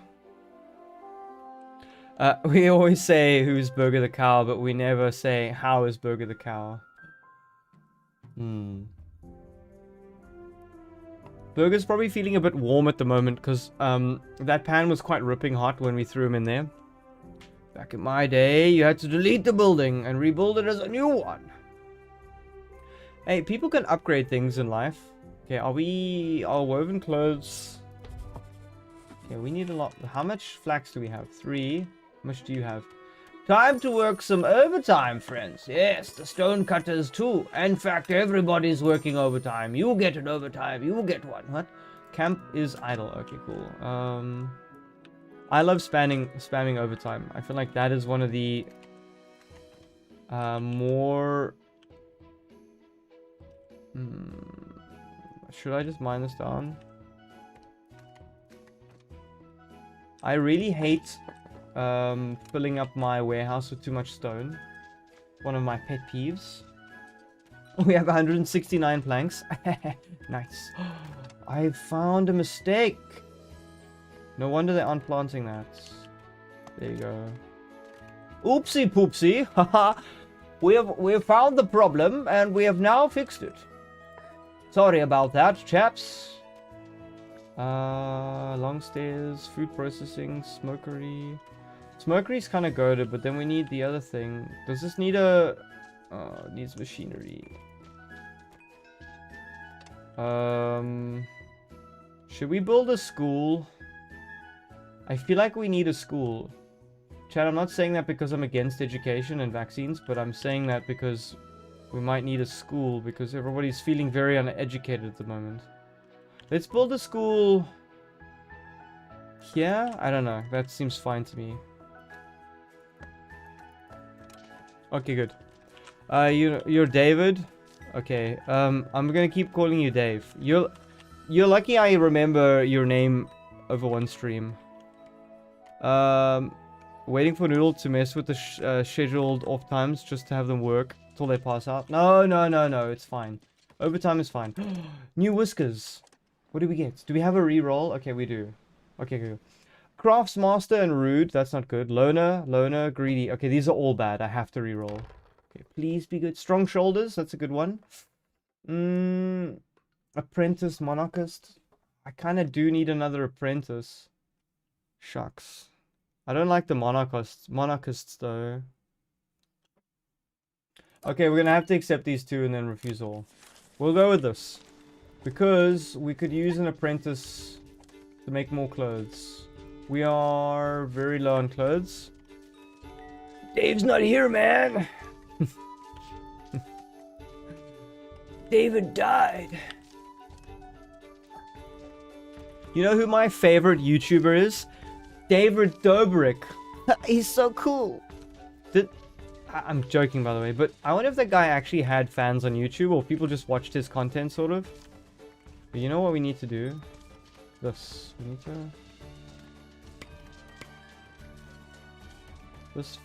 We always say who's Burger the Cow, but we never say how is Burger the Cow. Burger's probably feeling a bit warm at the moment because that pan was quite ripping hot when we threw him in there. Back in my day, you had to delete the building and rebuild it as a new one. Hey, people can upgrade things in life. Okay, are woven clothes? Okay, we need a lot. How much flax do we have? 3. How much do you have? Time to work some overtime, friends. Yes, the stone cutters too. In fact, everybody's working overtime. You get an overtime. You get one. What? Camp is idle. Okay, cool. I love spamming overtime. I feel like that is one of the more... Should I just mine this down? I really hate filling up my warehouse with too much stone. One of my pet peeves. We have 169 planks. Nice. I found a mistake. No wonder they aren't planting that. There you go. Oopsie poopsie. Haha. we have found the problem and we have now fixed it. Sorry about that, chaps. Long stairs, food processing, smokery. Smokery's kind of goated, but then we need the other thing. Does this need a... Oh, it needs machinery. Should we build a school? I feel like we need a school. Chad, I'm not saying that because I'm against education and vaccines, but I'm saying that because we might need a school because everybody's feeling very uneducated at the moment. Let's build a school here. I don't know. That seems fine to me. Okay, good. You're David. Okay. I'm gonna keep calling you Dave. You're lucky I remember your name over one stream. Waiting for Noodle to mess with the scheduled off times just to have them work till they pass out. No, it's fine. Overtime is fine. New whiskers. What do we get? Do we have a reroll? Okay, we do. Okay, good. Craftsmaster and Rude. That's not good. Loner, Greedy. Okay, these are all bad. I have to reroll. Okay, please be good. Strong Shoulders. That's a good one. Apprentice, Monarchist. I kind of do need another apprentice. Shucks. I don't like the monarchists though. Okay, we're gonna have to accept these two and then refuse all. We'll go with this. Because we could use an apprentice to make more clothes. We are very low on clothes. Dave's not here, man. David died. You know who my favorite YouTuber is? David Dobrik. He's so cool. I'm joking, by the way, but I wonder if that guy actually had fans on YouTube or people just watched his content, sort of. But you know what we need to do? This. We need to... This.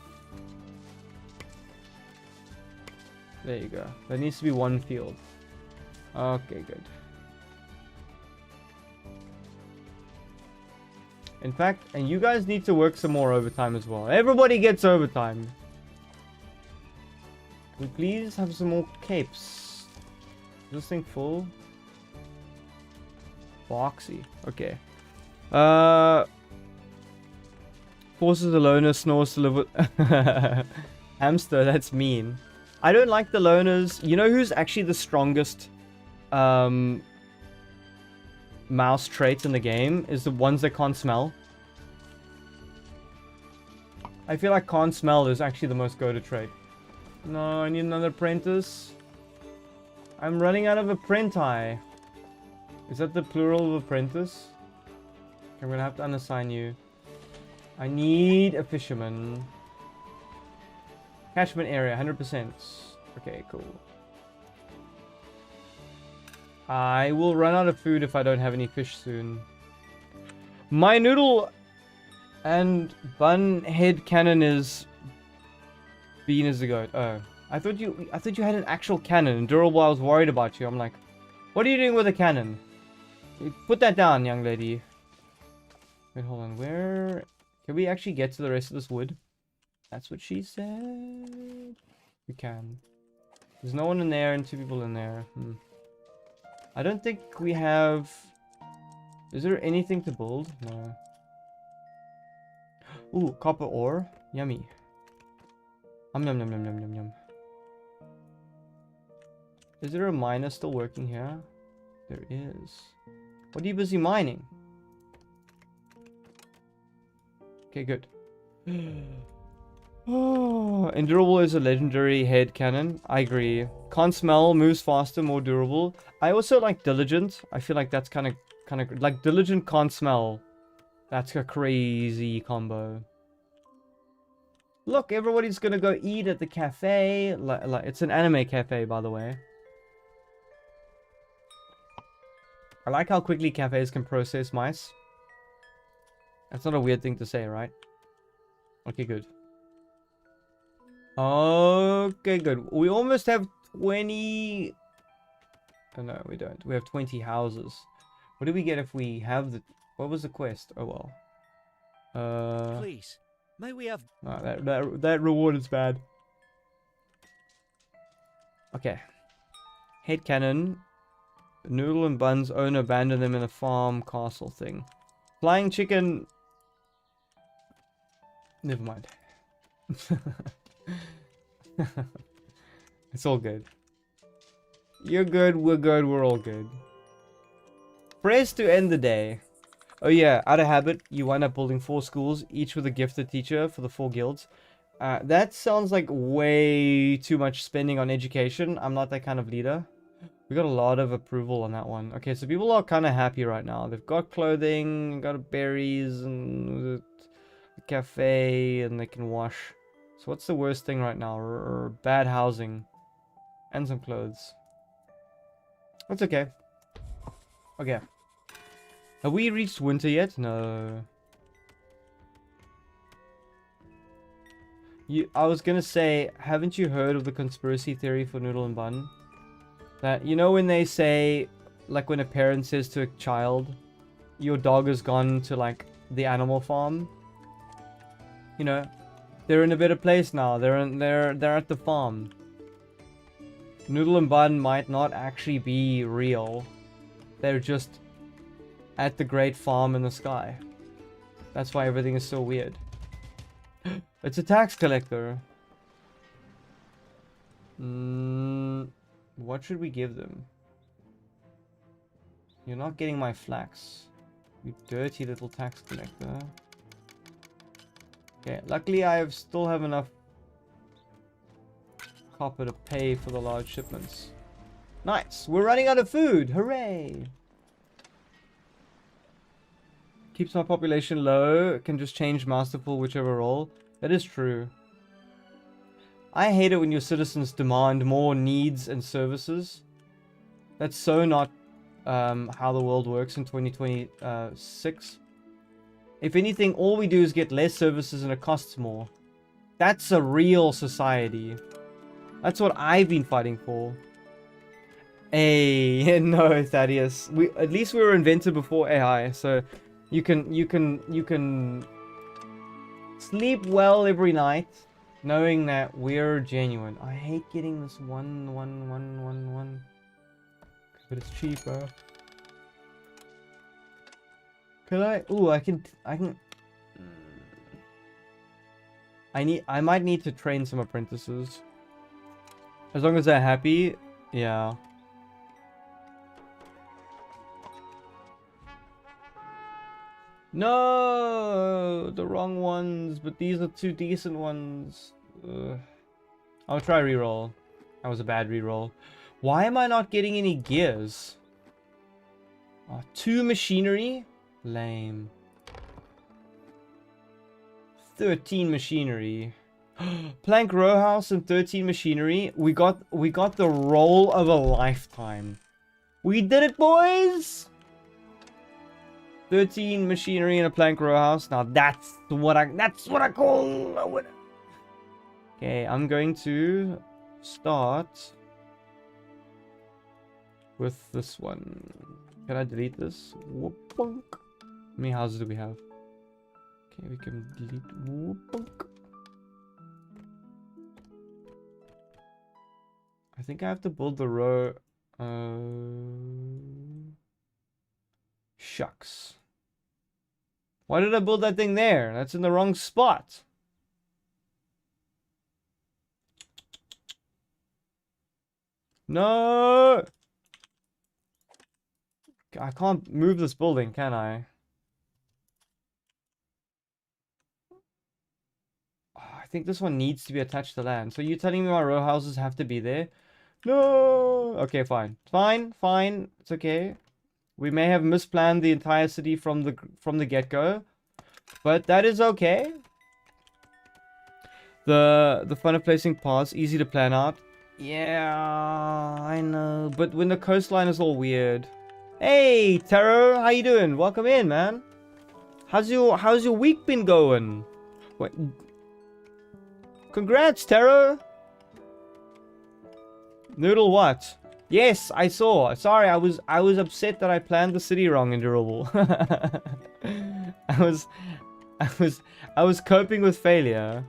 There you go. There needs to be one field. Okay, good. In fact, and you guys need to work some more overtime as well. Everybody gets overtime. Can we please have some more capes? Is this thing full? Boxy. Okay. Forces a loner, snores to live with... Hamster, that's mean. I don't like the loners. You know who's actually the strongest mouse traits in the game? Is the ones that can't smell. I feel like can't smell is actually the most go-to trait. No, I need another apprentice. I'm running out of apprenti. Is that the plural of apprentice? I'm gonna have to unassign you. I need a fisherman. Catchment area, 100%. Okay, cool. I will run out of food if I don't have any fish soon. My noodle and bun head cannon is Bean is the goat. Oh, I thought you had an actual cannon. Durable, I was worried about you. I'm like, what are you doing with a cannon? Put that down, young lady. Wait, hold on. Where can we actually get to the rest of this wood? That's what she said. We can. There's no one in there and 2 people in there. I don't think we have... Is there anything to build? No. Ooh, copper ore. Yummy. Yum yum yum yum yum yum. Is there a miner still working here? There is. What are you busy mining? Okay, good. Oh, endurable is a legendary head cannon. I agree. Can't smell, moves faster, more durable. I also like diligent. I feel like that's kind of like diligent can't smell. That's a crazy combo. Look, everybody's gonna go eat at the cafe. Like it's an anime cafe, by the way. I like how quickly cafes can process mice. That's not a weird thing to say, right? Okay, good. Okay, good. We almost have 20... Oh, no, we don't. We have 20 houses. What do we get if we have the... What was the quest? Oh, well. Please, may we have... Oh, that reward is bad. Okay. Head cannon. Noodle and Bun's owner abandoned them in a farm castle thing. Flying chicken... Never mind. It's all good. You're good, we're good, we're all good. Prayers to end the day. Oh yeah, out of habit, you wind up building 4 schools, each with a gifted teacher for the 4 guilds. That sounds like way too much spending on education. I'm not that kind of leader. We got a lot of approval on that one. Okay, so people are kind of happy right now. They've got clothing, got berries, and a cafe, and they can wash. So what's the worst thing right now? Bad housing. And some clothes. That's okay. Okay. Have we reached winter yet? No. I was gonna say, haven't you heard of the conspiracy theory for Noodle and Bun? That, you know when they say, like when a parent says to a child, your dog has gone to like the animal farm? You know, they're in a better place now. They're at the farm. Noodle and Bun might not actually be real. They're just at the great farm in the sky. That's why everything is so weird. It's a tax collector. What should we give them? You're not getting my flax. You dirty little tax collector. Okay, luckily I still have enough copper to pay for the large shipments. Nice! We're running out of food! Hooray! Keeps my population low. Can just change masterful whichever role. That is true. I hate it when your citizens demand more needs and services. That's so not how the world works in 2026. If anything, all we do is get less services and it costs more. That's a real society. That's what I've been fighting for. Hey, no, Thaddeus. At least we were invented before AI, so you can sleep well every night, knowing that we're genuine. I hate getting this 1, but it's cheaper. Can I? Ooh, I can. I might need to train some apprentices. As long as they're happy, yeah. No, the wrong ones, but these are two decent ones. I'll try reroll. That was a bad reroll. Why am I not getting any gears? Oh, 2 machinery? Lame. 13 machinery. Plank row house and 13 machinery. We got the roll of a lifetime. We did it, boys! 13 machinery and a plank row house. Now that's what I call a winner. Okay, I'm going to start with this one. Can I delete this? Whoop-bunk. How many houses do we have? Okay, we can delete. Whoop-bunk. I think I have to build the row. Shucks. Why did I build that thing there? That's in the wrong spot. No! I can't move this building, can I? Oh, I think this one needs to be attached to land. So you're telling me my row houses have to be there? No! Okay, fine. Fine. It's okay. We may have misplanned the entire city from the get-go, but that is okay. The fun of placing paths, easy to plan out. Yeah, I know, but when the coastline is all weird. Hey, Taro, how you doing? Welcome in, man. How's your week been going? What? Congrats, Taro. Noodle what? Yes, I saw. Sorry, I was upset that I planned the city wrong in Durable. I was coping with failure.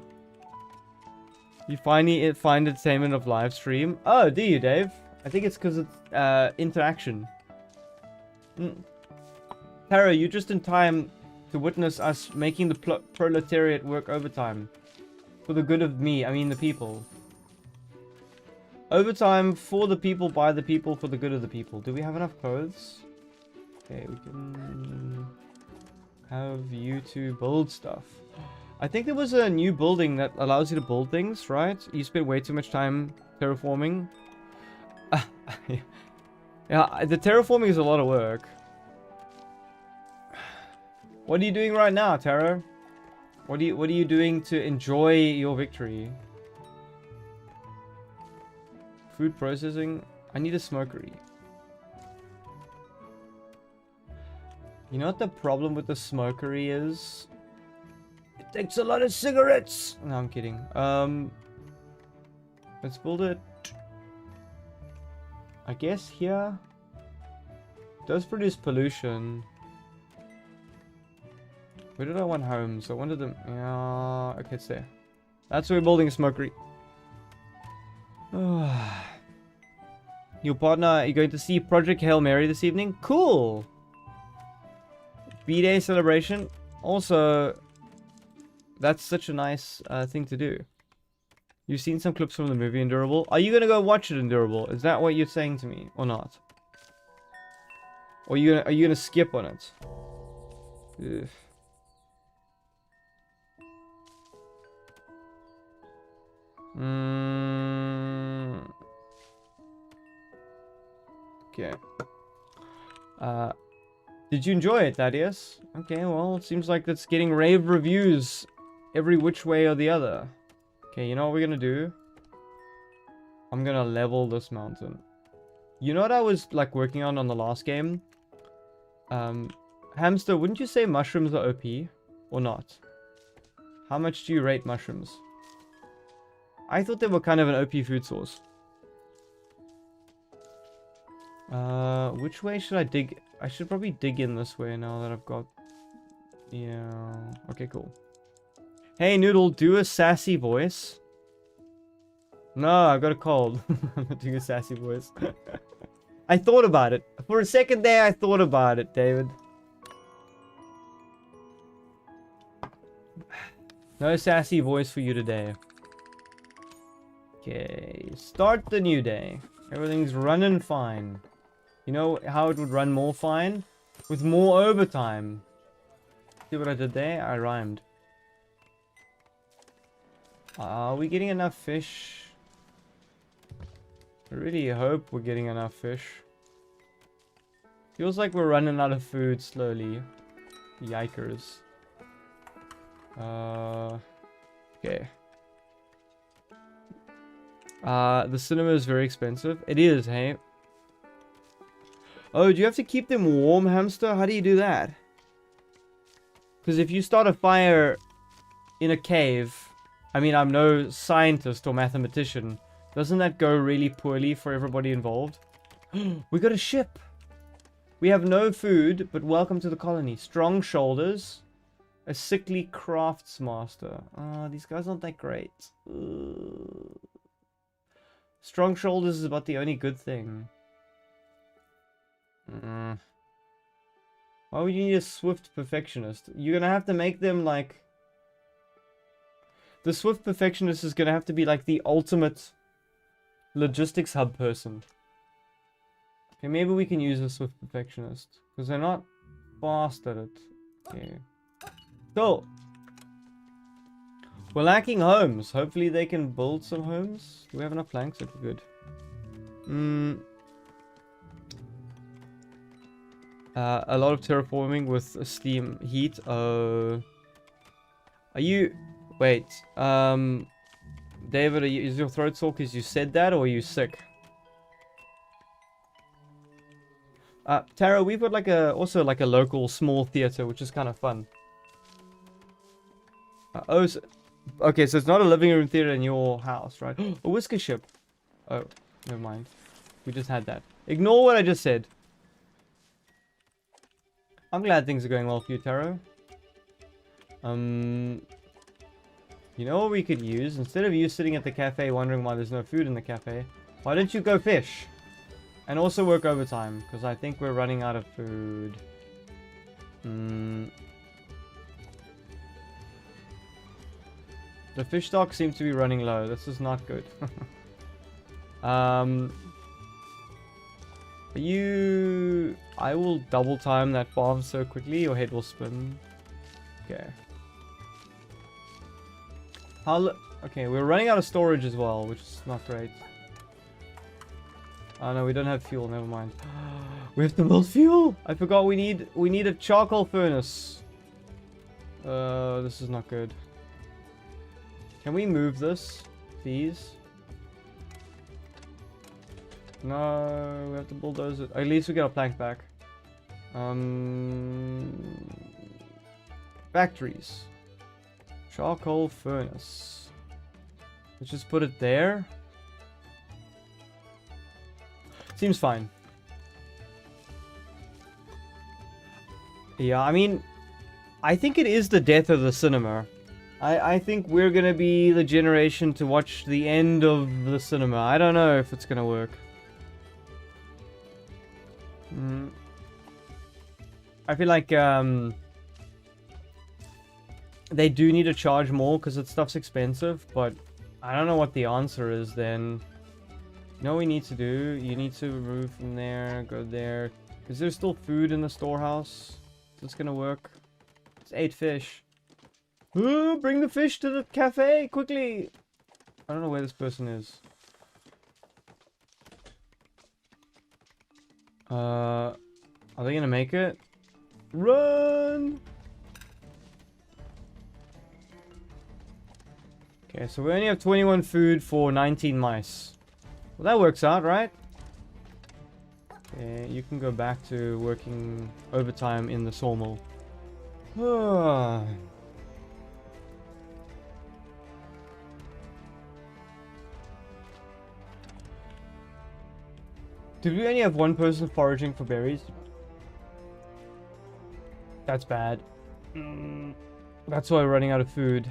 You finally find entertainment of live stream. Oh, do you, Dave? I think it's because it's interaction. Tara, you're just in time to witness us making the proletariat work overtime. For the good of me, I mean the people. Overtime for the people, by the people, for the good of the people. Do we have enough clothes? Okay, we can have you two build stuff. I think there was a new building that allows you to build things, right? You spend way too much time terraforming. Yeah, the terraforming is a lot of work. What are you doing right now, Taro? What are you doing to enjoy your victory? Food processing. I need a smokery. You know what the problem with the smokery is? It takes a lot of cigarettes. No, I'm kidding. Let's build it. I guess here. It does produce pollution. Where did I want homes? I wanted them. Yeah, okay, it's there. That's why we're building a smokery. Your partner, are you going to see Project Hail Mary this evening? Cool! B-Day celebration. Also, that's such a nice thing to do. You've seen some clips from the movie Endurable. Are you going to go watch it Endurable? Is that what you're saying to me? Or not? Or are you gonna skip on it? Ugh. Okay. Did you enjoy it, Thaddeus? Okay, well, it seems like that's getting rave reviews every which way or the other. Okay, you know what we're gonna do? I'm gonna level this mountain. You know what I was, like, working on the last game? Hamster, wouldn't you say mushrooms are OP? Or not? How much do you rate mushrooms? I thought they were kind of an OP food source. Which way should I dig? I should probably dig in this way now that I've got... Yeah... Okay, cool. Hey, Noodle, do a sassy voice. No, I've got a cold. I'm not doing a sassy voice. I thought about it. For a second there, I thought about it, David. No sassy voice for you today. Okay, start the new day. Everything's running fine. You know how it would run more fine? With more overtime. See what I did there? I rhymed. Are we getting enough fish? I really hope we're getting enough fish. Feels like we're running out of food slowly. Yikers. Okay. The cinema is very expensive. It is, hey? Oh, do you have to keep them warm, hamster? How do you do that? Because if you start a fire in a cave, I mean, I'm no scientist or mathematician. Doesn't that go really poorly for everybody involved? We got a ship. We have no food, but welcome to the colony. Strong shoulders. A sickly craftsmaster. These guys aren't that great. Strong shoulders is about the only good thing. Why would you need a swift perfectionist? You're gonna have to make them like... The swift perfectionist is gonna have to be like the ultimate logistics hub person. Okay, maybe we can use a swift perfectionist. Because they're not fast at it. Okay. So, we're lacking homes. Hopefully they can build some homes. Do we have enough planks? Okay, good. A lot of terraforming with steam heat. Are you... Wait. David, is your throat sore because you said that, or are you sick? Tara, we've got like also like a local small theater, which is kind of fun. Okay, so it's not a living room theater in your house, right? A whisker ship. Oh, never mind. We just had that. Ignore what I just said. I'm glad things are going well for you, Taro. You know what we could use? Instead of you sitting at the cafe wondering why there's no food in the cafe, why don't you go fish? And also work overtime, because I think we're running out of food. The fish stocks seem to be running low. This is not good. I will double time that farm so quickly, your head will spin. Okay. Okay, we're running out of storage as well, which is not great. Oh no, we don't have fuel, never mind. We have to build fuel! I forgot we need a charcoal furnace. This is not good. Can we move this, please? No, we have to bulldoze it. At least we get a plank back. Factories. Charcoal furnace. Let's just put it there. Seems fine. Yeah, I mean, I think it is the death of the cinema. I think we're gonna be the generation to watch the end of the cinema. I don't know if it's gonna work. I feel like they do need to charge more because that stuff's expensive, but I don't know what the answer is then. You know what we need to do? You need to remove from there, go there. Is there still food in the storehouse? Is this gonna work? It's 8 fish. Ooh, bring the fish to the cafe, quickly! I don't know where this person is. Are they gonna make it? Run! Okay, so we only have 21 food for 19 mice. Well, that works out, right? Okay, you can go back to working overtime in the sawmill. Did we only have one person foraging for berries? That's bad. That's why we're running out of food.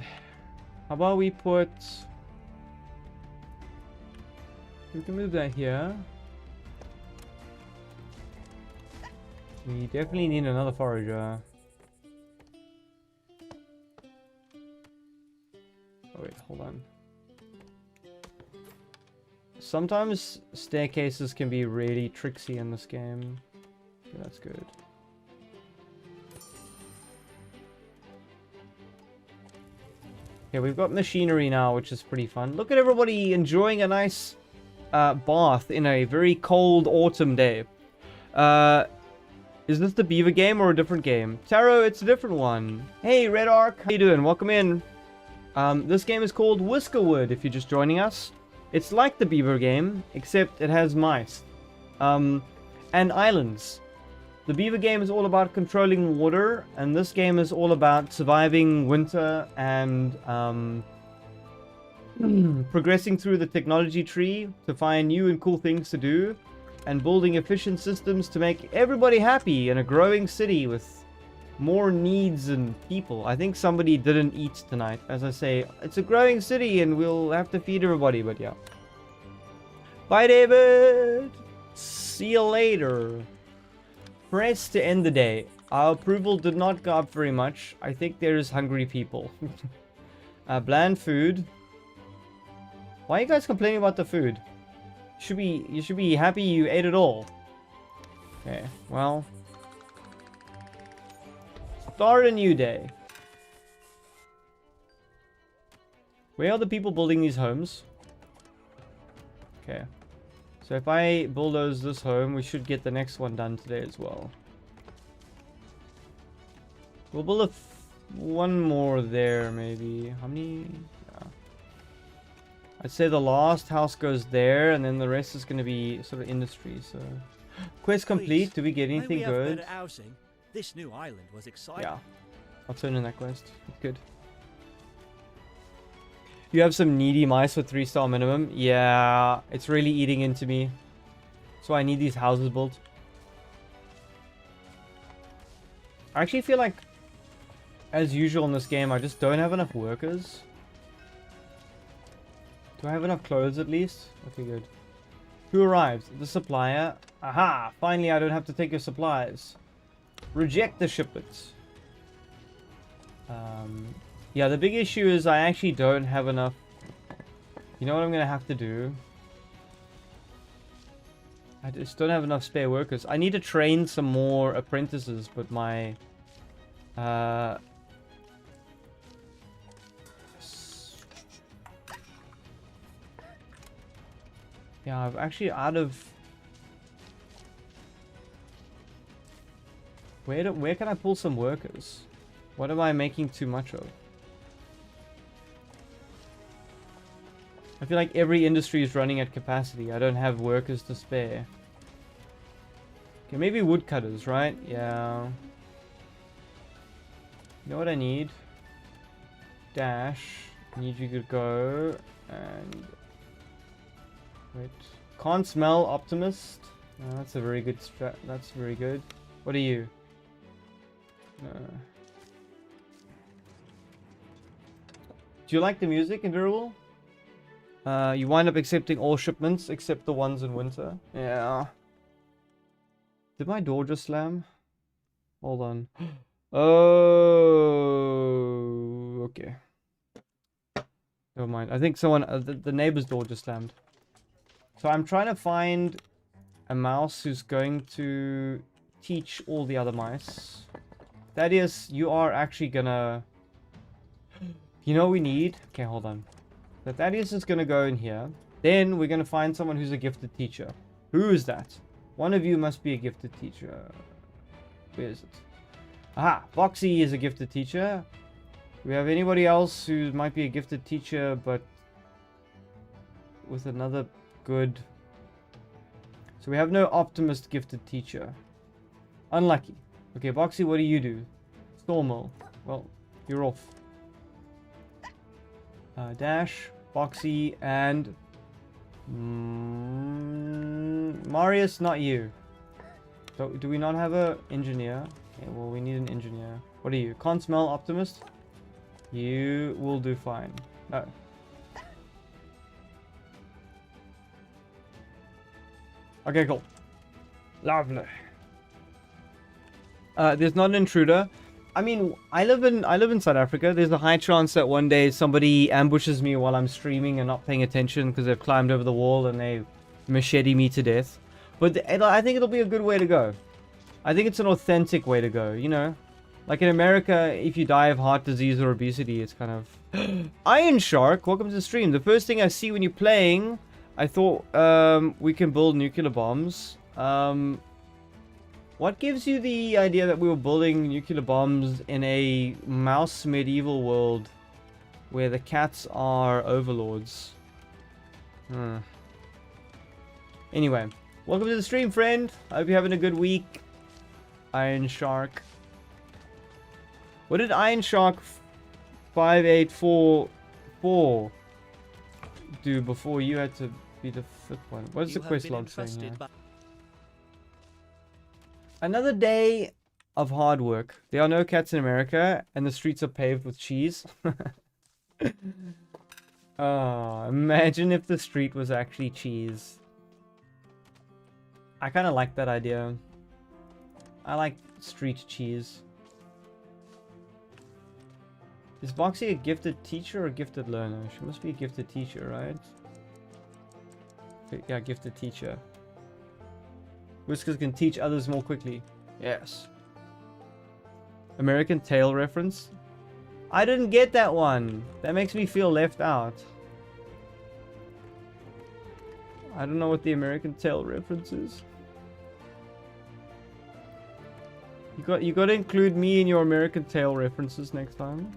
How about we put... We can move that here. We definitely need another forager. hold on. Sometimes staircases can be really tricksy in this game. Okay, that's good. Okay, we've got machinery now, which is pretty fun. Look at everybody enjoying a nice bath in a very cold autumn day. Is this the beaver game or a different game? Taro, it's a different one. Hey, Red Ark, how you doing? Welcome in. This game is called Whiskerwood, if you're just joining us. It's like the beaver game, except it has mice. And islands. The beaver game is all about controlling water, and this game is all about surviving winter and progressing through the technology tree to find new and cool things to do, and building efficient systems to make everybody happy in a growing city with more needs and people. I think somebody didn't eat tonight. As I say, it's a growing city and we'll have to feed everybody, but yeah. Bye, David! See you later. Press to end the day. Our approval did not go up very much. I think there's hungry people. Bland food. Why are you guys complaining about the food? You should be happy you ate it all. Okay, well. Start a new day. Where are the people building these homes? Okay. So if I bulldoze this home, we should get the next one done today as well. We'll build one more there, maybe. How many? Yeah. I'd say the last house goes there, and then the rest is going to be sort of industry. So, quest complete. Do we get anything good? This new island was exciting. Yeah, I'll turn in that quest. Good. You have some needy mice with 3-star minimum. Yeah, it's really eating into me. So I need these houses built. I actually feel like, as usual in this game, I just don't have enough workers. Do I have enough clothes at least? Okay, good. Who arrived? The supplier. Aha! Finally, I don't have to take your supplies. Reject the shipment. Yeah, the big issue is I actually don't have enough. You know what I'm going to have to do? I just don't have enough spare workers. I need to train some more apprentices, but my... Yeah, I'm actually out of... Where can I pull some workers? What am I making too much of? I feel like every industry is running at capacity. I don't have workers to spare. Okay, maybe woodcutters, right? Yeah. You know what I need? Dash. I need you to go and... Wait. Can't smell optimist. No, that's a very good strat. That's very good. What are you? No. Do you like the music in Durable? You wind up accepting all shipments except the ones in winter. Yeah. Did my door just slam? Hold on. Oh, okay. Never mind. I think someone, the neighbor's door just slammed. So I'm trying to find a mouse who's going to teach all the other mice. Thaddeus, you are actually gonna... You know what we need? Okay, hold on. So Thaddeus is gonna go in here. Then we're gonna find someone who's a gifted teacher. Who is that? One of you must be a gifted teacher. Where is it? Aha! Foxy is a gifted teacher. Do we have anybody else who might be a gifted teacher, but with another good... So we have no optimist gifted teacher. Unlucky. Okay, Boxy, what do you do? Stormill. Well, you're off. Dash, Boxy, and... Marius, not you. So, do we not have an engineer? Okay, well, we need an engineer. What are you? Can't smell optimist? You will do fine. No. Okay, cool. Lovely. There's not an intruder. I mean, I live in South Africa. There's a high chance that one day somebody ambushes me while I'm streaming and not paying attention because they've climbed over the wall and they machete me to death. But I think it'll be a good way to go. I think it's an authentic way to go, you know? Like in America, if you die of heart disease or obesity, it's kind of... Iron Shark, welcome to the stream. The first thing I see when you're playing, I thought we can build nuclear bombs. What gives you the idea that we were building nuclear bombs in a mouse medieval world where the cats are overlords? Anyway, welcome to the stream, friend. I hope you're having a good week. Iron Shark. What did Iron Shark 5844 do before you had to be the fifth one? What is the quest log saying here? Another day of hard work. There are no cats in America, and the streets are paved with cheese. Oh, imagine if the street was actually cheese. I kind of like that idea. I like street cheese. Is Boxy a gifted teacher or a gifted learner? She must be a gifted teacher, right? Yeah, gifted teacher. Whiskers can teach others more quickly. Yes. American Tail reference? I didn't get that one. That makes me feel left out. I don't know what the American Tail reference is. You got to include me in your American Tail references next time.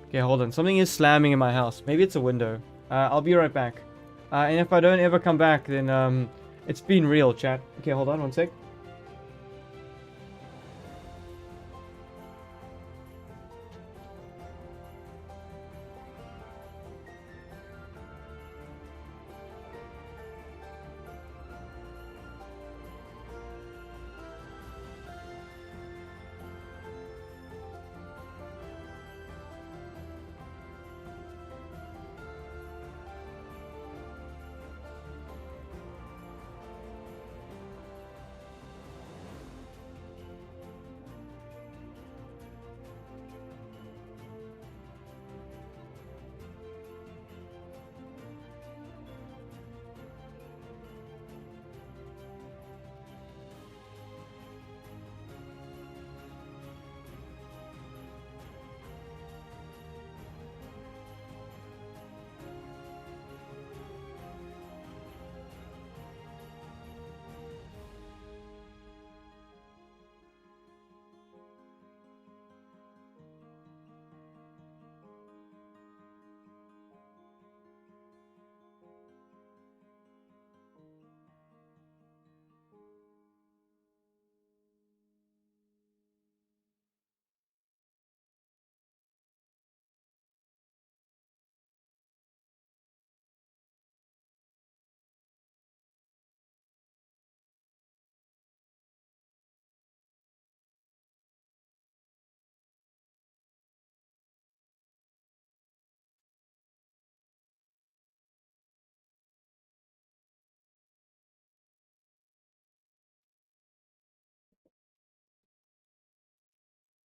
Okay, hold on. Something is slamming in my house. Maybe it's a window. I'll be right back. And if I don't ever come back, then it's been real, chat. Okay, hold on one sec.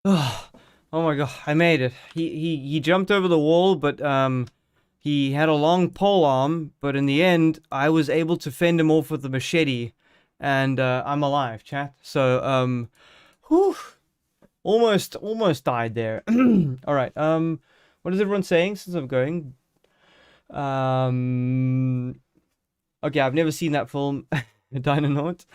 Oh my god, I made it. He jumped over the wall, but he had a long pole arm, but in the end I was able to fend him off with the machete, and I'm alive, chat. So whew, almost died there. All right. What is everyone saying since I'm going? Okay, I've never seen that film, Dinonaut.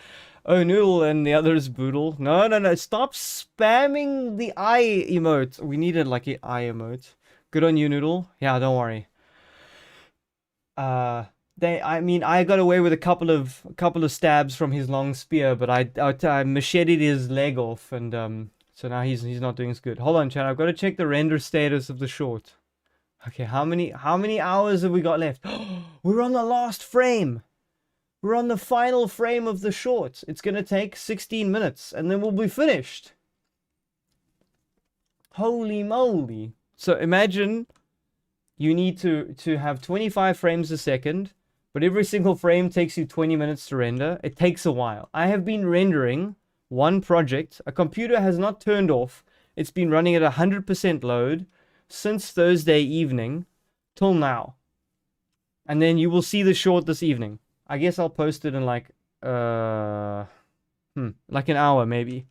Oh, Noodle and the other is Boodle. No. Stop spamming the eye emote. We needed like an eye emote. Good on you, Noodle. Yeah, don't worry. I got away with a couple of stabs from his long spear, but I macheted his leg off, and so now he's not doing as good. Hold on, chat. I've got to check the render status of the short. Okay, how many hours have we got left? We're on the last frame. We're on the final frame of the short. It's going to take 16 minutes, and then we'll be finished. Holy moly. So imagine you need to have 25 frames a second, but every single frame takes you 20 minutes to render. It takes a while. I have been rendering one project. A computer has not turned off. It's been running at 100% load since Thursday evening till now. And then you will see the short this evening. I guess I'll post it in like an hour maybe.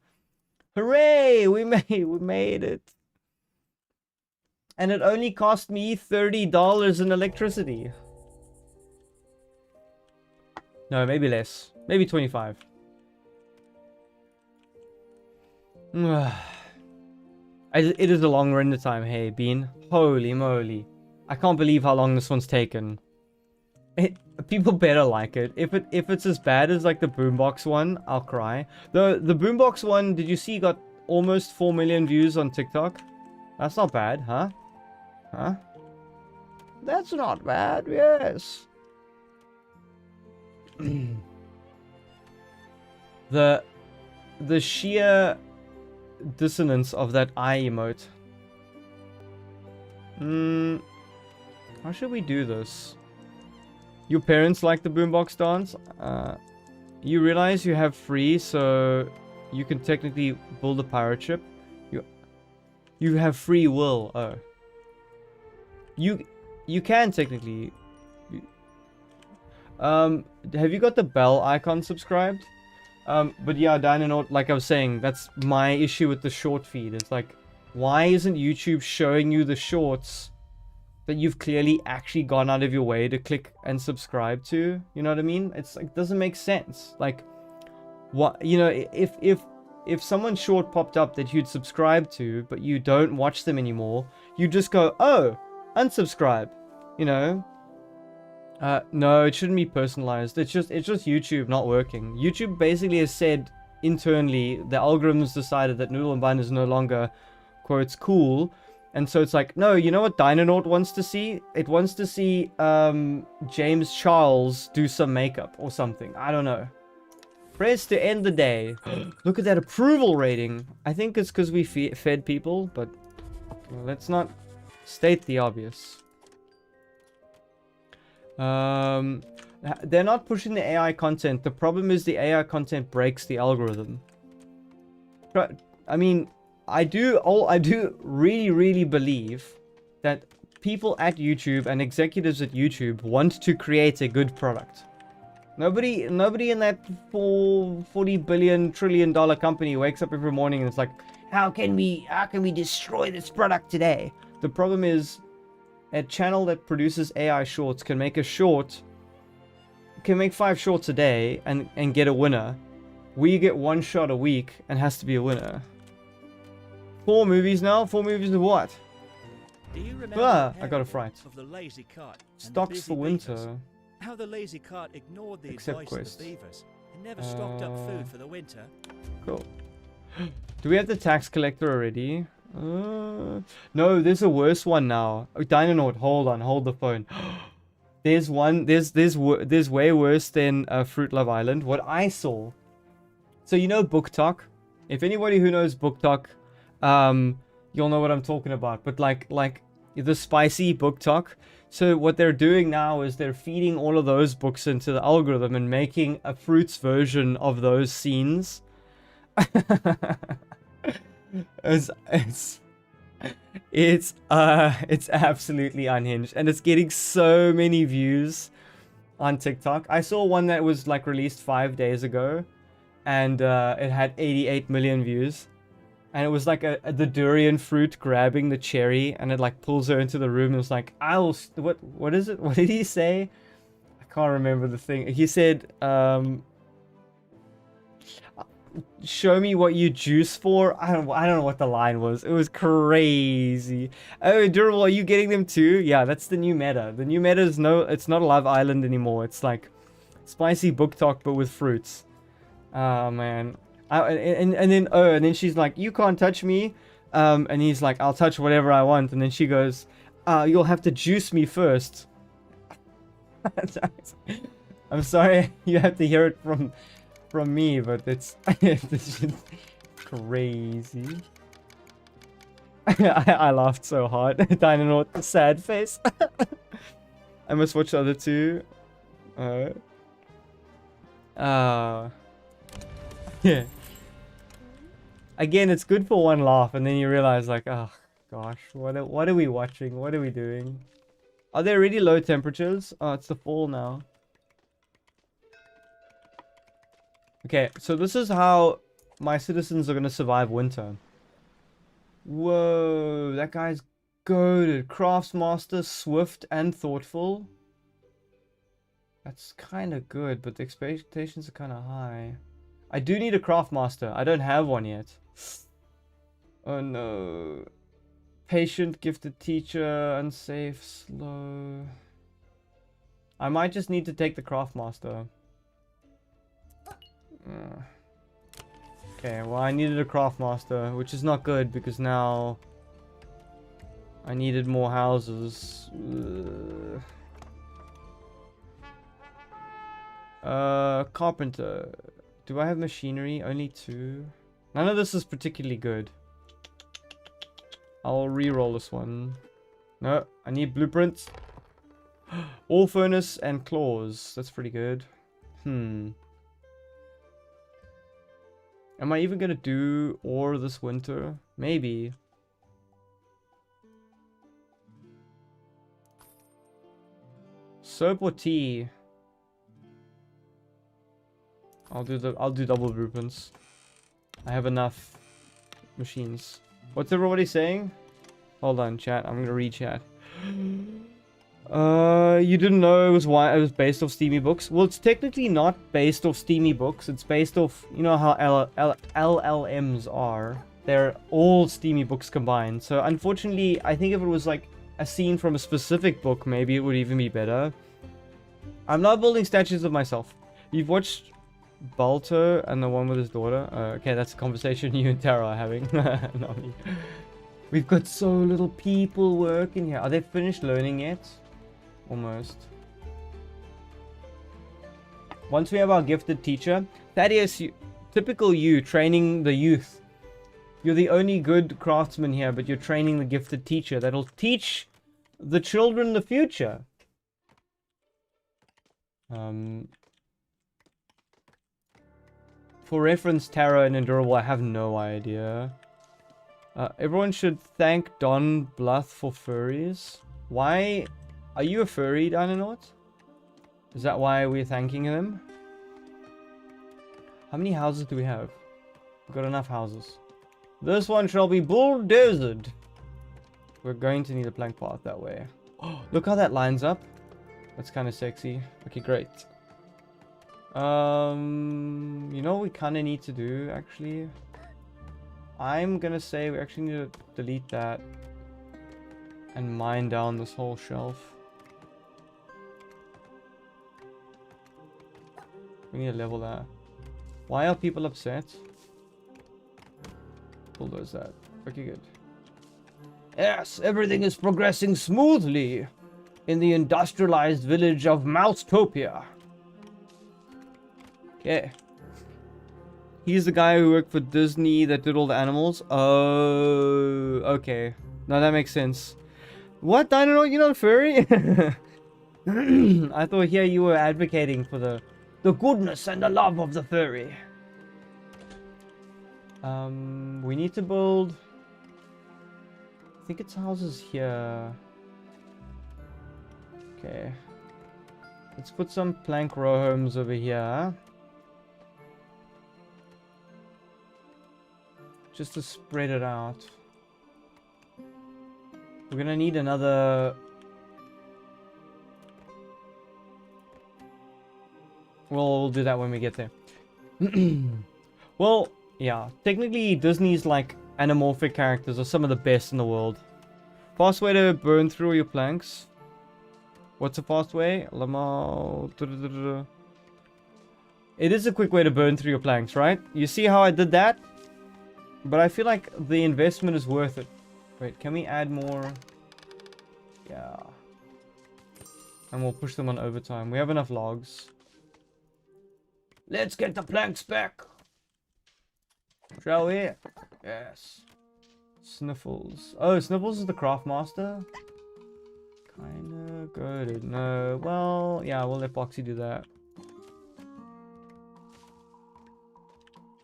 Hooray! We made it. And it only cost me $30 in electricity. No, maybe less. Maybe 25. It is a long render time, hey, Bean. Holy moly. I can't believe how long this one's taken. People better like it. If it's as bad as like the Boombox one, I'll cry. The Boombox one, did you see, got almost 4 million views on TikTok? That's not bad, huh? Huh? That's not bad, yes. The sheer dissonance of that eye emote. How should we do this? Your parents like the boombox dance? You realize you have free, so you can technically build a pirate ship. You have free will. Oh. You can technically. Have you got the bell icon subscribed? But yeah, Dynanaut, like I was saying, that's my issue with the short feed. It's like, why isn't YouTube showing you the shorts that you've clearly actually gone out of your way to click and subscribe to? You know what I mean? It's like, doesn't make sense. Like, what, you know, if someone's short popped up that you'd subscribe to, but you don't watch them anymore, you just go, oh, unsubscribe, you know? No, it shouldn't be personalized. It's just YouTube not working. YouTube basically has said internally, the algorithms decided that Noodle and Bun is no longer, quotes, cool. And so it's like, no, you know what Dynanaut wants to see? It wants to see James Charles do some makeup or something. I don't know. Press to end the day. Look at that approval rating. I think it's because we fed people, but let's not state the obvious. They're not pushing the AI content. The problem is the AI content breaks the algorithm. I mean, I do really believe that people at YouTube and executives at YouTube want to create a good product. Nobody in that $40 billion trillion company wakes up every morning and it's like, how can we destroy this product today? The problem is, a channel that produces AI shorts can make a short, can make 5 shorts a day and get a winner. We get 1 shot a week and has to be a winner. 4 movies now? 4 movies of what? Do you remember I got a fright. of the lazy cart and the Stocks busy for winter. beavers? How the lazy cart ignored the Except advice quest. of the beavers and never stocked up food for the winter. Cool. Do we have the tax collector already? No, there's a worse one now. Oh, Dynanaut, hold the phone. There's one, there's way worse than Fruit Love Island. What I saw. So you know BookTok? If anybody who knows BookTok, you'll know what I'm talking about. But like the spicy BookTok. So what they're doing now is they're feeding all of those books into the algorithm and making a fruits version of those scenes. It's absolutely unhinged, and it's getting so many views on TikTok. I saw one that was like released 5 days ago, and it had 88 million views, and it was like the durian fruit grabbing the cherry, and it like pulls her into the room, and it's like, what is it? What did he say? I can't remember the thing. He said, show me what you juice for. I don't know what the line was. It was crazy. Oh, Durable, are you getting them too? Yeah, that's the new meta. The new meta is it's not a Love Island anymore. It's like spicy BookTok but with fruits. Oh man. And then she's like, you can't touch me. And he's like, I'll touch whatever I want. And then she goes, you'll have to juice me first. I'm sorry you have to hear it from me, but it's just crazy. I laughed so hard. Dynanaut, the sad face. I must watch the other two. Yeah. Again, it's good for one laugh, and then you realize, like, oh gosh, what are we watching? What are we doing? Are there really low temperatures? Oh, it's the fall now. Okay, so this is how my citizens are gonna survive winter. Whoa, that guy's goated. Craftsmaster, swift, and thoughtful. That's kind of good, but the expectations are kind of high. I do need a craftmaster. I don't have one yet. Oh no. Patient, gifted teacher, unsafe, slow. I might just need to take the craftmaster. Okay, well I needed a craftmaster, which is not good because now I needed more houses. Carpenter. Do I have machinery? Only 2. None of this is particularly good. I'll re-roll this one. No, I need blueprints. All furnace and claws. That's pretty good. Am I even gonna do ore this winter? Maybe. Soap or tea? I'll do double blueprints. I have enough machines. What's everybody saying? Hold on, chat. I'm gonna read chat. You didn't know it was based off Steamy books? Well, it's technically not based off Steamy books. It's based off, you know how LLMs are. They're all Steamy books combined. So unfortunately, I think if it was like a scene from a specific book, maybe it would even be better. I'm not building statues of myself. You've watched Balto and the one with his daughter? Okay, that's a conversation you and Tara are having. Not me. We've got so little people working here. Are they finished learning yet? Almost. Once we have our gifted teacher, Thaddeus, typical you, training the youth. You're the only good craftsman here, but you're training the gifted teacher that'll teach the children the future. For reference, Tara and Endurable, I have no idea. Everyone should thank Don Bluth for furries. Why? Are you a furry, Dinonaut? Is that why we're thanking him? How many houses do we have? We've got enough houses. This one shall be bulldozed. We're going to need a plank path that way. Oh, look how that lines up. That's kind of sexy. Okay, great. You know what we kind of need to do, actually? I'm gonna say we actually need to delete that and mine down this whole shelf. We need to level that. Why are people upset? Bulldoze that. Okay, good. Yes, everything is progressing smoothly in the industrialized village of Mousetopia. Okay. He's the guy who worked for Disney that did all the animals. Oh, okay. Now that makes sense. What? I don't know. You're not a furry? I thought here you were advocating for the goodness and the love of the furry. We need to build... I think it's houses here. Okay. Let's put some plank row homes over here. Just to spread it out. We're gonna need another... Well, we'll do that when we get there. Well, yeah. Technically, Disney's like anamorphic characters are some of the best in the world. Fast way to burn through your planks. What's a fast way? It is a quick way to burn through your planks, right? You see how I did that? But I feel like the investment is worth it. Wait, can we add more? Yeah. And we'll push them on overtime. We have enough logs. Let's get the planks back. Shall we? Yes. Sniffles. Oh, Sniffles is the craft master? Kinda good. No. Well, yeah, we'll let Boxy do that.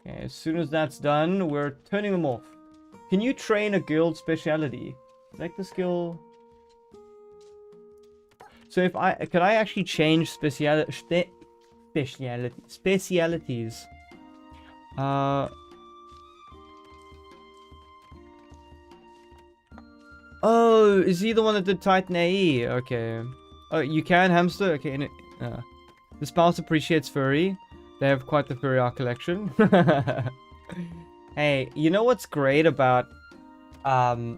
Okay, as soon as that's done, we're turning them off. Can you train a guild speciality? Select the skill. So if could I actually change specialities? Oh, is he the one that did Titan AE? Okay. Oh, you can hamster? Okay. The spouse appreciates furry. They have quite the furry art collection. Hey, you know what's great about the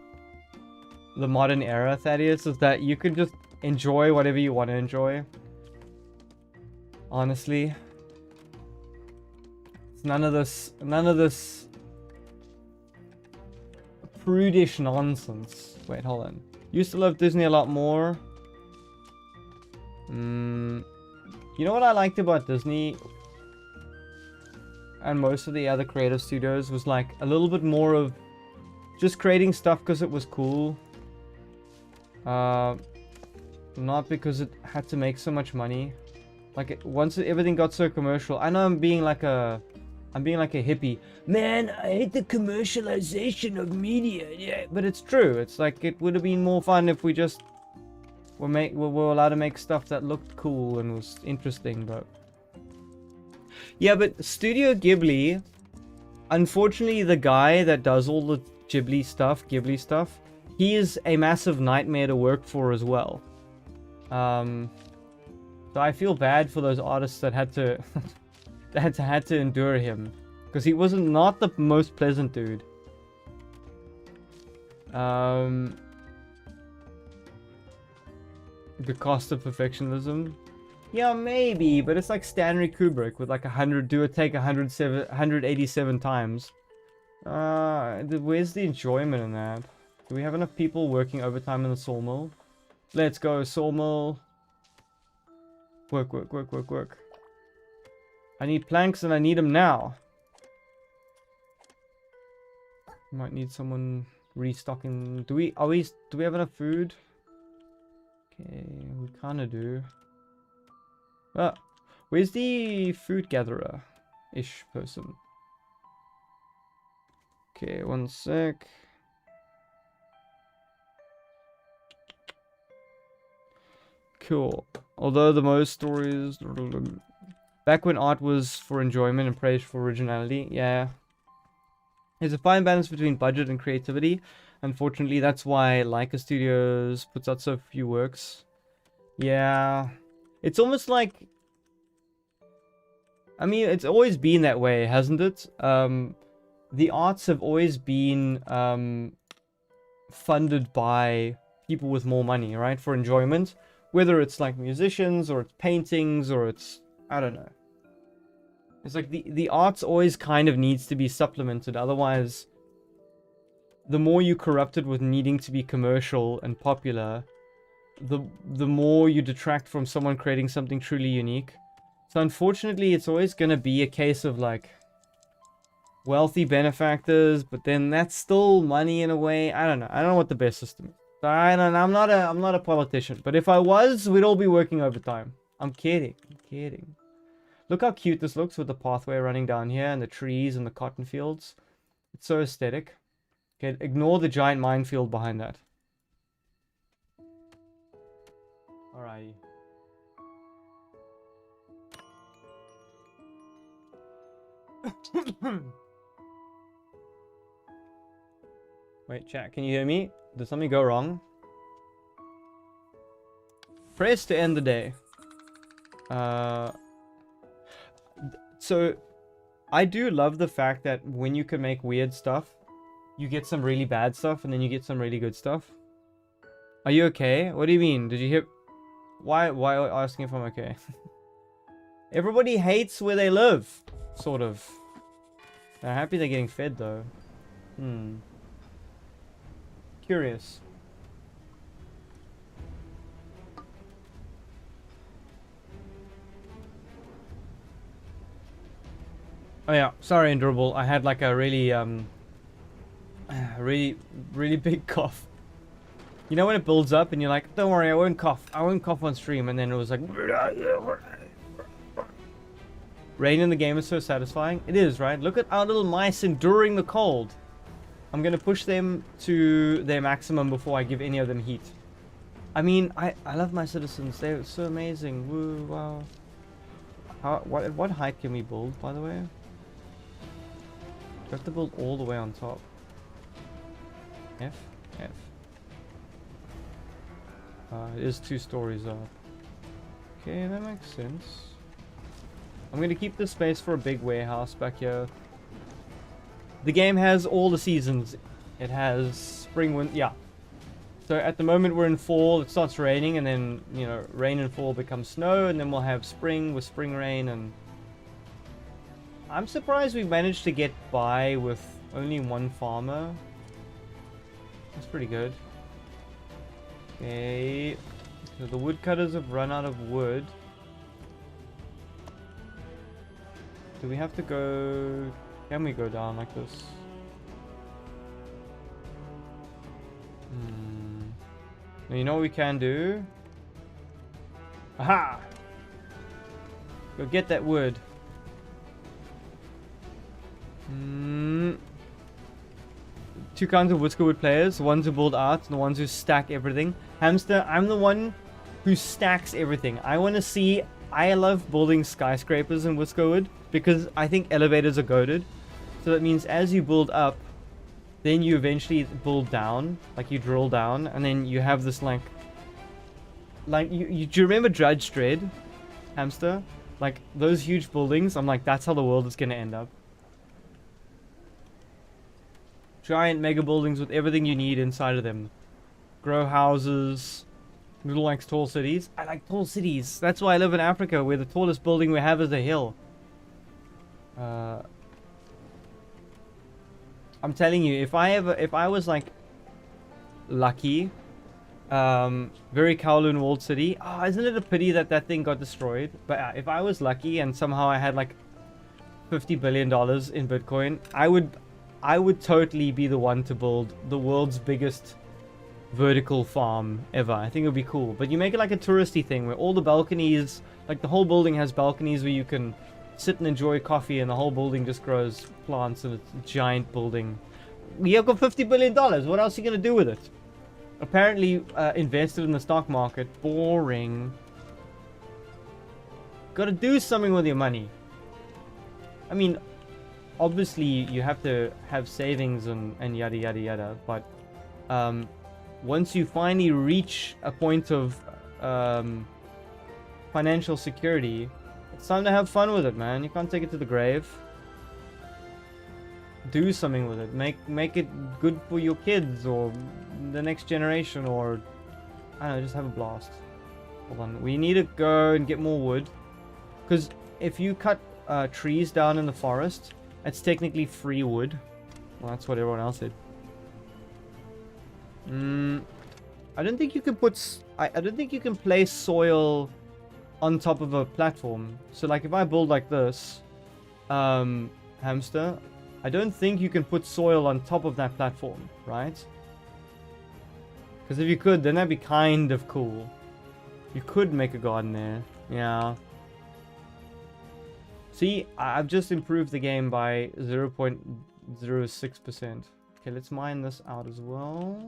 modern era, Thaddeus, is that you can just enjoy whatever you want to enjoy. Honestly. It's none of this prudish nonsense. Wait, hold on. Used to love Disney a lot more. You know what I liked about Disney and most of the other creative studios was like a little bit more of just creating stuff because it was cool. Not because it had to make so much money. Like once everything got so commercial, I know I'm being like a hippie. Man, I hate the commercialization of media. Yeah, but it's true. It's like it would have been more fun if we just were allowed to make stuff that looked cool and was interesting. But yeah, but Studio Ghibli, unfortunately, the guy that does all the Ghibli stuff, he is a massive nightmare to work for as well. So I feel bad for those artists that had to had to endure him, because he wasn't not the most pleasant dude. The cost of perfectionism. Yeah, maybe, but it's like Stanley Kubrick with like 187 times. Where's the enjoyment in that? Do we have enough people working overtime in the sawmill? Let's go, sawmill. Work. I need planks and I need them now. Might need someone restocking. Do we have enough food? Okay, we kinda do. Where's the food gatherer-ish person? Okay, one sec. Cool. Although the most stories... Back when art was for enjoyment and praise for originality, yeah. There's a fine balance between budget and creativity. Unfortunately, that's why Leica Studios puts out so few works. Yeah. It's almost like... I mean, it's always been that way, hasn't it? The arts have always been funded by people with more money, right? For enjoyment. Whether it's like musicians, or it's paintings, or it's... I don't know. It's like the arts always kind of needs to be supplemented. Otherwise, the more you corrupt it with needing to be commercial and popular, the more you detract from someone creating something truly unique. So unfortunately, it's always going to be a case of like wealthy benefactors, but then that's still money in a way. I don't know. I don't know what the best system is. I'm not a politician, but if I was, we'd all be working overtime. I'm kidding. Look how cute this looks with the pathway running down here and the trees and the cotton fields. It's so aesthetic. Okay, ignore the giant minefield behind that. Alrighty. Wait, chat, can you hear me? Did something go wrong? Press to end the day. So, I do love the fact that when you can make weird stuff, you get some really bad stuff, and then you get some really good stuff. Are you okay? What do you mean? Did you hear... Why are you asking if I'm okay? Everybody hates where they live, sort of. They're happy they're getting fed, though. Curious. Oh yeah, sorry, Endurable. I had like a really, really big cough. You know when it builds up and you're like, don't worry, I won't cough on stream, and then it was like... Rain in the game is so satisfying. It is, right? Look at our little mice enduring the cold. I'm going to push them to their maximum before I give any of them heat. I mean, I love my citizens. They're so amazing. Woo, wow. What height can we build, by the way? Do I have to build all the way on top? F? F. It is 2 stories up. Okay, that makes sense. I'm going to keep the space for a big warehouse back here. The game has all the seasons. It has spring, winter, yeah. So at the moment we're in fall, it starts raining, and then, you know, rain and fall becomes snow, and then we'll have spring with spring rain, and... I'm surprised we managed to get by with only 1 farmer. That's pretty good. Okay, so the woodcutters have run out of wood. Do we have to go... Can we go down like this? Now, you know what we can do? Aha! Go get that wood. 2 kinds of Whiskerwood players. The ones who build art and the ones who stack everything. Hamster, I'm the one who stacks everything. I want to see... I love building skyscrapers in Whiskerwood because I think elevators are goated. So that means as you build up, then you eventually build down. Like you drill down, and then you have this like do you remember Judge Dredd, Hamster? Like those huge buildings. I'm like, that's how the world is going to end up. Giant mega buildings with everything you need inside of them. Grow houses. Noodle likes tall cities. I like tall cities. That's why I live in Africa, where the tallest building we have is a hill. I'm telling you, if I was like lucky, very Kowloon walled city. Oh, isn't it a pity that that thing got destroyed? But if I was lucky and somehow I had like $50 billion in Bitcoin, I would totally be the one to build the world's biggest vertical farm ever. I think it would be cool. But you make it like a touristy thing where all the balconies, like the whole building has balconies where you can sit and enjoy coffee, and the whole building just grows plants, and it's a giant building. You've got $50 billion. What else are you going to do with it? Apparently invested in the stock market. Boring. Got to do something with your money. I mean, obviously you have to have savings and yada yada yada, but once you finally reach a point of financial security, it's time to have fun with it, man. You can't take it to the grave. Do something with it. Make it good for your kids or the next generation, or I don't know, just have a blast. Hold on, we need to go and get more wood, because if you cut trees down in the forest, it's technically free wood. Well, that's what everyone else said. I don't think you can put... I don't think you can place soil on top of a platform. So, like, if I build like this, Hamster, I don't think you can put soil on top of that platform, right? Because if you could, then that'd be kind of cool. You could make a garden there. Yeah. See, I've just improved the game by 0.06%. Okay, let's mine this out as well.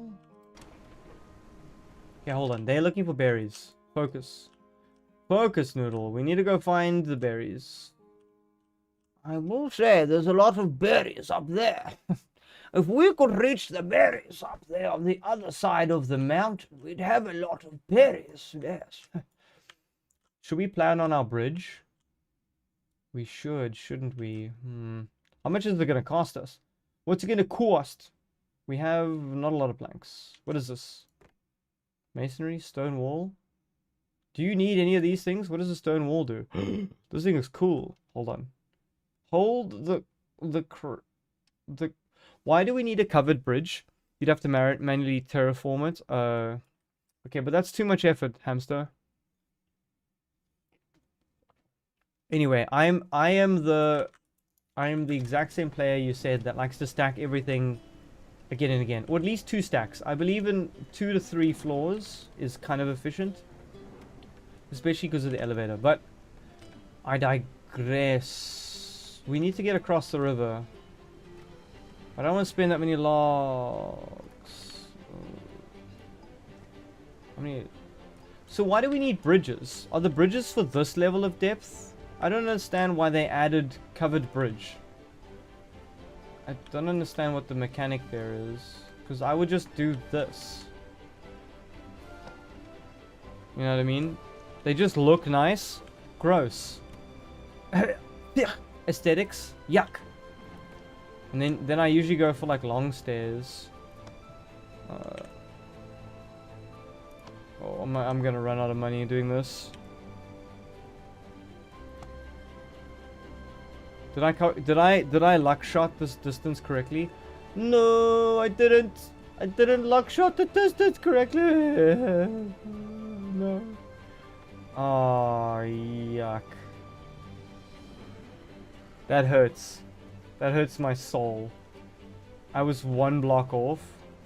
Okay, hold on. They're looking for berries. Focus. Focus, Noodle. We need to go find the berries. I will say, there's a lot of berries up there. If we could reach the berries up there on the other side of the mountain, we'd have a lot of berries, yes. Should we plan on our bridge? We should, shouldn't we? How much is it going to cost us? What's it going to cost? We have not a lot of planks. What is this? Masonry? Stone wall? Do you need any of these things? What does a stone wall do? This thing is cool. Hold on. Hold the... Why do we need a covered bridge? You'd have to manually terraform it. Okay, but that's too much effort, Hamster. Anyway, I am the exact same player you said that likes to stack everything again and again, or at least 2 stacks. I believe in 2 to 3 floors is kind of efficient, especially because of the elevator. But I Progress. We need to get across the river. I don't want to spend that many logs. How many? So why do we need bridges? Are the bridges for this level of depth? I don't understand why they added covered bridge. I don't understand what the mechanic there is. Because I would just do this. You know what I mean? They just look nice. Gross. Aesthetics. Yuck. And then I usually go for like long stairs. Oh, I'm gonna run out of money doing this. Did I luck shot this distance correctly? No, I didn't. I didn't luck shot the distance correctly. No. Oh, yuck. That hurts. That hurts my soul. I was one block off.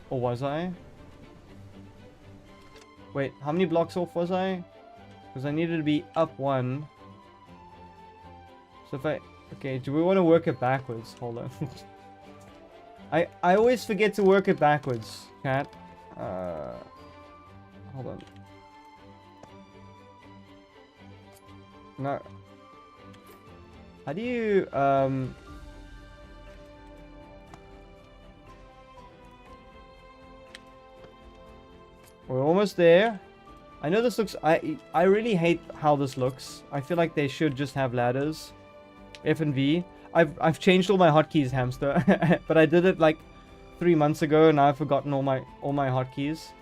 Or was I? Wait, how many blocks off was I? Because I needed to be up one. So if I... Okay, do we want to work it backwards? Hold on. I always forget to work it backwards, cat. Hold on. No. How do you, We're almost there. I know this looks... I really hate how this looks. I feel like they should just have ladders. F and V. I've changed all my hotkeys, hamster. But I did it like 3 months ago, and I've forgotten all my hotkeys.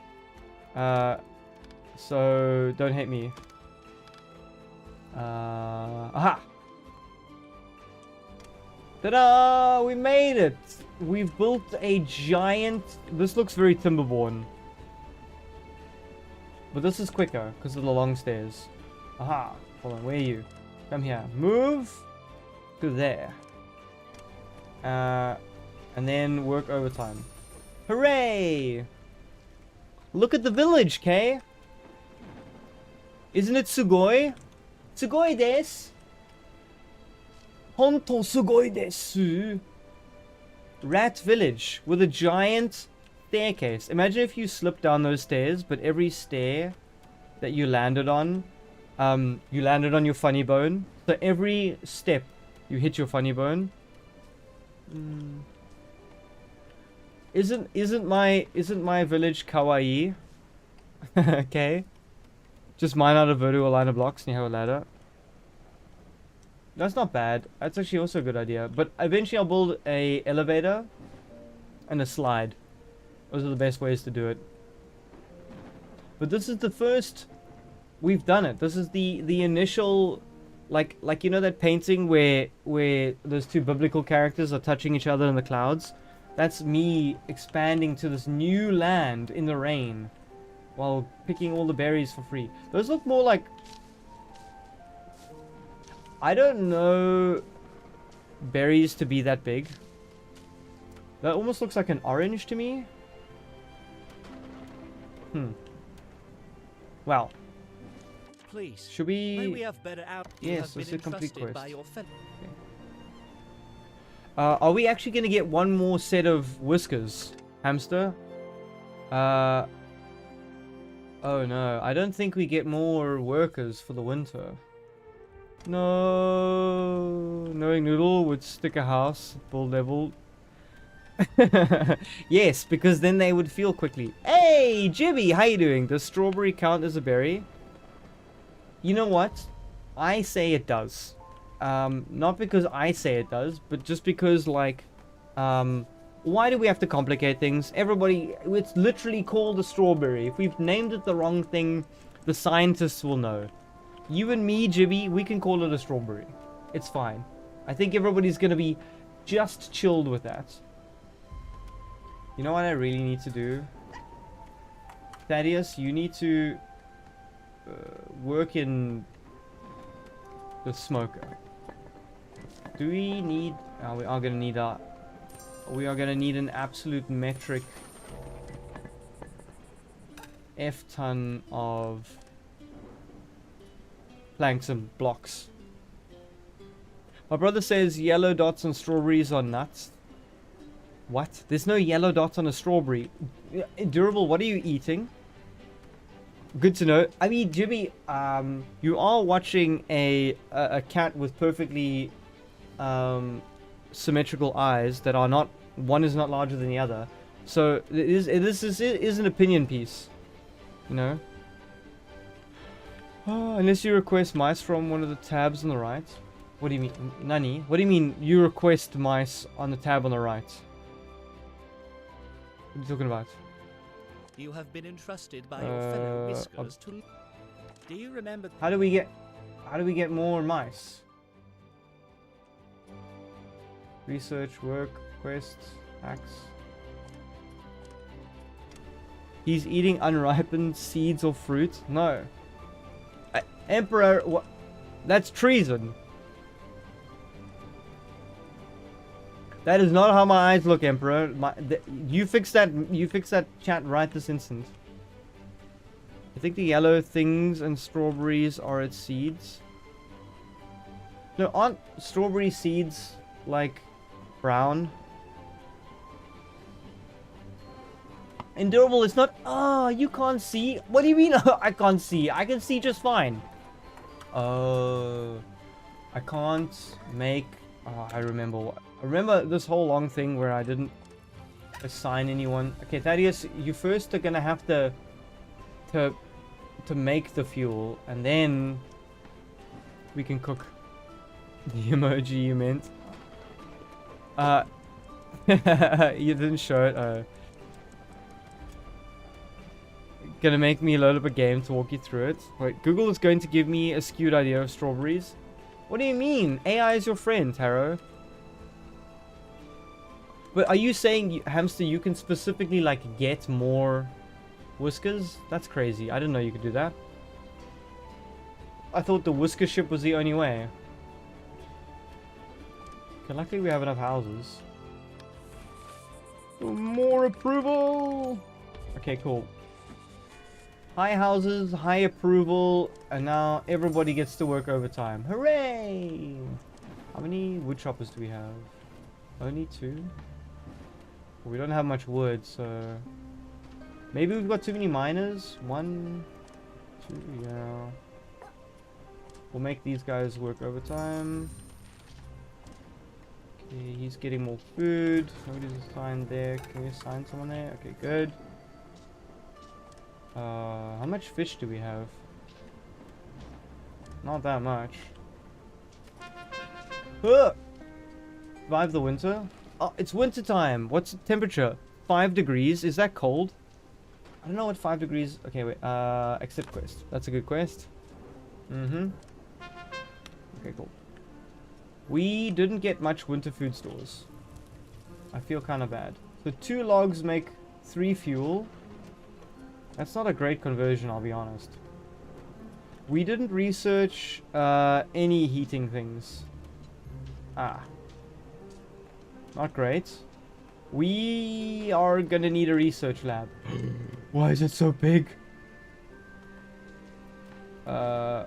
So don't hate me. Aha! Ta-da! We made it! We've built a giant... This looks very Timberborn. But this is quicker because of the long stairs. Aha! Hold on, where are you? Come here. Move to there. And then work overtime. Hooray! Look at the village, Kay! Isn't it sugoi? Sugoi desu! Honto sugoi desu! Rat village with a giant staircase. Imagine if you slipped down those stairs, but every stair that you landed on your funny bone. So every step you hit your funny bone. Isn't my village kawaii? Okay. Just mine out a vertical line of blocks and you have a ladder. That's not bad. That's actually also a good idea. But eventually I'll build a elevator and a slide. Those are the best ways to do it. But this is the first... We've done it. This is the initial... Like you know that painting where those two biblical characters are touching each other in the clouds? That's me expanding to this new land in the rain while picking all the berries for free. Those look more like... I don't know berries to be that big. That almost looks like an orange to me. Well. Please. Should we... May we have better out? Yes, it's a complete quest. By your okay. Are we actually going to get one more set of whiskers, hamster? Oh no, I don't think we get more workers for the winter. No, knowing Noodle would stick a house at bull level. Yes, because then they would feel quickly. Hey, Jibby, how you doing? Does strawberry count as a berry? You know what? I say it does. Not because I say it does, but just because, like, why do we have to complicate things? Everybody, it's literally called a strawberry. If we've named it the wrong thing, the scientists will know. You and me, Jibby, we can call it a strawberry. It's fine. I think everybody's gonna be just chilled with that. You know what I really need to do? Thaddeus, you need to work in the smoker. Do we need... Oh, we are gonna need a... We are gonna need an absolute metric F-ton of planks and blocks. My brother says yellow dots on strawberries are nuts. What? There's no yellow dots on a strawberry. Durable, what are you eating? Good to know. I mean, Jimmy, you are watching a cat with perfectly symmetrical eyes that are not, one is not larger than the other. So this is an opinion piece, you know. Oh, unless you request mice from one of the tabs on the right. What do you mean, Nani? What do you mean you request mice on the tab on the right? What are you talking about? You have been entrusted by your fellow Whiskers to... Do you remember... How do we get more mice? Research, work, quests, axe. He's eating unripened seeds or fruit? No. Emperor, what? That's treason. That is not how my eyes look, Emperor. You fix that. You fix that chat right this instant. I think the yellow things and strawberries are its seeds. No, aren't strawberry seeds like brown? Endurable, it's not. Oh, you can't see. What do you mean? I can't see. I can see just fine. Oh, I can't make. Oh, I remember. I remember this whole long thing where I didn't assign anyone. Okay, Thaddeus, you first are gonna have to make the fuel, and then we can cook. The emoji you meant. You didn't show it. Gonna make me load up a game to walk you through it. Wait, Google is going to give me a skewed idea of strawberries. What do you mean? AI is your friend, Taro. But are you saying, Hamster, you can specifically, like, get more whiskers? That's crazy. I didn't know you could do that. I thought the whisker ship was the only way. Okay, luckily we have enough houses. More approval! Okay, cool. High houses, high approval, and now everybody gets to work overtime. Hooray! How many wood choppers do we have? Only 2? Well, we don't have much wood, so... Maybe we've got too many miners? 1, 2, yeah. We'll make these guys work overtime. Okay, he's getting more food. Nobody's assigned there. Can we assign someone there? Okay, good. How much fish do we have? Not that much. Survive the winter? Oh, it's winter time. What's the temperature? 5 degrees. Is that cold? I don't know what 5 degrees... Okay, wait. Accept quest. That's a good quest. Okay, cool. We didn't get much winter food stores. I feel kind of bad. So 2 logs make 3 fuel. That's not a great conversion, I'll be honest. We didn't research any heating things. Ah. Not great. We are gonna need a research lab. Why is it so big? You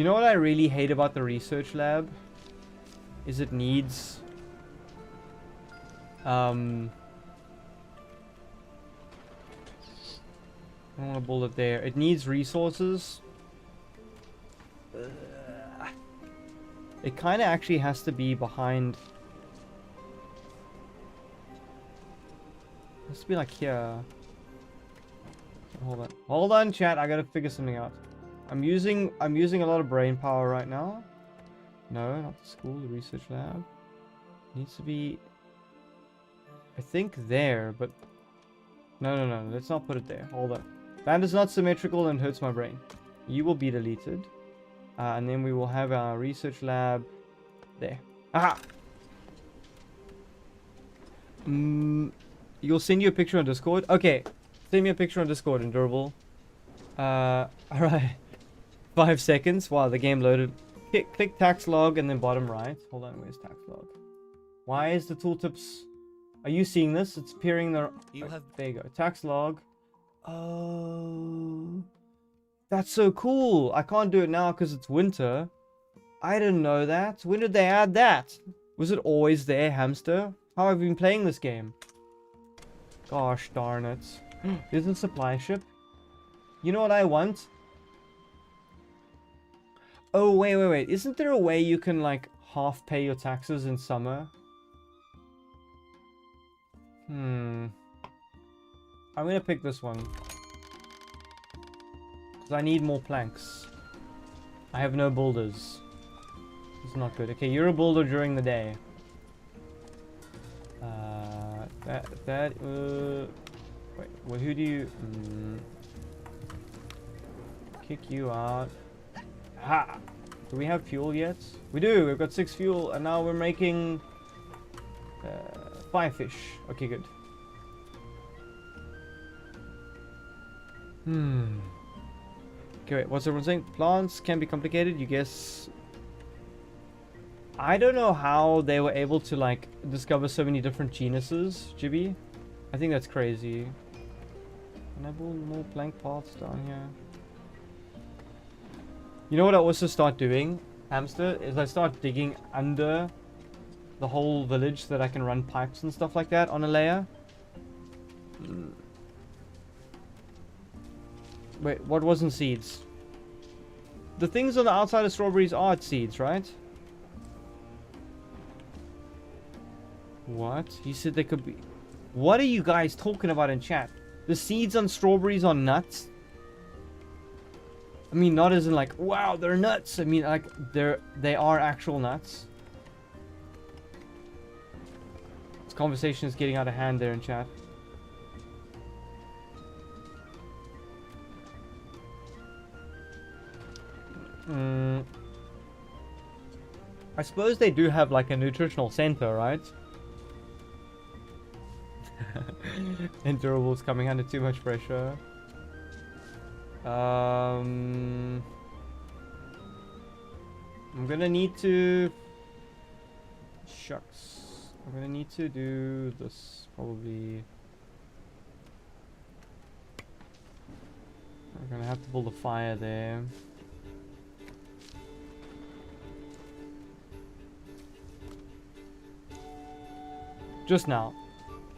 know what I really hate about the research lab? Is it needs... I don't want to build it there. It needs resources. It kind of actually has to be behind. It has to be like here. Hold on. Hold on, chat. I gotta figure something out. I'm using a lot of brain power right now. No, not the school, the research lab. It needs to be, I think, there, but no. Let's not put it there. Hold on. That is not symmetrical and hurts my brain. You will be deleted. And then we will have our research lab there. Aha! You'll send you a picture on Discord? Okay. Send me a picture on Discord, Endurable. Alright. 5 seconds. Wow, the game loaded. Click tax log and then bottom right. Hold on, where's tax log? Why is the tooltips... Are you seeing this? It's appearing there. There you go. Tax log. Oh, that's so cool. I can't do it now because it's winter. I didn't know that. When did they add that? Was it always there, hamster? How have you been playing this game? Gosh darn it. There's a supply ship. You know what I want? Oh, wait. Isn't there a way you can, like, half pay your taxes in summer? I'm gonna pick this one. Because I need more planks. I have no builders. It's not good. Okay, you're a builder during the day. Wait, well, who do you... kick you out. Ha! Do we have fuel yet? We do! We've got 6 fuel, and now we're making... 5 fish. Okay, good. Okay, wait, what's everyone saying? Plants can be complicated, you guess... I don't know how they were able to, like, discover so many different genuses, Jibby. I think that's crazy. Can I build more plank paths down here? You know what I also start doing, hamster, is I start digging under the whole village so that I can run pipes and stuff like that on a layer. Wait, what wasn't seeds? The things on the outside of strawberries are seeds, right? What? He said they could be... What are you guys talking about in chat? The seeds on strawberries are nuts? I mean, not as in like, wow, they're nuts. I mean, like, they are actual nuts. This conversation is getting out of hand there in chat. I suppose they do have like a nutritional center, right? Endurables coming under too much pressure. I'm gonna need to... Shucks. I'm gonna need to do this, probably. I'm gonna have to build a fire there. Just now.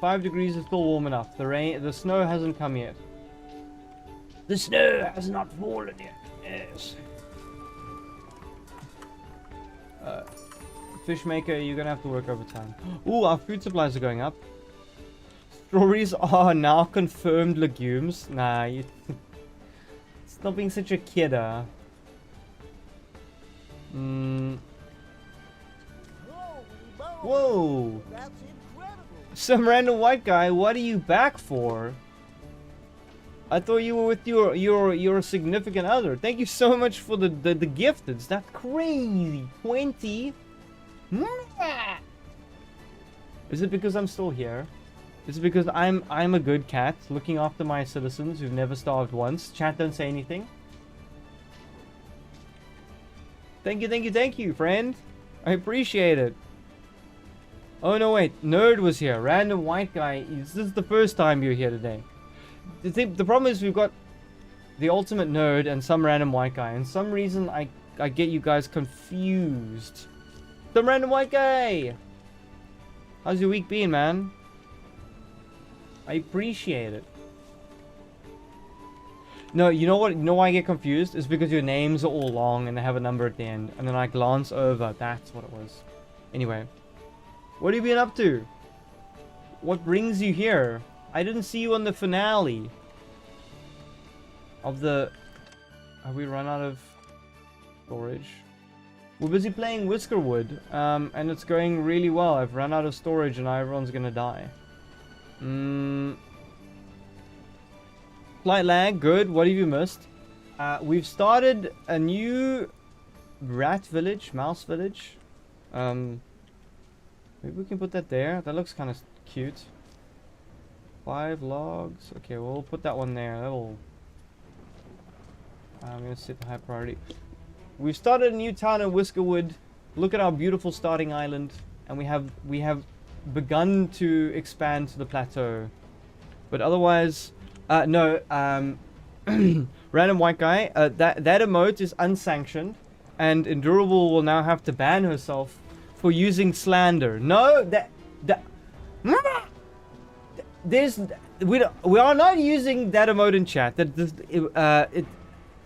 5 degrees is still warm enough. The snow hasn't come yet. The snow has not fallen yet. Yes. Fishmaker, you're gonna have to work overtime. Ooh, our food supplies are going up. Strawberries are now confirmed legumes. Nah, you... Stop being such a kidder. Whoa! That's incredible. Some random white guy, what are you back for? I thought you were with your significant other. Thank you so much for the gifteds. That's crazy. 20. Is it because I'm still here? Is it because I'm a good cat looking after my citizens who've never starved once? Chat, don't say anything. Thank you, friend. I appreciate it. Oh no, wait. Nerd was here. Random white guy. This is the first time you're here today. The problem is we've got the ultimate nerd and some random white guy. And some reason I get you guys confused. Some random white guy! How's your week been, man? I appreciate it. No, you know what? You know why I get confused? It's because your names are all long and they have a number at the end. And then I glance over. That's what it was. Anyway. What have you been up to? What brings you here? I didn't see you on the finale of the... Have we run out of storage? We're busy playing Whiskerwood, and it's going really well. I've run out of storage and now everyone's gonna die. Flight lag, good. What have you missed? We've started a new rat village, mouse village. Maybe we can put that there. That looks kind of cute. 5 logs. Okay, we'll put that one there. That'll... I'm gonna set the high priority. We've started a new town in Whiskerwood. Look at our beautiful starting island, and we have begun to expand to the plateau. But otherwise, no. Random white guy. That emote is unsanctioned, and Endurable will now have to ban herself for using slander. No, we are not using that emote in chat.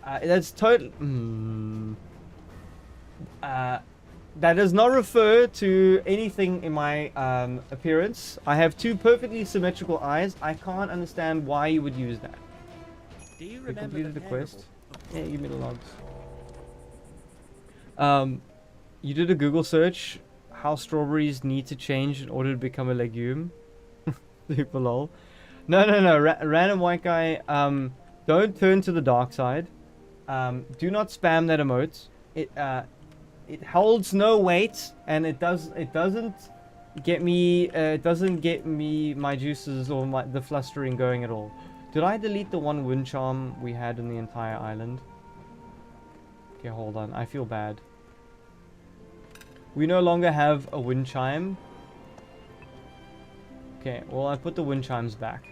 That's total. That does not refer to anything in my appearance. I have two perfectly symmetrical eyes. I can't understand why you would use that. Do you We remember completed the quest. terrible- Yeah, give me the logs. You did a Google search. How strawberries need to change in order to become a legume. Super lol. No. Random white guy. Don't turn to the dark side. Do not spam that emote. It holds no weight, and it doesn't get me my juices or the flustering going at all. Did I delete the one wind charm we had in the entire island? Okay, hold on. I feel bad. We no longer have a wind chime. Okay, well, I put the wind chimes back.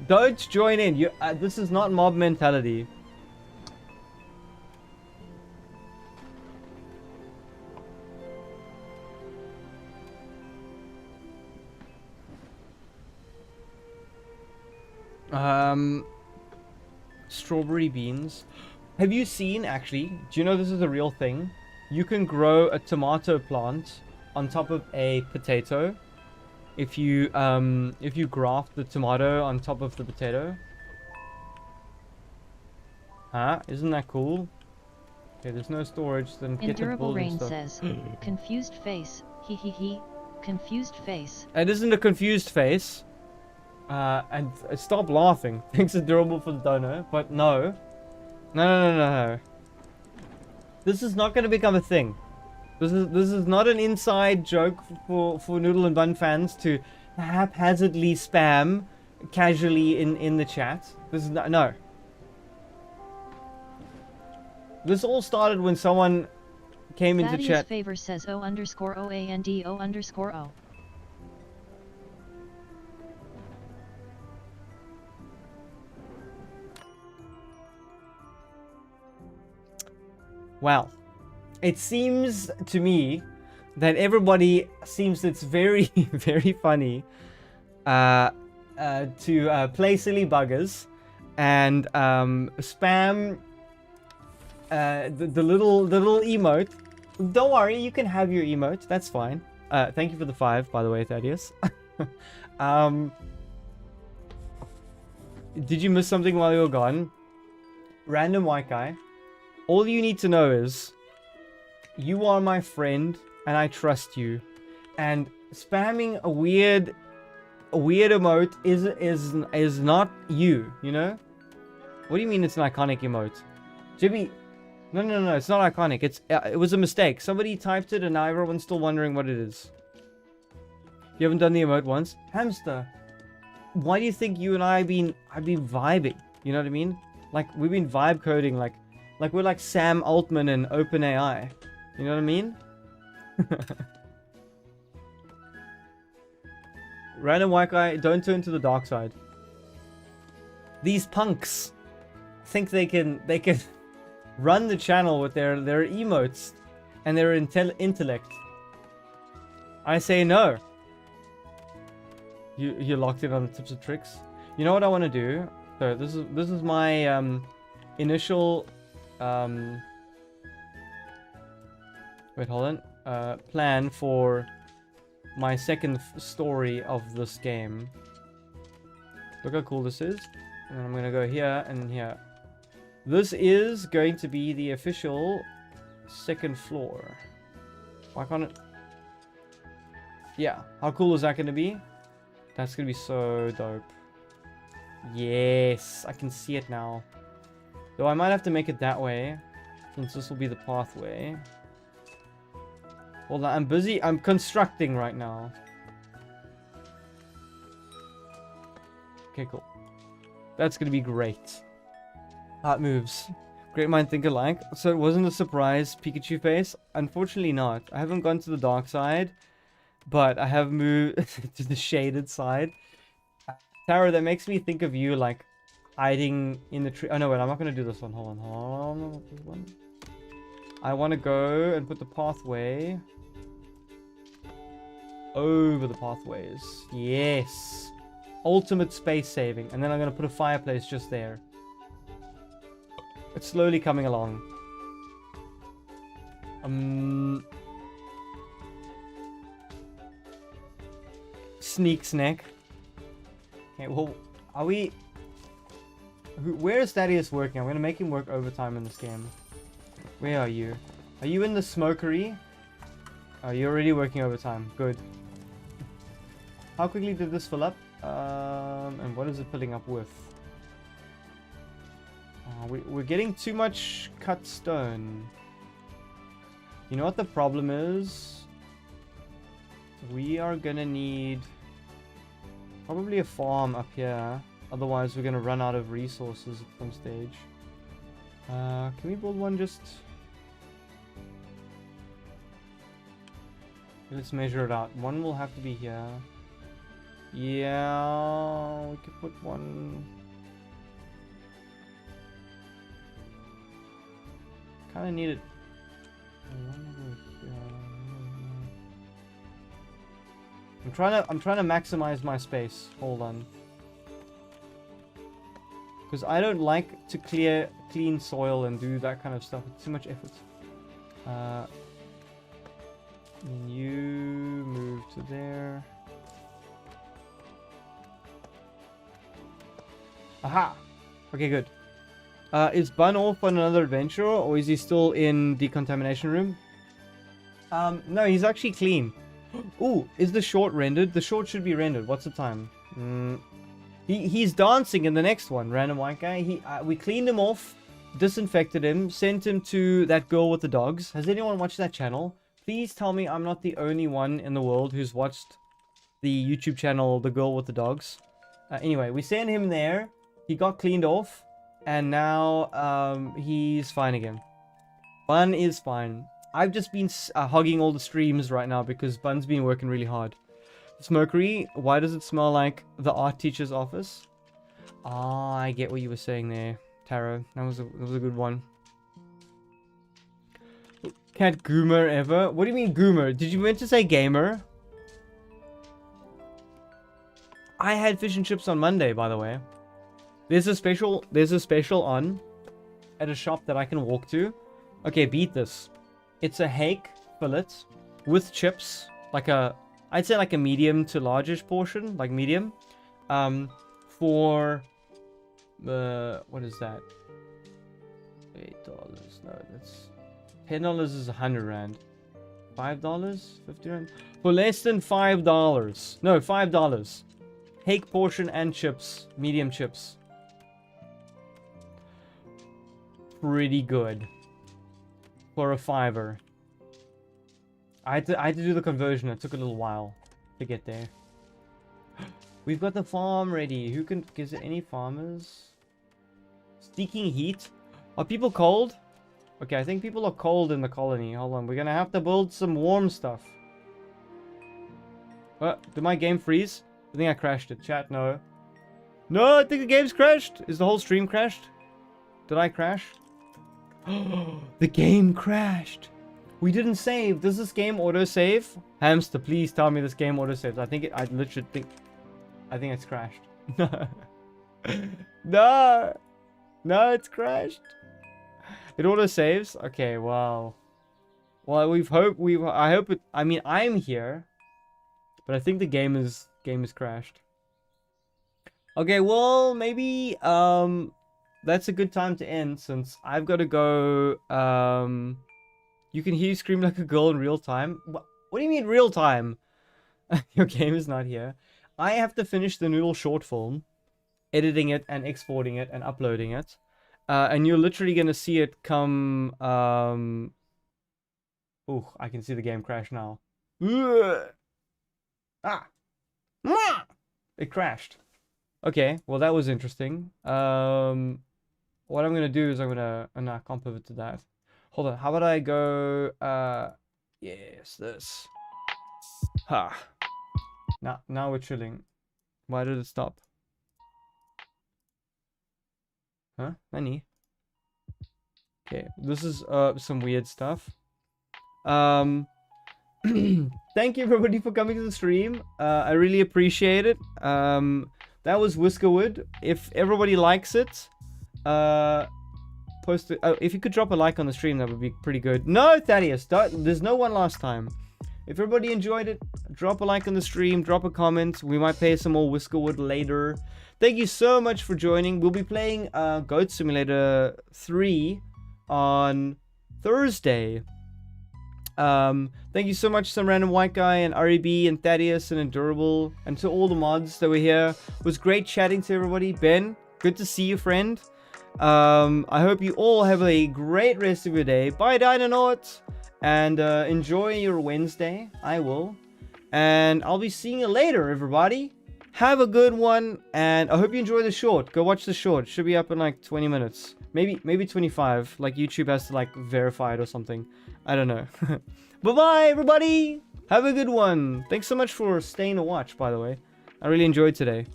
Don't join in. This is not mob mentality. Strawberry beans. Have you seen, actually, do you know this is a real thing? You can grow a tomato plant on top of a potato if you graft the tomato on top of the potato. Huh? Isn't that cool? Okay, there's no storage, then get to Endurable building Rain stuff. says, confused face, he, confused face. It isn't a confused face. And stop laughing. Thanks Endurable for the donor, but no. No. This is not going to become a thing. This is not an inside joke for Noodle and Bun fans to haphazardly spam casually in the chat. This is not, no. This all started when someone came into Thaddeus chat. Favor says O_OANDO_O. Well, it seems to me that everybody seems it's very, very funny to play silly buggers and spam the little emote. Don't worry, you can have your emote. That's fine. Thank you for the 5, by the way, Thaddeus. Did you miss something while you were gone? Random white guy. All you need to know is, you are my friend, and I trust you. And spamming a weird emote is not you, you know? What do you mean it's an iconic emote? Jibby, no, it's not iconic. It was a mistake. Somebody typed it, and now everyone's still wondering what it is. You haven't done the emote once, Hamster. Why do you think you and I've been vibing? You know what I mean? Like we've been vibe coding, like we're like Sam Altman and OpenAI. You know what I mean? Random white guy, don't turn to the dark side. These punks think they can run the channel with their emotes and their intellect. I say no. You're locked in on the tips and tricks. You know what I want to do? So this is my initial wait, hold on. Plan for my second story of this game. Look how cool this is. And I'm gonna go here and here. This is going to be the official second floor. Why can't it? Yeah, how cool is that gonna be? That's gonna be so dope. Yes, I can see it now. Though I might have to make it that way, since this will be the pathway. Hold on, I'm busy. I'm constructing right now. Okay, cool. That's gonna be great. Heart moves. Great mind think alike. So it wasn't a surprise Pikachu face? Unfortunately not. I haven't gone to the dark side, but I have moved to the shaded side. Tara, that makes me think of you like hiding in the tree. Oh no, wait, I'm not gonna do this one. Hold on. This one. I want to go and put the pathway over the pathways. Yes. Ultimate space saving. And then I'm gonna put a fireplace just there. It's slowly coming along. Sneak snack. Okay, well, are we... Where is Thaddeus working? I'm gonna make him work overtime in this game. Where are you? Are you in the smokery? Oh, you're already working overtime. Good. How quickly did this fill up? And what is it filling up with? We're getting too much cut stone. You know what the problem is? We are gonna need probably a farm up here. Otherwise, we're gonna run out of resources at some stage. Can we build one just... Let's measure it out. One will have to be here. Yeah, we could put one... Kinda need it. I'm trying to maximize my space. Hold on. Because I don't like to clean soil and do that kind of stuff. It's too much effort. You move to there. Aha! Okay, good. Is Bun off on another adventure, or is he still in decontamination room? No, he's actually clean. Ooh, is the short rendered? The short should be rendered. What's the time? He's dancing in the next one. Random white guy. We cleaned him off, disinfected him, sent him to that girl with the dogs. Has anyone watched that channel? Please tell me I'm not the only one in the world who's watched the YouTube channel, The Girl with the Dogs. Anyway, we sent him there. He got cleaned off. And now he's fine again. Bun is fine. I've just been hogging all the streams right now because Bun's been working really hard. Smokery, why does it smell like the art teacher's office? Ah, I get what you were saying there, Taro. That was a good one. Cat goomer ever? What do you mean goomer? Did you meant to say gamer? I had fish and chips on Monday, by the way. There's a special on at a shop that I can walk to. Okay, beat this. It's a hake fillet with chips, like I'd say like a medium to largish portion, like medium. For what is that? $8. No, that's $10 is 100 rand. $5? 50 rand? For less than $5. No, $5. Hake portion and chips, medium chips. Pretty good for a $5. I had to do the conversion. It took a little while to get there. We've got the farm ready. Who can... Is there any farmers? Steaking heat? Are people cold? Okay, I think people are cold in the colony. Hold on. We're gonna have to build some warm stuff. Did my game freeze? I think I crashed it. Chat, no. No, I think the game's crashed. Is the whole stream crashed? Did I crash? The game crashed. We didn't save. Does this game autosave? Hamster, please tell me this game autosaves. I literally think it's crashed. No. No, it's crashed. It autosaves? Okay, wow. Well, I hope it, I mean, I'm here, but I think the game is crashed. Okay, well, maybe, that's a good time to end since I've got to go. You can hear you scream like a girl in real time. What do you mean real time? Your game is not here. I have to finish the Noodle short film, editing it and exporting it and uploading it. And you're literally going to see it come... Ooh, I can see the game crash now. Ah! It crashed. Okay, well that was interesting. What I'm gonna do is I'm gonna... no, I can't pivot to that. Hold on, how about I go... yes, this. Ha. Now we're chilling. Why did it stop? Huh? Nani? Okay, this is some weird stuff. Thank you everybody for coming to the stream. I really appreciate it. That was Whiskerwood. If everybody likes it, post it. If you could drop a like on the stream, that would be pretty good. No, Thaddeus, there's no one last time. If everybody enjoyed it, drop a like on the stream, drop a comment. We might play some more Whiskerwood later. Thank you so much for joining. We'll be playing Goat Simulator 3 on Thursday. Thank you so much, Some Random White Guy and REB and Thaddeus and Endurable, and to all the mods that were here. It was great chatting to everybody. Ben, good to see you, friend. I hope you all have a great rest of your day. Bye, Dynanauts, and enjoy your Wednesday. I will. And I'll be seeing you later, everybody. Have a good one, and I hope you enjoy the short. Go watch the short. It should be up in like 20 minutes. Maybe 25. Like YouTube has to like verify it or something. I don't know. Bye-bye, everybody. Have a good one. Thanks so much for staying to watch, by the way. I really enjoyed today.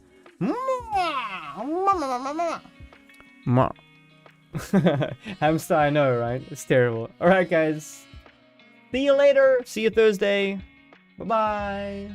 Hamster, I know, right? It's terrible. Alright, guys. See you later. See you Thursday. Bye-bye.